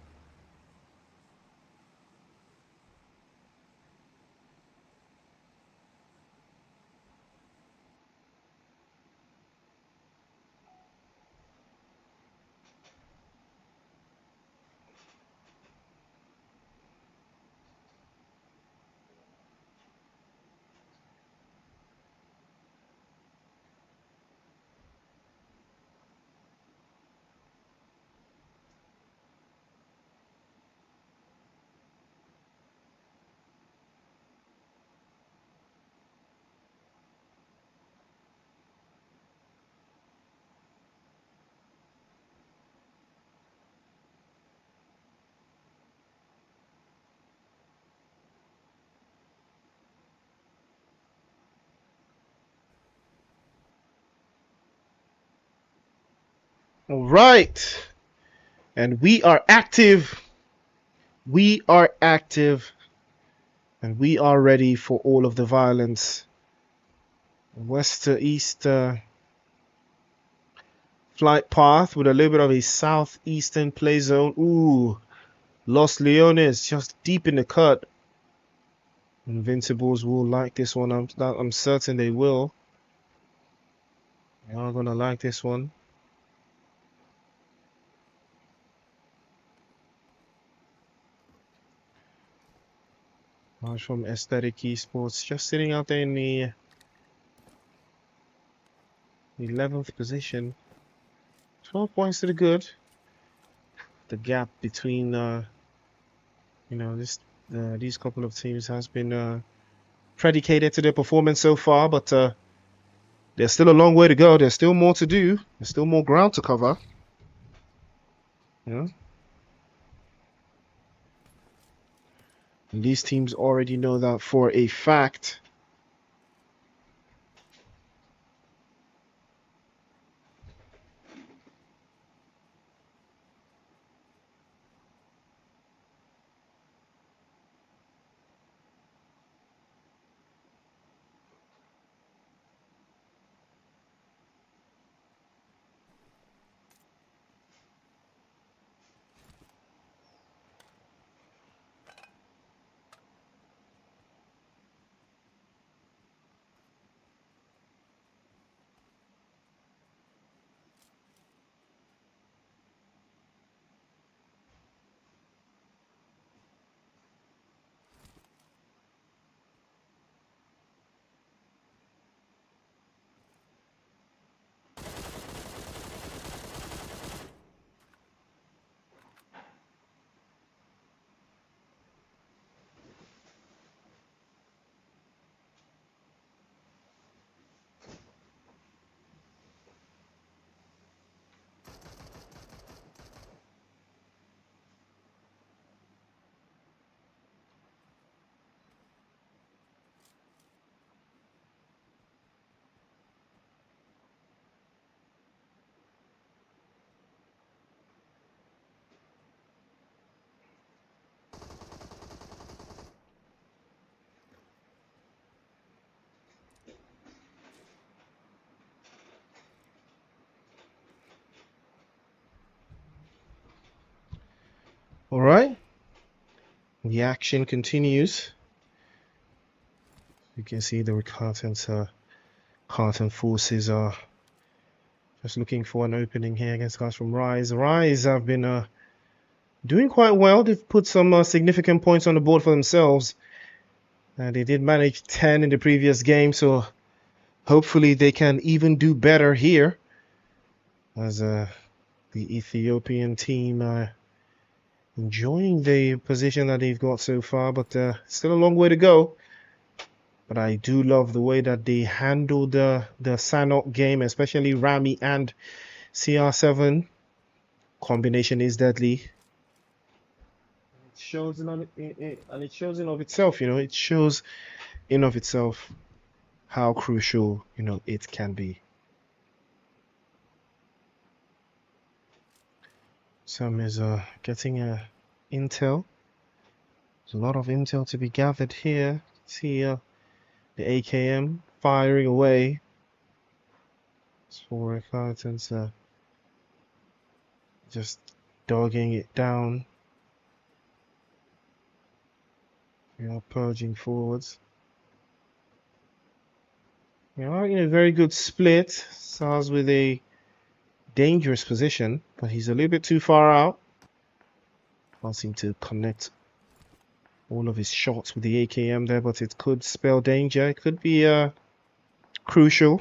All right. And we are active. We are active. And we are ready for all of the violence. West to east flight path with a little bit of a southeastern play zone. Ooh. Los Leones just deep in the cut. Invincibles will like this one. I'm certain they will. They are gonna like this one. March from Aesthetic Esports, just sitting out there in the 11th position. 12 points to the good. The gap between these couple of teams has been predicated to their performance so far, but there's still a long way to go. There's still more to do. There's still more ground to cover. Yeah. And these teams already know that for a fact. All right. The action continues. You can see the Carton forces are just looking for an opening here against guys from Rise. Rise have been doing quite well. They've put some significant points on the board for themselves. They did manage 10 in the previous game, so hopefully they can even do better here. As the Ethiopian team enjoying the position that they've got so far, but still a long way to go. But I do love the way that they handled the Sanok game, especially Rami and CR7. Combination is deadly. It shows and it shows in of itself, it shows in of itself how crucial, it can be. Sam is getting intel. There's a lot of intel to be gathered here. See the AKM firing away. It's for Carton's just dogging it down. We are purging forwards. We are in a very good split. SARS with a dangerous position, but he's a little bit too far out. Can't seem to connect all of his shots with the AKM there, but it could spell danger. It could be crucial.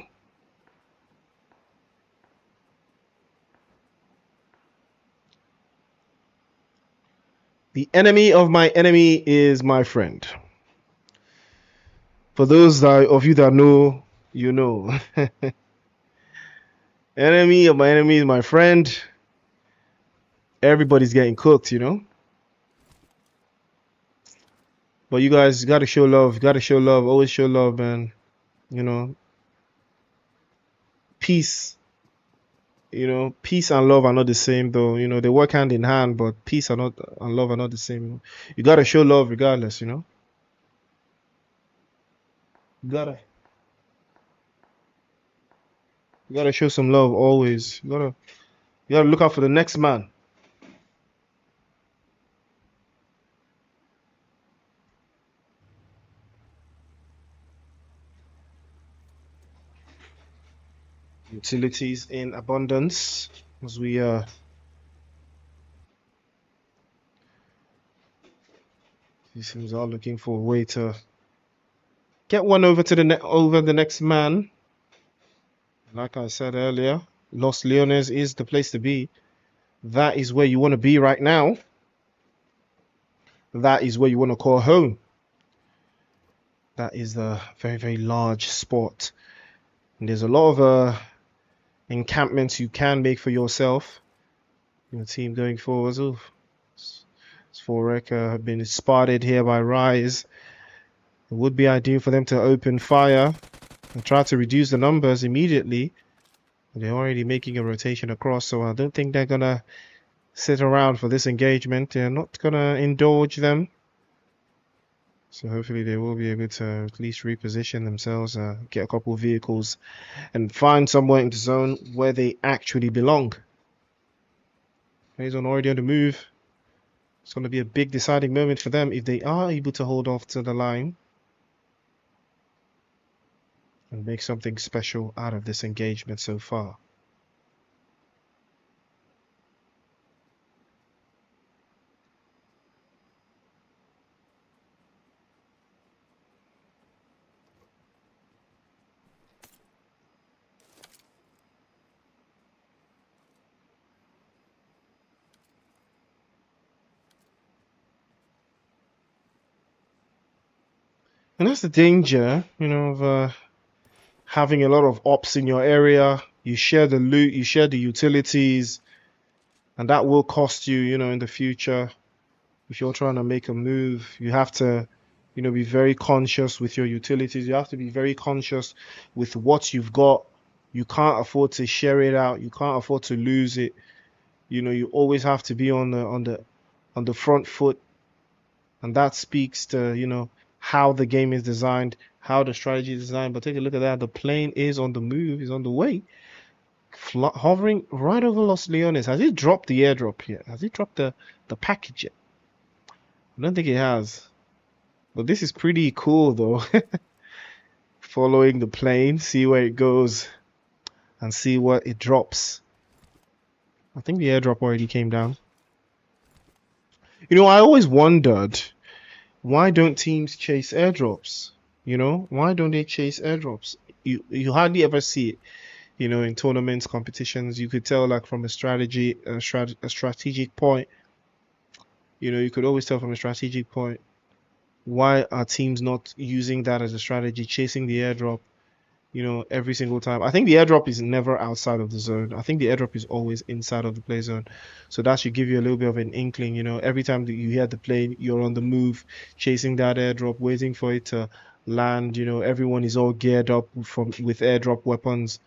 The enemy of my enemy is my friend. For those of you that know, you know. Enemy of my enemy is my friend. Everybody's getting cooked, But you guys gotta show love. Gotta show love. Always show love, man. Peace You know, peace and love are not the same, though. You know, they work hand in hand, but peace and love are not the same. You gotta show love regardless. You know, you gotta show some love always. You gotta look out for the next man. Utilities in abundance as we these teams are looking for a way to get one over to the next man. Like I said earlier, Los Leones is the place to be. That is where you want to be right now. That is where you want to call home. That is a very, very large spot. And there's a lot of encampments you can make for yourself. Your team going forward. Ooh, Sporek have been spotted here by Rise. It would be ideal for them to open fire and try to reduce the numbers immediately. They're already making a rotation across, so I don't think they're gonna sit around for this engagement. They're not gonna indulge them. So hopefully they will be able to at least reposition themselves, get a couple of vehicles, and find somewhere in the zone where they actually belong. Mason already on the move. It's going to be a big deciding moment for them if they are able to hold off to the line and make something special out of this engagement so far. And that's the danger, you know, of having a lot of ops in your area. You share the loot, you share the utilities, and that will cost you, you know, in the future. If you're trying to make a move, you have to, you know, be very conscious with your utilities. You have to be very conscious with what you've got. You can't afford to share it out. You can't afford to lose it. You know, you always have to be on the front foot, and that speaks to, you know, how the game is designed, how the strategy is designed. But take a look at that. The plane is on the move, is on the way, hovering right over Los Leones. Has he dropped the airdrop yet? Has he dropped the package yet? I don't think it has. But this is pretty cool, though. Following the plane, see where it goes, and see what it drops. I think the airdrop already came down. You know, I always wondered, why don't teams chase airdrops? You know, why don't they chase airdrops? You hardly ever see it. You know, in tournaments, competitions, you could tell, like, from a strategic point. You know, you could always tell from a strategic point, why are teams not using that as a strategy, chasing the airdrop, you know, every single time? I think the airdrop is never outside of the zone. I think the airdrop is always inside of the play zone. So that should give you a little bit of an inkling, you know, every time that you hear the plane, you're on the move, chasing that airdrop, waiting for it to land. You know, everyone is all geared up with airdrop weapons,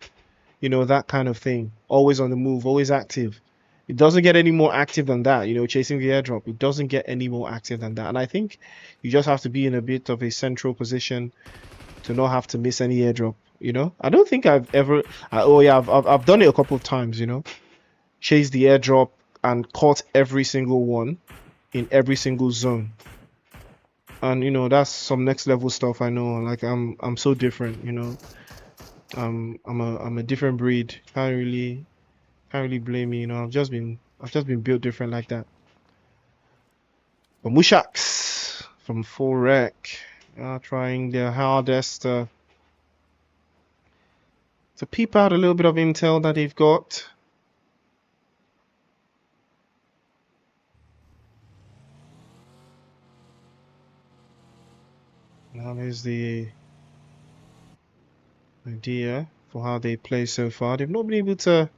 you know, that kind of thing. Always on the move, always active. It doesn't get any more active than that, you know, chasing the airdrop. It doesn't get any more active than that. And I think you just have to be in a bit of a central position to not have to miss any airdrop, you know. I don't think I've ever... I've done it a couple of times, you know. Chased the airdrop and caught every single one in every single zone. And, you know, that's some next level stuff, I know. Like, I'm so different, you know. I'm a different breed. Can't really blame me, you know. I've just been built different like that. But Mushaks from Full Rec are trying their hardest to peep out a little bit of intel that they've got. Now here's the idea for how they play so far. They've not been able to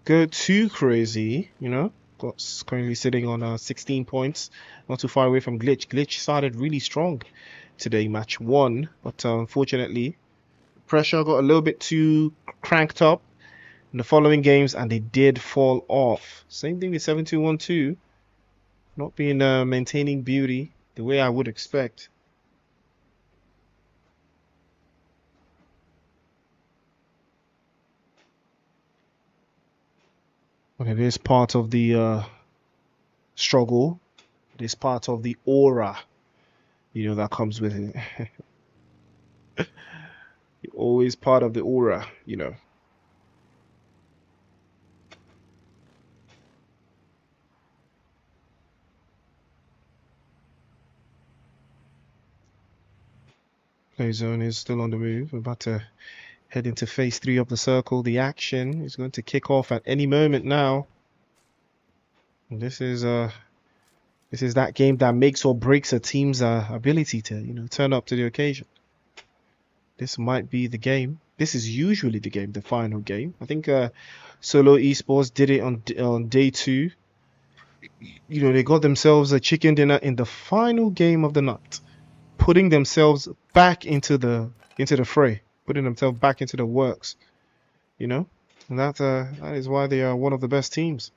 go too crazy, you know. Got currently sitting on 16 points, not too far away from Glitch. Glitch started really strong today, match 1, but unfortunately pressure got a little bit too cranked up in the following games, and they did fall off. Same thing with 7-2-1-2. Not being maintaining beauty the way I would expect. But it is part of the struggle. It is part of the aura, that comes with it. Always part of the aura. Play zone is still on the move. We're about to head into phase 3 of the circle. The action is going to kick off at any moment now. And this is that game that makes or breaks a team's ability to, turn up to the occasion. This might be the game. This is usually the game, the final game. I think Solo Esports did it on day 2. They got themselves a chicken dinner in the final game of the night, putting themselves back into the fray, putting themselves back into the works. And that is why they are one of the best teams.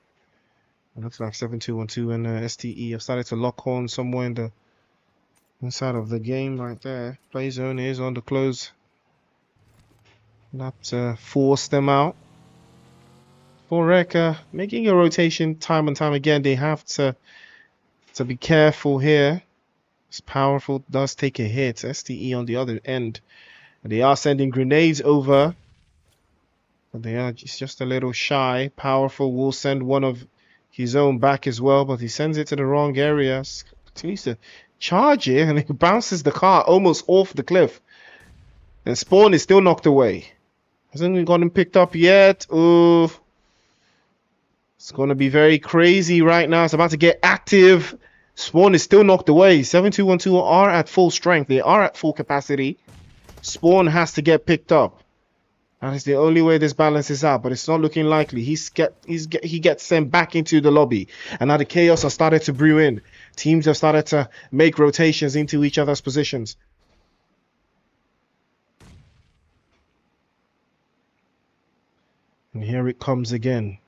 It looks like 7-2-1-2 and STE have started to lock on somewhere in the inside of the game right there. Play zone is on the close. That force them out. For Reka, making a rotation time and time again. They have to be careful here. It's powerful, does take a hit. STE on the other end. And they are sending grenades over. But they are just a little shy. Powerful will send one of his own back as well, but he sends it to the wrong area. Continues to charge it, and it bounces the car almost off the cliff. And Spawn is still knocked away. Hasn't even gotten picked up yet. Ooh. It's going to be very crazy right now. It's about to get active. Spawn is still knocked away. 7-2-1-2 are at full strength. They are at full capacity. Spawn has to get picked up. That is the only way this balances out, but it's not looking likely. He gets sent back into the lobby, and now the chaos has started to brew in. Teams have started to make rotations into each other's positions. And here it comes again.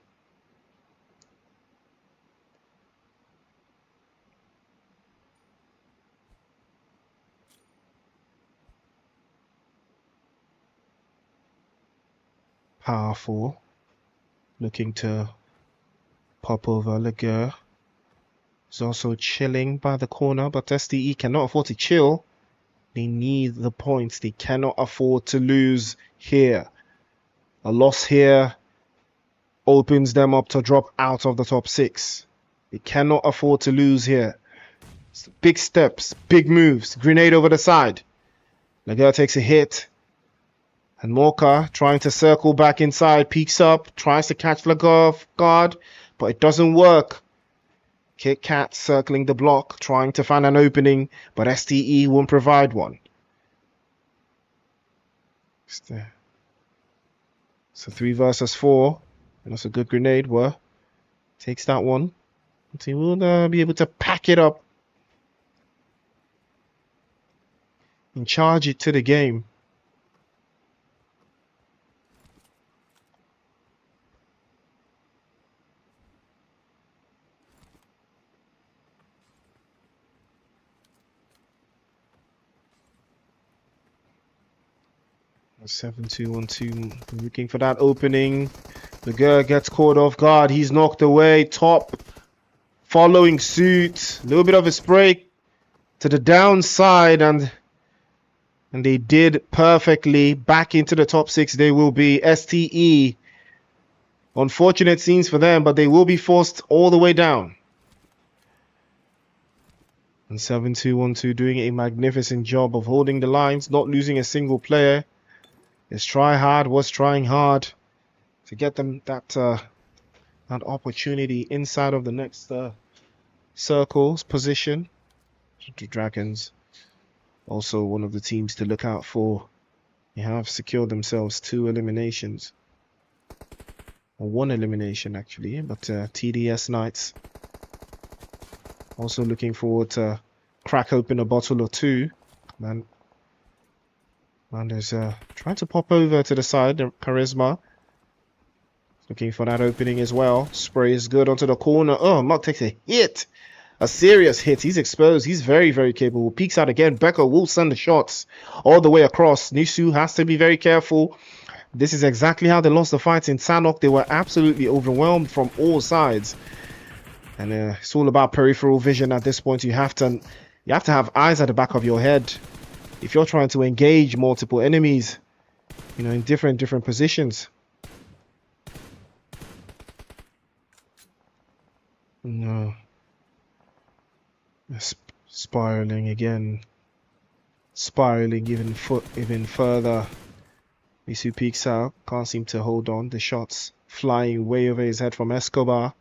Powerful, looking to pop over. Leguer is also chilling by the corner, but STE cannot afford to chill. They need the points. They cannot afford to lose here. A loss here opens them up to drop out of the top 6. They cannot afford to lose here. Big steps, big moves. Grenade over the side. Leguer takes a hit. And Morka trying to circle back inside, peeks up, tries to catch Leguer off guard, but it doesn't work. Kit Kat circling the block, trying to find an opening, but STE won't provide one. So 3 versus 4, and that's a good grenade. Takes that one. He will be able to pack it up and charge it to the game. A 7-2-1-2, looking for that opening. Leguer gets caught off guard. He's knocked away. Top following suit. A little bit of a spray to the downside, and they did perfectly. Back into the top 6 they will be. STE. Unfortunate scenes for them, but they will be forced all the way down. And 7-2-1-2 doing a magnificent job of holding the lines, not losing a single player. His try hard was trying hard to get them that opportunity inside of the next circle's position. The Dragons, also one of the teams to look out for. They have secured themselves 2 eliminations. Or 1 elimination actually, but TDS Knights also looking forward to crack open a bottle or 2. Mander's trying to pop over to the side. Charisma Looking for that opening as well. Spray is good onto the corner. Oh, Mark takes a hit. A serious hit. He's exposed. He's very, very capable. Peeks out again. Becker will send the shots all the way across. Nisu has to be very careful. This is exactly how they lost the fight in Sanok. They were absolutely overwhelmed from all sides. And it's all about peripheral vision at this point. You have to have eyes at the back of your head if you're trying to engage multiple enemies, you know, in different positions. No. Spiraling again. Spiraling even further. Nisu peeks out. Can't seem to hold on. The shots flying way over his head from Escobar.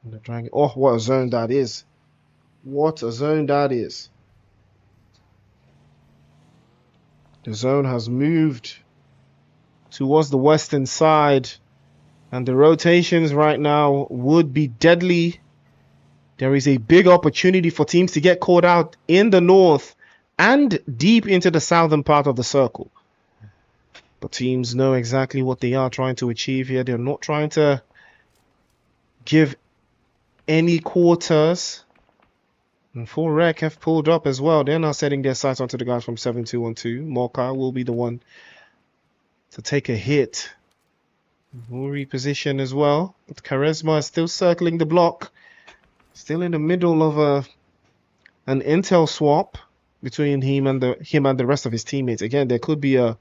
And the dragon. Oh, what a zone that is. What a zone that is. The zone has moved towards the western side. And the rotations right now would be deadly. There is a big opportunity for teams to get caught out in the north and deep into the southern part of the circle. But teams know exactly what they are trying to achieve here. They're not trying to give any quarters. And Full Rec have pulled up as well. They're now setting their sights onto the guys from 7212. Mocha will be the one to take a hit. Will reposition as well. But Charisma is still circling the block. Still in the middle of an intel swap between him and the rest of his teammates. Again, there could be an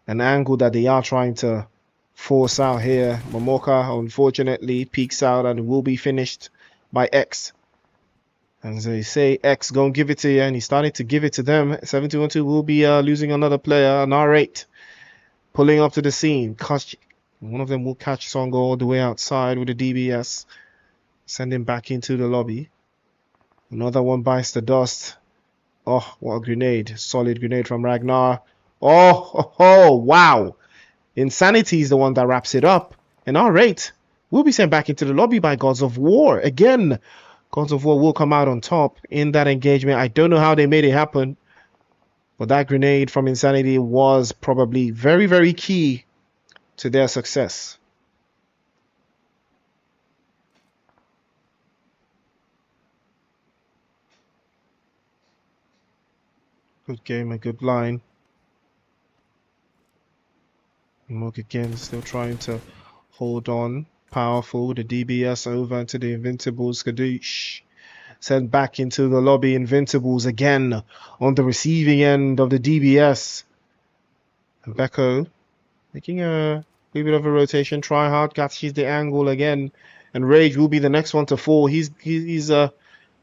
angle that they are trying to force out here. Momoka unfortunately peeks out and will be finished by X. And as they say, X gonna give it to you, and he started to give it to them. 7212 will be losing another player, an R8, pulling up to the scene. One of them will catch Songo all the way outside with the DBS. Send him back into the lobby. Another one bites the dust. Oh, what a grenade. Solid grenade from Ragnar. Oh, wow. Insanity is the one that wraps it up. And R8 will be sent back into the lobby by Gods of War. Again, Gods of War will come out on top in that engagement. I don't know how they made it happen. But that grenade from Insanity was probably very, very key to their success. Good game, a good line. Mook again still trying to hold on. Powerful, the DBS over into the Invincibles. Kadoosh. Sent back into the lobby. Invincibles again on the receiving end of the DBS. Beko making a little bit of a rotation. Try hard, catches the angle again. And Rage will be the next one to fall. He's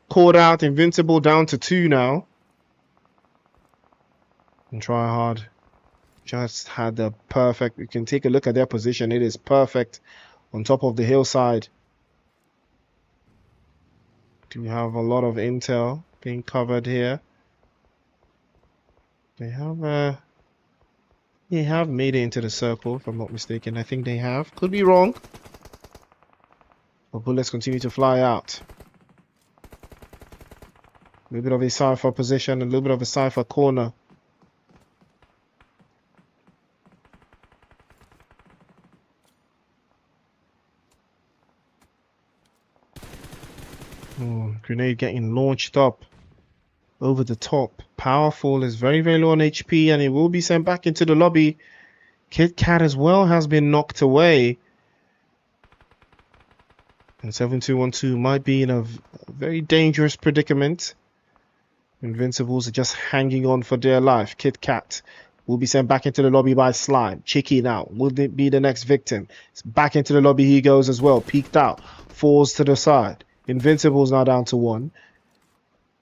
caught out. Invincible down to 2 now. And Try hard just had the perfect. You can take a look at their position. It is perfect on top of the hillside. Do have a lot of intel being covered here. They have made it into the circle, if I'm not mistaken. I think they have. Could be wrong. But bullets continue to fly out. A little bit of a cipher position, a little bit of a cipher corner. Grenade getting launched up over the top. Powerful is very, very low on HP, and it will be sent back into the lobby. Kit Kat as well has been knocked away. And 7212 might be in a very dangerous predicament. Invincibles are just hanging on for dear life. Kit Kat will be sent back into the lobby by Slime. Chicky now will be the next victim. It's back into the lobby he goes as well. Peeked out. Falls to the side. Invincibles now down to 1.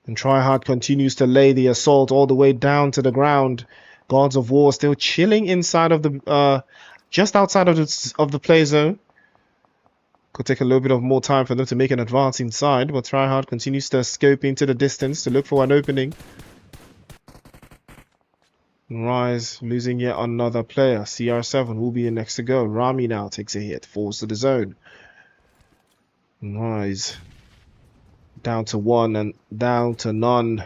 And Tryhard continues to lay the assault all the way down to the ground. Gods of War still chilling inside of the just outside of the play zone. Could take a little bit of more time for them to make an advance inside, but Tryhard continues to scope into the distance to look for an opening. Rise losing yet another player. CR7 will be the next to go. Rami now takes a hit, falls to the zone. Rise down to 1 and down to none.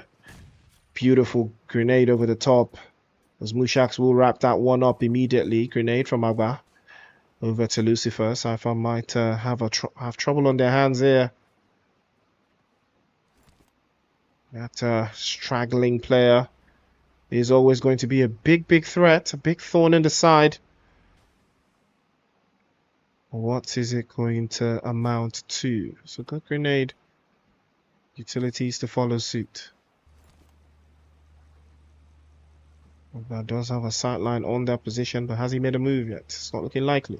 Beautiful grenade over the top. As Mushaks will wrap that one up immediately. Grenade from Agba over to Lucifer. Cypher might have trouble on their hands here. That straggling player is always going to be a big threat, a big thorn in the side. What is it going to amount to? So good grenade. Utilities to follow suit. That does have a sight line on that position, but has he made a move yet? It's not looking likely.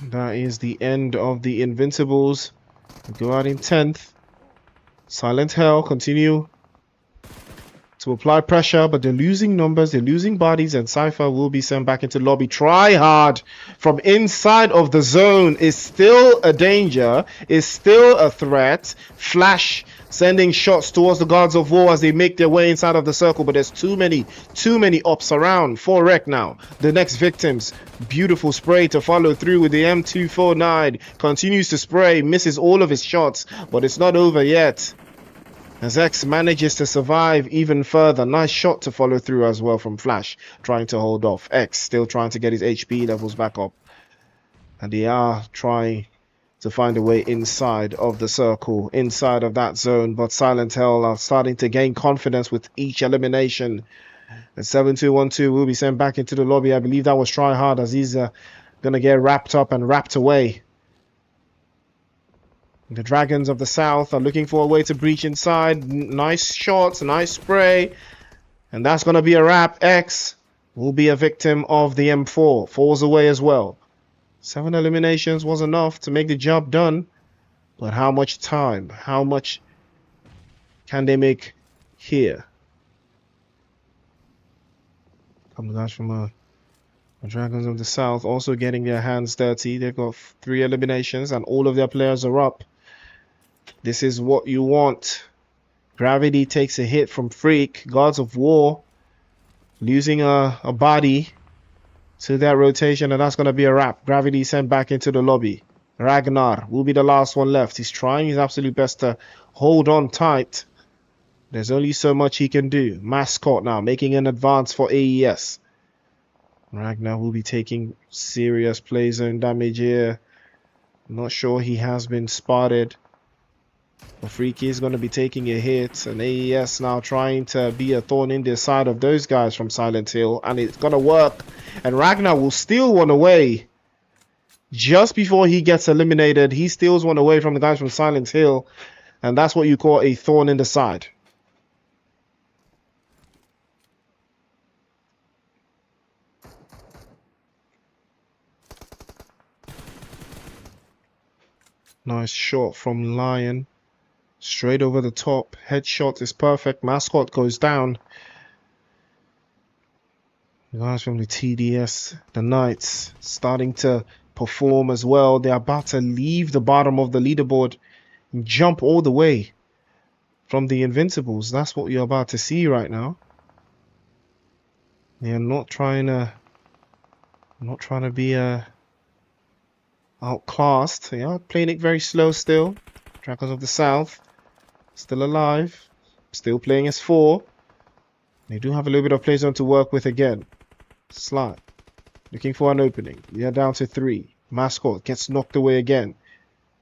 That is the end of the Invincibles. We go out in 10th. Silent Hell continue to apply pressure, but they're losing numbers, they're losing bodies, and Cypher will be sent back into lobby. Try hard from inside of the zone is still a danger, is still a threat. Flash sending shots towards the Gods of War as they make their way inside of the circle, but there's too many ops around. 4 wreck now. The next victims. Beautiful spray to follow through with the M249. Continues to spray, misses all of his shots, but it's not over yet. As X manages to survive even further. Nice shot to follow through as well from Flash. Trying to hold off. X still trying to get his HP levels back up. And they are trying to find a way inside of the circle. Inside of that zone. But Silent Hell are starting to gain confidence with each elimination. And 7212 will be sent back into the lobby. I believe that was Try Hard as he's going to get wrapped up and wrapped away. The Dragons of the South are looking for a way to breach inside. Nice shots, nice spray. And that's going to be a wrap. X will be a victim of the M4. Falls away as well. 7 eliminations was enough to make the job done. But how much time? How much can they make here? Come guys from the Dragons of the South also getting their hands dirty. They've got 3 eliminations and all of their players are up. This is what you want. Gravity takes a hit from Freak. Gods of War losing a body to that rotation, and that's going to be a wrap. Gravity sent back into the lobby. Ragnar will be the last one left. He's trying his absolute best to hold on tight. There's only so much he can do. Mascot now making an advance for AES. Ragnar will be taking serious play zone damage here. I'm not sure he has been spotted. The Freaky is going to be taking a hit, and AES now trying to be a thorn in the side of those guys from Silent Hill, and it's going to work. And Ragnar will steal one away just before he gets eliminated. He steals one away from the guys from Silent Hill, and that's what you call a thorn in the side. Nice shot from Lion. Straight over the top. Headshot is perfect. Mascot goes down. The guys from the TDS, the Knights, starting to perform as well. They're about to leave the bottom of the leaderboard and jump all the way from the Invincibles. That's what you're about to see right now. They're not trying to be outclassed. They are playing it very slow still. Dragons of the South still alive, still playing as 4. They do have a little bit of play zone to work with again. Slide looking for an opening. We are down to 3. Mascot gets knocked away again.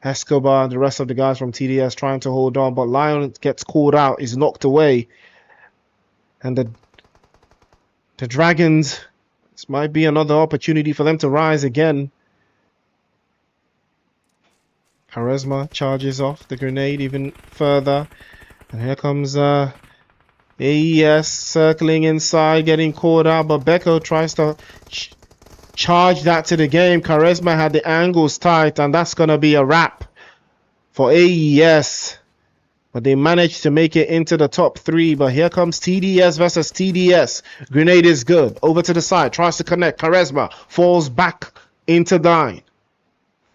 Escobar and the rest of the guys from TDS trying to hold on, but Lion gets called out, is knocked away. And the Dragons, this might be another opportunity for them to rise again. Charisma charges off the grenade even further. And here comes AES circling inside, getting caught out. But Beko tries to charge that to the game. Charisma had the angles tight, and that's going to be a wrap for AES. But they managed to make it into the top 3. But here comes TDS versus TDS. Grenade is good. Over to the side. Tries to connect. Charisma falls back into 9.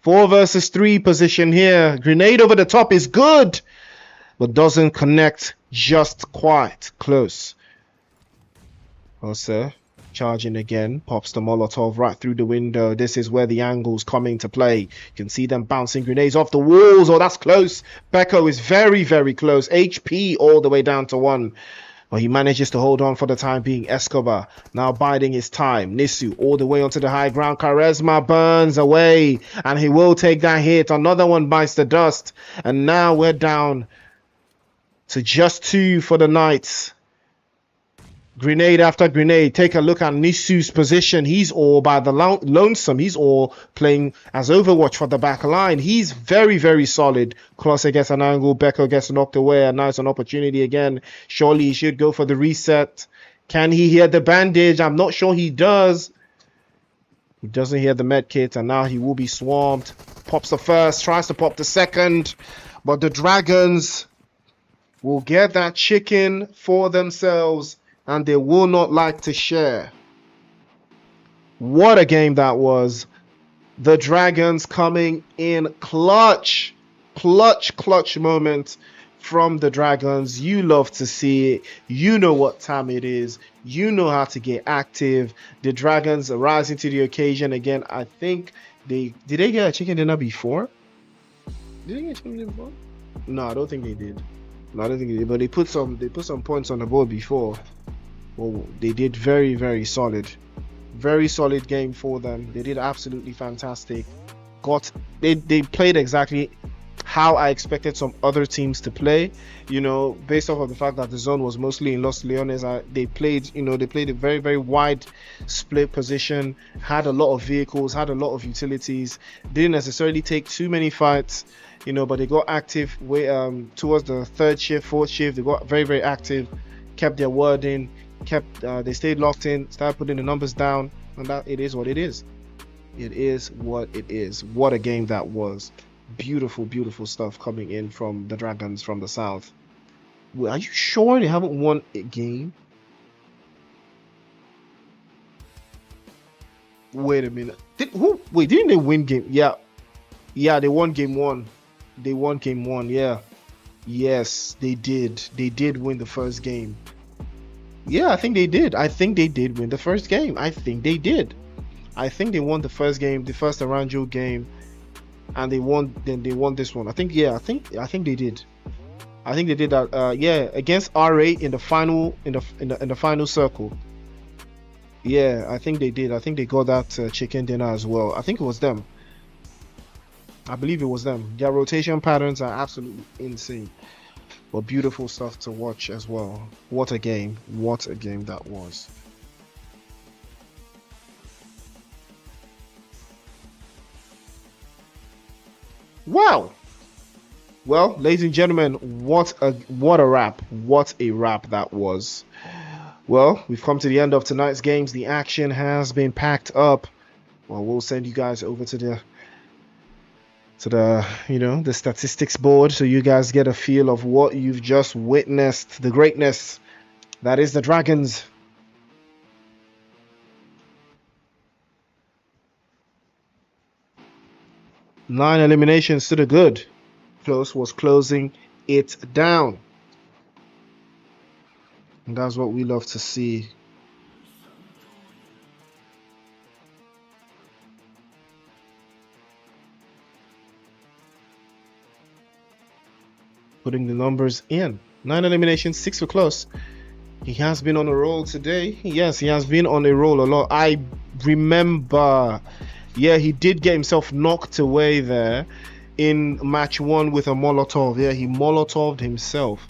4 versus 3 position here. Grenade over the top is good, but doesn't connect just quite close. Also, Charging again, pops the Molotov right through the window. This is where the angles come into play. You can see them bouncing grenades off the walls. Oh, that's close. Beko is very, very close. HP all the way down to 1. But he manages to hold on for the time being. Escobar now biding his time. Nisu all the way onto the high ground. Charisma burns away, and he will take that hit. Another one bites the dust. And now we're down to just 2 for the Knights. Grenade after grenade. Take a look at Nisu's position. He's all by the lonesome. He's all playing as Overwatch for the back line. He's very, very solid. Klose gets an angle. Beko gets knocked away. And now it's an opportunity again. Surely he should go for the reset. Can he hear the bandage? I'm not sure he does. He doesn't hear the med kit. And now he will be swarmed. Pops the first. Tries to pop the second. But the Dragons will get that chicken for themselves. And they will not like to share. What a game that was. The Dragons coming in clutch. Clutch moment from the Dragons. You love to see it. You know what time it is. You know how to get active. The Dragons are rising to the occasion again. I think did they get a chicken dinner before? Did they get a chicken dinner before? No, I don't think they did. No, I don't think they did. But they put some points on the board before. Well, they did very, very solid. Very solid game for them. They did absolutely fantastic. They played exactly how I expected some other teams to play. You know, based off of the fact that the zone was mostly in Los Leones, they played a very, very wide split position, had a lot of vehicles, had a lot of utilities, didn't necessarily take too many fights, but they got active towards the 3rd shift, 4th shift. They got very, very active, kept their word in, they stayed locked in, started putting the numbers down, and that it is what it is. It is what it is. What a game that was. Beautiful, beautiful stuff coming in from the Dragons from the south. Wait, are you sure they haven't won a game? Wait a minute. Didn't they win game? Yeah, they won game 1. They won game 1. Yeah. Yes, they did. They did win the first game. Yeah, I think they did. I think they did win the first game. I think they did. I think they won the first game, the first Aranjo game, and they won this one. I think they did. I think they did that. Yeah, against RA in the final in the final circle. Yeah, I think they did. I think they got that chicken dinner as well. I think it was them. I believe it was them. Their rotation patterns are absolutely insane. But beautiful stuff to watch as well. What a game. What a game that was. Wow. Well, ladies and gentlemen, what a wrap. What a wrap that was. Well, we've come to the end of tonight's games. The action has been packed up. Well, we'll send you guys over to the the statistics board so you guys get a feel of what you've just witnessed. The greatness that is the Dragons. Nine eliminations to the good. Close was closing it down. And that's what we love to see. Putting the numbers in. 9 eliminations, 6 for close. He has been on a roll today. Yes, he has been on a roll a lot. I remember, yeah, he did get himself knocked away there in match 1 with a Molotov. Yeah, he Molotoved himself.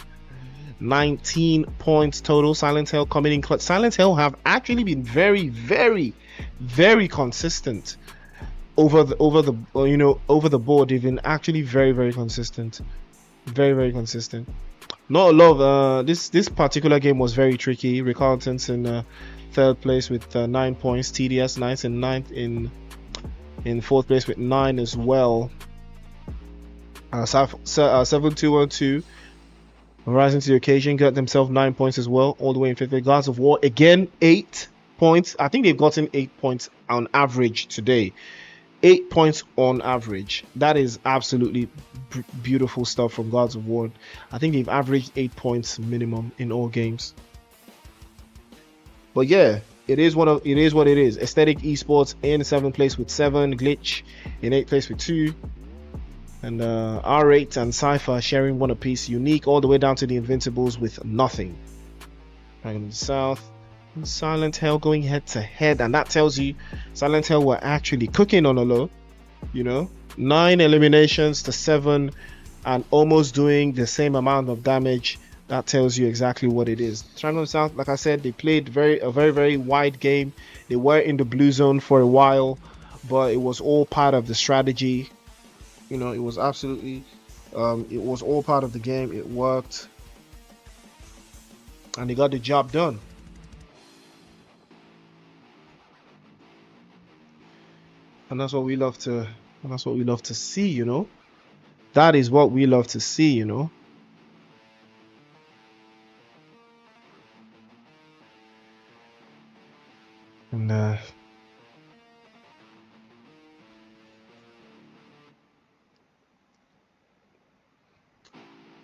19 points total. Silent Hill coming in clutch. Silent Hill have actually been very, very, very consistent over the board. They've been actually very, very consistent. Very, very consistent. Not a lot of this particular game was very tricky. Recaltants in 3rd place with 9 points. TDS Knights in 4th place with 9 as well. 7212 rising to the occasion, got themselves 9 points as well, all the way in 5th place. Gods of War again 8 points. I think they've gotten 8 points on average today. 8 points on average. That is absolutely beautiful stuff from Gods of War. I think they've averaged 8 points minimum in all games. But yeah, it is what it is. Aesthetic Esports in 7th place with 7, Glitch in 8th place with 2, and R8 and Cypher sharing 1 apiece. Unique all the way down to the Invincibles with nothing. Right in the south, Silent Hell going head to head, and that tells you Silent Hell were actually cooking on a low. 9 eliminations to 7, and almost doing the same amount of damage. That tells you exactly what it is. Triangle South, like I said, they played a very wide game. They were in the blue zone for a while, but it was all part of the strategy. It was absolutely, it was all part of the game. It worked, and they got the job done. And that's what we love to. That's what we love to see. That is what we love to see. And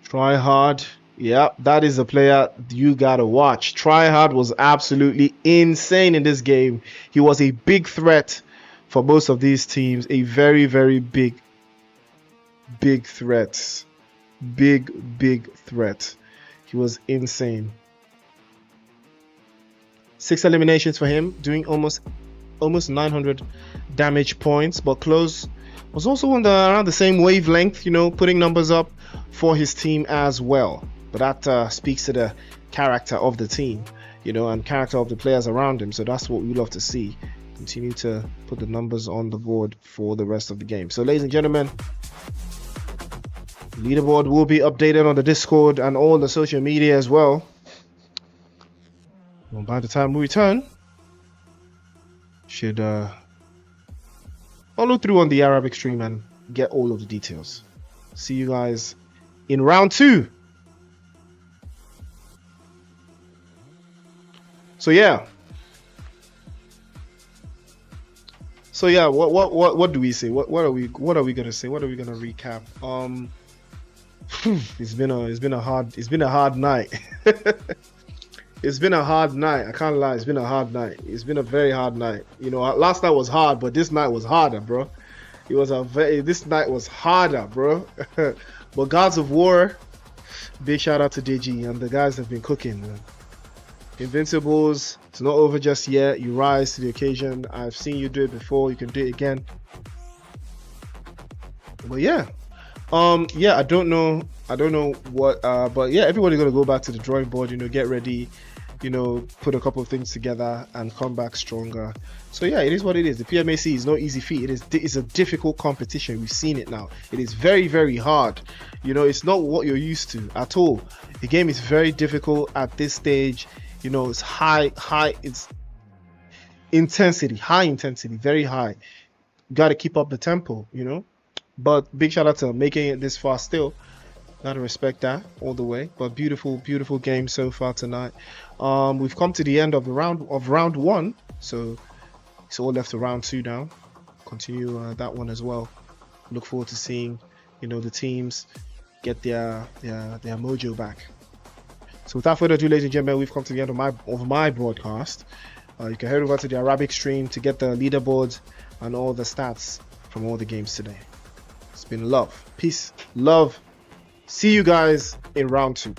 Try Hard, yeah, that is a player you gotta watch. Try Hard was absolutely insane in this game. He was a big threat for most of these teams. A very big threat. Big threat. He was insane. 6 eliminations for him, doing almost 900 damage points, but Close was also around the same wavelength, putting numbers up for his team as well. But that speaks to the character of the team, and character of the players around him. So that's what we love to see. Continue to put the numbers on the board for the rest of the game. So ladies and gentlemen, leaderboard will be updated on the Discord and all the social media as well. Well, by the time we return, should follow through on the Arabic stream and get all of the details. See you guys in round 2. So yeah, what do we say? What are we gonna say? What are we gonna recap? It's been a hard night. It's been a hard night. I can't lie. It's been a hard night. It's been a very hard night. Last night was hard, but this night was harder, bro. This night was harder, bro. But Gods of War, big shout out to Digi, and the guys have been cooking, man. Invincibles, it's not over just yet. You rise to the occasion. I've seen you do it before. You can do it again. But yeah, I don't know what, but yeah, everybody's gonna go back to the drawing board. Get ready. Put a couple of things together and come back stronger. So yeah, it is what it is. The PMAC is no easy feat. It's a difficult competition. We've seen it now. It is very hard. It's not what you're used to at all. The game is very difficult at this stage. It's high, it's high intensity, very high. You got to keep up the tempo, But big shout out to making it this far still. Gotta respect that all the way. But beautiful game so far tonight. We've come to the end of round 1, so it's all left to round 2 now. Continue that one as well. Look forward to seeing the teams get their mojo back. So without further ado, ladies and gentlemen, we've come to the end of my broadcast. You can head over to the Arabic stream to get the leaderboards and all the stats from all the games today. It's been love, peace, love. See you guys in round 2.